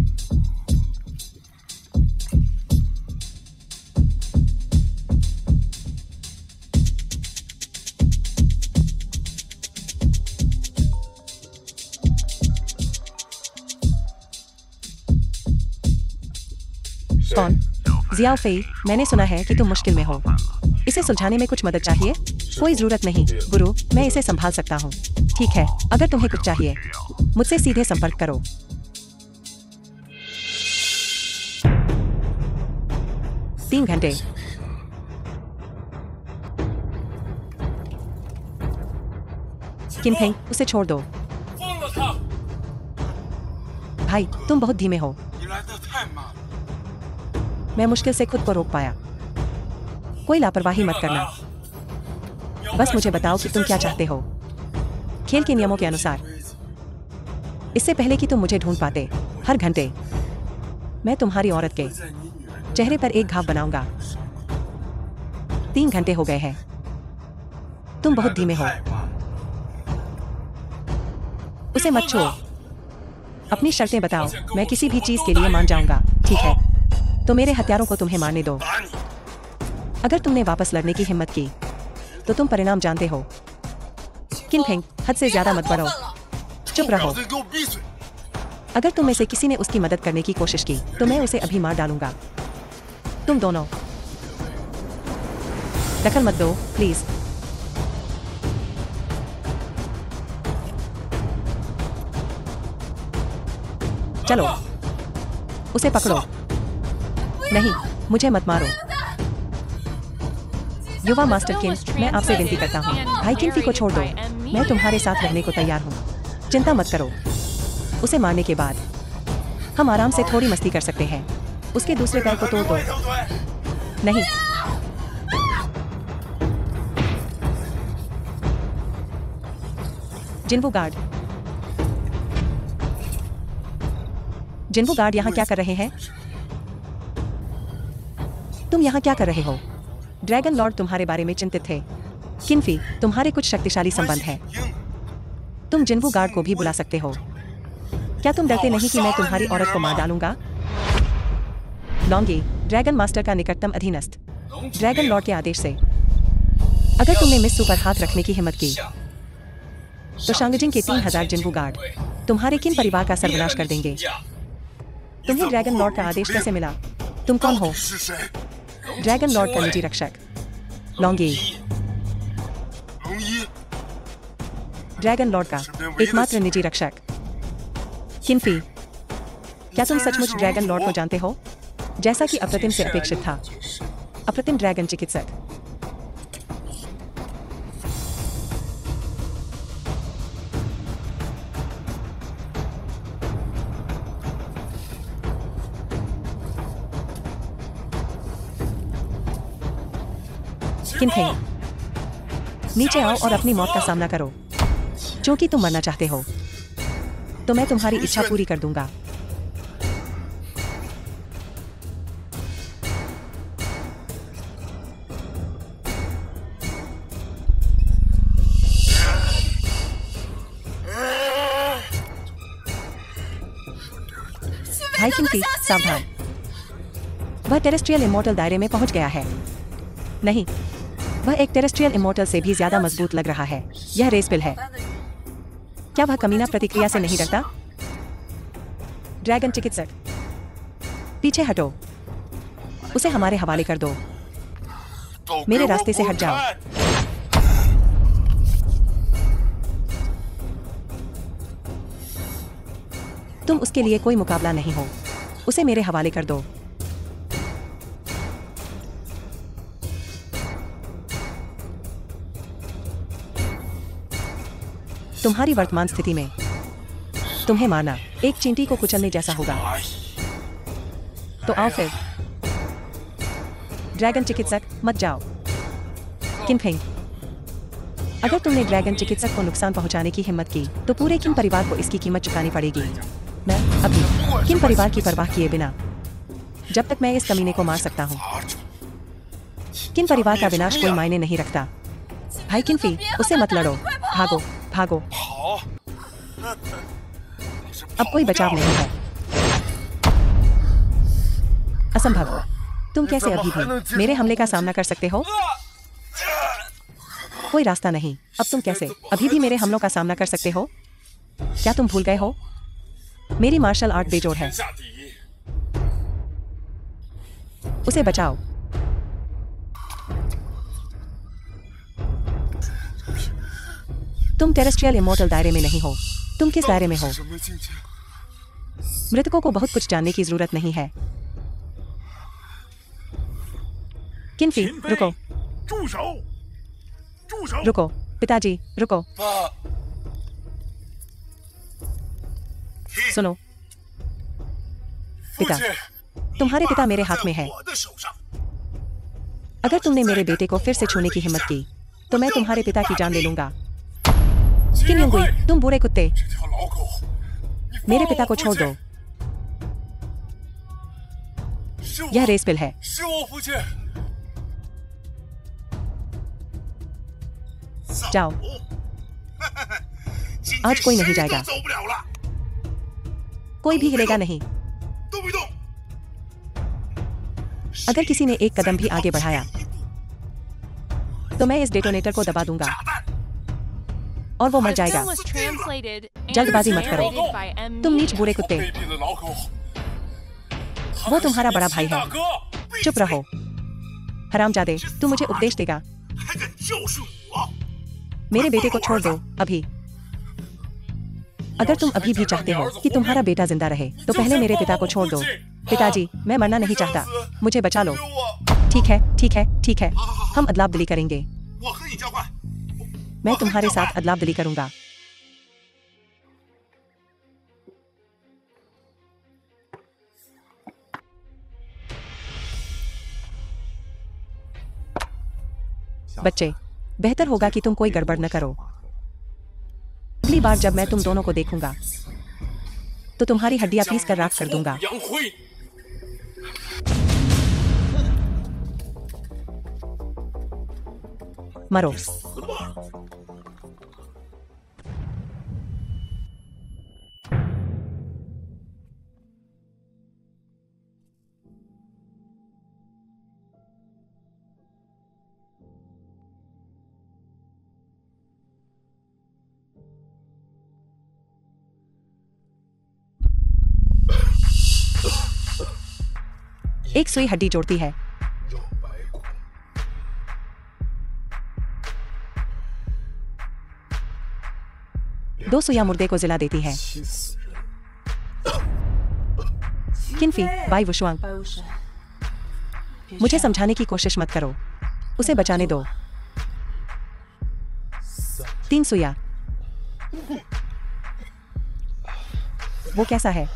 कौन? जियाओ फेई, मैंने सुना है कि तुम मुश्किल में हो। इसे सुलझाने में कुछ मदद चाहिए? कोई जरूरत नहीं गुरु, मैं इसे संभाल सकता हूँ। ठीक है, अगर तुम्हें कुछ चाहिए मुझसे सीधे संपर्क करो। तीन घंटे। किनफिंग, उसे छोड़ दो। भाई, तुम बहुत धीमे हो। मैं मुश्किल से खुद को रोक पाया। कोई लापरवाही मत करना। बस मुझे बताओ कि तुम क्या चाहते हो। खेल के नियमों के अनुसार। इससे पहले कि तुम मुझे ढूंढ पाते, हर घंटे मैं तुम्हारी औरत के चेहरे पर एक घाव बनाऊंगा। 3 घंटे हो गए हैं। तुम बहुत धीमे हो। उसे मत छोड़। अपनी शर्तें बताओ। मैं किसी भी चीज के लिए मान जाऊंगा। ठीक है, तो मेरे हथियारों को तुम्हें मारने दो। अगर तुमने वापस लड़ने की हिम्मत की तो तुम परिणाम जानते हो। किनफिंग, हद से ज्यादा मत बढ़ो। चुप रहो। अगर तुम में से किसी ने उसकी मदद करने की कोशिश की तो मैं उसे अभी मार डालूंगा। तुम दोनों दखल मत दो, प्लीज। चलो, उसे पकड़ो। नहीं, मुझे मत मारो। युवा मास्टर किन, मैं आपसे विनती करता हूँ, भाई किनफी को छोड़ दो। मैं तुम्हारे साथ रहने को तैयार हूँ। चिंता मत करो। उसे मारने के बाद हम आराम से थोड़ी मस्ती कर सकते हैं। उसके दूसरे पैर को तोड़ दो। नहीं, जिन्वू गार्ड। जिन्वू गार्ड यहाँ क्या कर रहे हैं? तुम यहाँ क्या कर रहे हो? ड्रैगन लॉर्ड तुम्हारे बारे में चिंतित थे। किनफी, तुम्हारे कुछ शक्तिशाली संबंध हैं। तुम जिन्वू गार्ड को भी बुला सकते हो। क्या तुम डरते नहीं कि मैं तुम्हारी औरत को मार डालूंगा? लॉन्गी, ड्रैगन मास्टर का निकटतम अधीनस्थ, ड्रैगन लॉर्ड के आदेश से अगर तुमने मिस्सू पर हाथ रखने की हिम्मत की तो शांगजिंग के 3000 जिन्वू गार्ड तुम्हारे किन परिवार का सर्वनाश कर देंगे। तुम्हें ड्रैगन लॉर्ड का आदेश कैसे मिला? तुम कौन हो? ड्रैगन लॉर्ड का निजी रक्षक लॉन्गी, ड्रैगन लॉर्ड का एकमात्र निजी रक्षक। किनफी, क्या तुम सचमुच ड्रैगन लॉर्ड को जानते हो? जैसा कि अप्रतिम से अपेक्षित था, अप्रतिम ड्रैगन चिकित्सक। किनफिंग, नीचे आओ और अपनी मौत का सामना करो। क्योंकि तुम मरना चाहते हो तो मैं तुम्हारी इच्छा पूरी कर दूंगा। भाई किनफी, सावधान। वह टेरेस्ट्रियल इमोर्टल दायरे में पहुंच गया है। नहीं, वह एक टेरेस्ट्रियल इमोर्टल से भी ज्यादा मजबूत लग रहा है। यह रेसपिल है। क्या वह कमीना प्रतिक्रिया से नहीं डरता? ड्रैगन चिकित्सक, पीछे हटो। उसे हमारे हवाले कर दो। मेरे रास्ते से हट जाओ। तुम उसके लिए कोई मुकाबला नहीं हो। उसे मेरे हवाले कर दो। तुम्हारी वर्तमान स्थिति में तुम्हें मारना एक चींटी को कुचलने जैसा होगा। तो आओ फिर। ड्रैगन चिकित्सक मत जाओ। किनफिंग, अगर तुमने ड्रैगन चिकित्सक को नुकसान पहुंचाने की हिम्मत की तो पूरे किन परिवार को इसकी कीमत चुकानी पड़ेगी। मैं अभी किन परिवार की परवाह किए बिना जब तक मैं इस कमीने को मार सकता हूं। किन परिवार का विनाश कोई मायने नहीं रखता। भाई किनफी, उसे मत लड़ो। भागो भागो। अब कोई बचाव नहीं है। असंभव। तुम कैसे अभी भी मेरे हमले का सामना कर सकते हो? कोई रास्ता नहीं। अब तुम कैसे अभी भी मेरे हमलों का सामना कर सकते हो? क्या तुम भूल गए हो? मेरी मार्शल आर्ट बेजोड़ है। उसे बचाओ। तुम टेरेस्ट्रियल इमोर्टल दायरे में नहीं हो। तुम किस दायरे में हो? मृतकों को बहुत कुछ जानने की जरूरत नहीं है। किनफी, रुको रुको। पिताजी रुको। सुनो पिता, तुम्हारे पिता मेरे हाथ में है। अगर तुमने मेरे बेटे को फिर से छूने की हिम्मत की तो मैं तुम्हारे पिता की जान ले लूंगा। किन यंगुई, तुम बुरे कुत्ते, मेरे पिता को छोड़ दो। यह रेसपिल है। जाओ। आज कोई नहीं जाएगा। कोई भी हिलेगा नहीं। अगर किसी ने एक कदम भी आगे बढ़ाया तो मैं इस डेटोनेटर को दबा दूंगा और वो मर जाएगा। जल्दबाजी मत करो। तुम नीच बुरे कुत्ते। वो तुम्हारा बड़ा भाई है। चुप रहो। हरामजादे, तू मुझे उपदेश देगा? मेरे बेटे को छोड़ दो अभी। अगर तुम अभी भी चाहते हो कि तुम्हारा बेटा जिंदा रहे तो पहले मेरे पिता को छोड़ दो। पिताजी, मैं मरना नहीं चाहता। मुझे बचा लो। ठीक है ठीक है ठीक है। हम अदला-बदली करेंगे। मैं तुम्हारे साथ अदला-बदली करूंगा। बच्चे, बेहतर होगा कि तुम कोई गड़बड़ न करो। अगली बार जब मैं तुम दोनों को देखूंगा तो तुम्हारी हड्डियां पीस कर राख कर दूंगा। मरो। एक सुई हड्डी जोड़ती है। दो सुइयां मुर्दे को जिला देती है। किनफी, बाई वुशुआंग, मुझे समझाने की कोशिश मत करो। उसे बचाने दो। 3 सुइयां। वो कैसा है?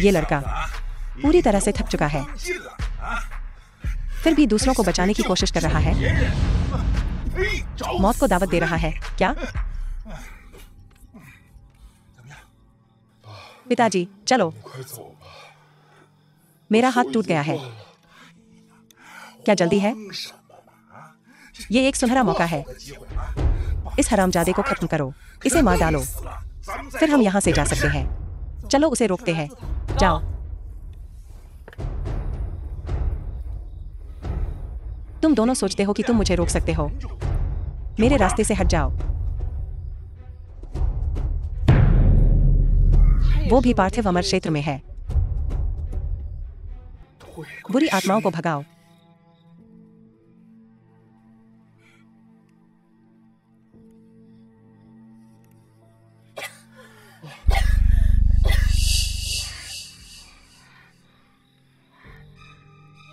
ये लड़का पूरी तरह से थक चुका है, फिर भी दूसरों को बचाने की कोशिश कर रहा है। मौत को दावत दे रहा है क्या? पिताजी, चलो। मेरा हाथ टूट गया है। क्या जल्दी है? ये एक सुनहरा मौका है। इस हरामजादे को खत्म करो। इसे मार डालो, फिर हम यहां से जा सकते हैं। चलो उसे रोकते हैं। जाओ। तुम दोनों सोचते हो कि तुम मुझे रोक सकते हो। मेरे रास्ते से हट जाओ। वो भी पार्थिव अमर क्षेत्र में है। बुरी आत्माओं को भगाओ।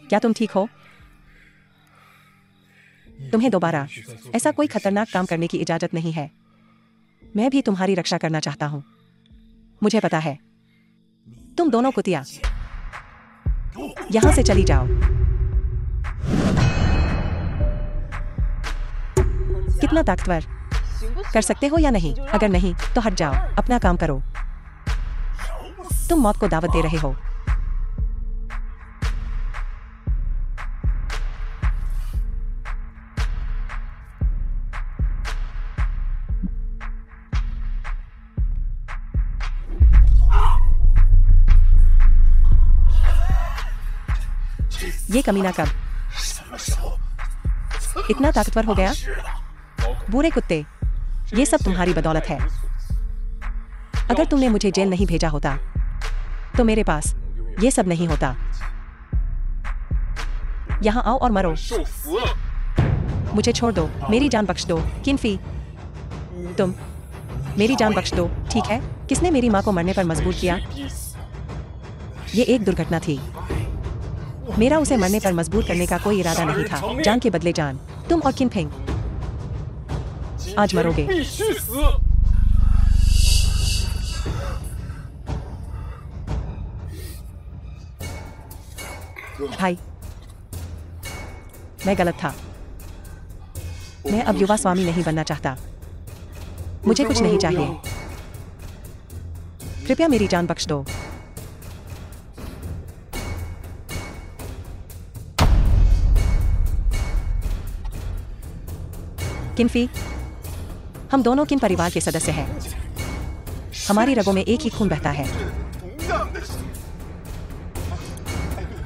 क्या तुम ठीक हो? तुम्हें दोबारा ऐसा कोई खतरनाक काम करने की इजाजत नहीं है। मैं भी तुम्हारी रक्षा करना चाहता हूं। मुझे पता है। तुम दोनों कुतिया यहां से चली जाओ। कितना ताकतवर, कर सकते हो या नहीं? अगर नहीं तो हट जाओ, अपना काम करो। तुम मौत को दावत दे रहे हो। ये कमीना कब इतना ताकतवर हो गया? बुरे कुत्ते, ये सब तुम्हारी बदौलत है। अगर तुमने मुझे जेल नहीं भेजा होता तो मेरे पास ये सब नहीं होता। यहां आओ और मरो। मुझे छोड़ दो, मेरी जान बख्श दो। किन्फी, तुम मेरी जान बख्श दो, ठीक है? किसने मेरी मां को मरने पर मजबूर किया? ये एक दुर्घटना थी। मेरा उसे मरने पर मजबूर करने का कोई इरादा नहीं था। जान के बदले जान। तुम और किनफिंग आज मरोगे। भाई, मैं गलत था। मैं अब युवा स्वामी नहीं बनना चाहता। मुझे कुछ नहीं चाहिए। कृपया मेरी जान बख्श दो। किन्फी, हम दोनों किन परिवार के सदस्य हैं? हमारी रगों में एक ही खून बहता है।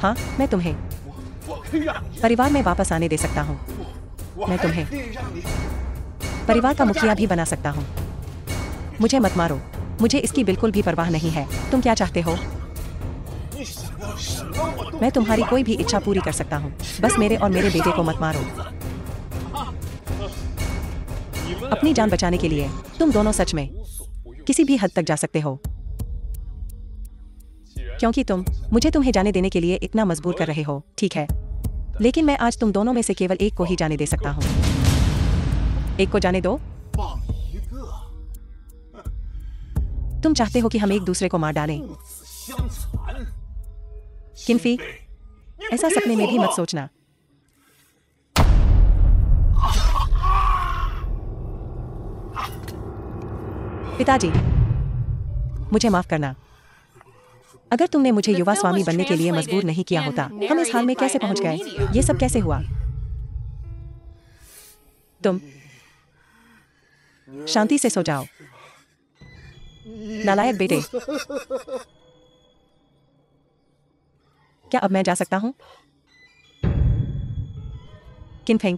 हाँ, मैं तुम्हें परिवार में वापस आने दे सकता हूँ। मैं तुम्हें परिवार का मुखिया भी बना सकता हूँ। मुझे मत मारो, मुझे इसकी बिल्कुल भी परवाह नहीं है। तुम क्या चाहते हो? मैं तुम्हारी कोई भी इच्छा पूरी कर सकता हूँ। बस मेरे और मेरे बेटे को मत मारो। अपनी जान बचाने के लिए तुम दोनों सच में किसी भी हद तक जा सकते हो, क्योंकि तुम मुझे तुम्हें जाने देने के लिए इतना मजबूर कर रहे हो, ठीक है? लेकिन मैं आज तुम दोनों में से केवल एक को ही जाने दे सकता हूँ। एक को जाने दो। तुम चाहते हो कि हम एक दूसरे को मार डालें? किन्फी, ऐसा सपने में भी मत सोचना। पिताजी, मुझे माफ करना। अगर तुमने मुझे युवा स्वामी बनने के लिए मजबूर नहीं किया होता, हम इस हाल में कैसे पहुंच गए? ये सब कैसे हुआ? तुम शांति से सो जाओ, नालायक बेटे। क्या अब मैं जा सकता हूं? किनफिंग,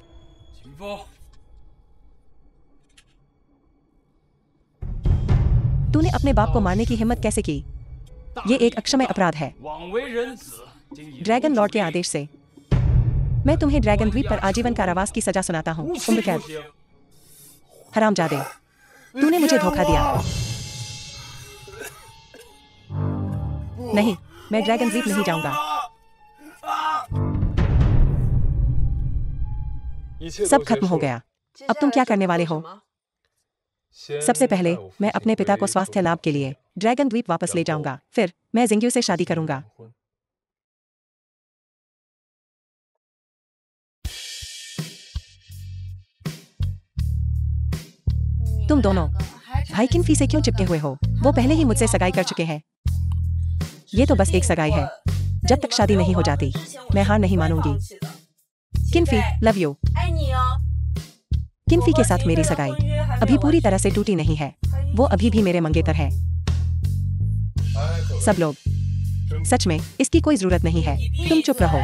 तूने अपने बाप को मारने की हिम्मत कैसे की? ये एक अक्षम्य अपराध है। ड्रैगन लॉर्ड के आदेश से मैं तुम्हें ड्रैगन द्वीप पर आजीवन कारावास की सजा सुनाता हूँ। उम्र कैद। हरामजादे, तूने मुझे धोखा दिया। नहीं, मैं ड्रैगन द्वीप नहीं जाऊंगा। सब खत्म हो गया। अब तुम क्या करने वाले हो? सबसे पहले मैं अपने पिता को स्वास्थ्य लाभ के लिए ड्रैगन द्वीप वापस ले जाऊंगा। फिर मैं जिंग्यू से शादी करूंगा। तुम दोनों भाई किन्फी से क्यों चिपके हुए हो? वो पहले ही मुझसे सगाई कर चुके हैं। ये तो बस एक सगाई है। जब तक शादी नहीं हो जाती, मैं हार नहीं मानूंगी। किन्फी, लव यू। किन्फी के साथ मेरी सगाई अभी पूरी तरह से टूटी नहीं है। वो अभी भी मेरे मंगेतर है। सब लोग, सच में इसकी कोई जरूरत नहीं है। तुम चुप रहो।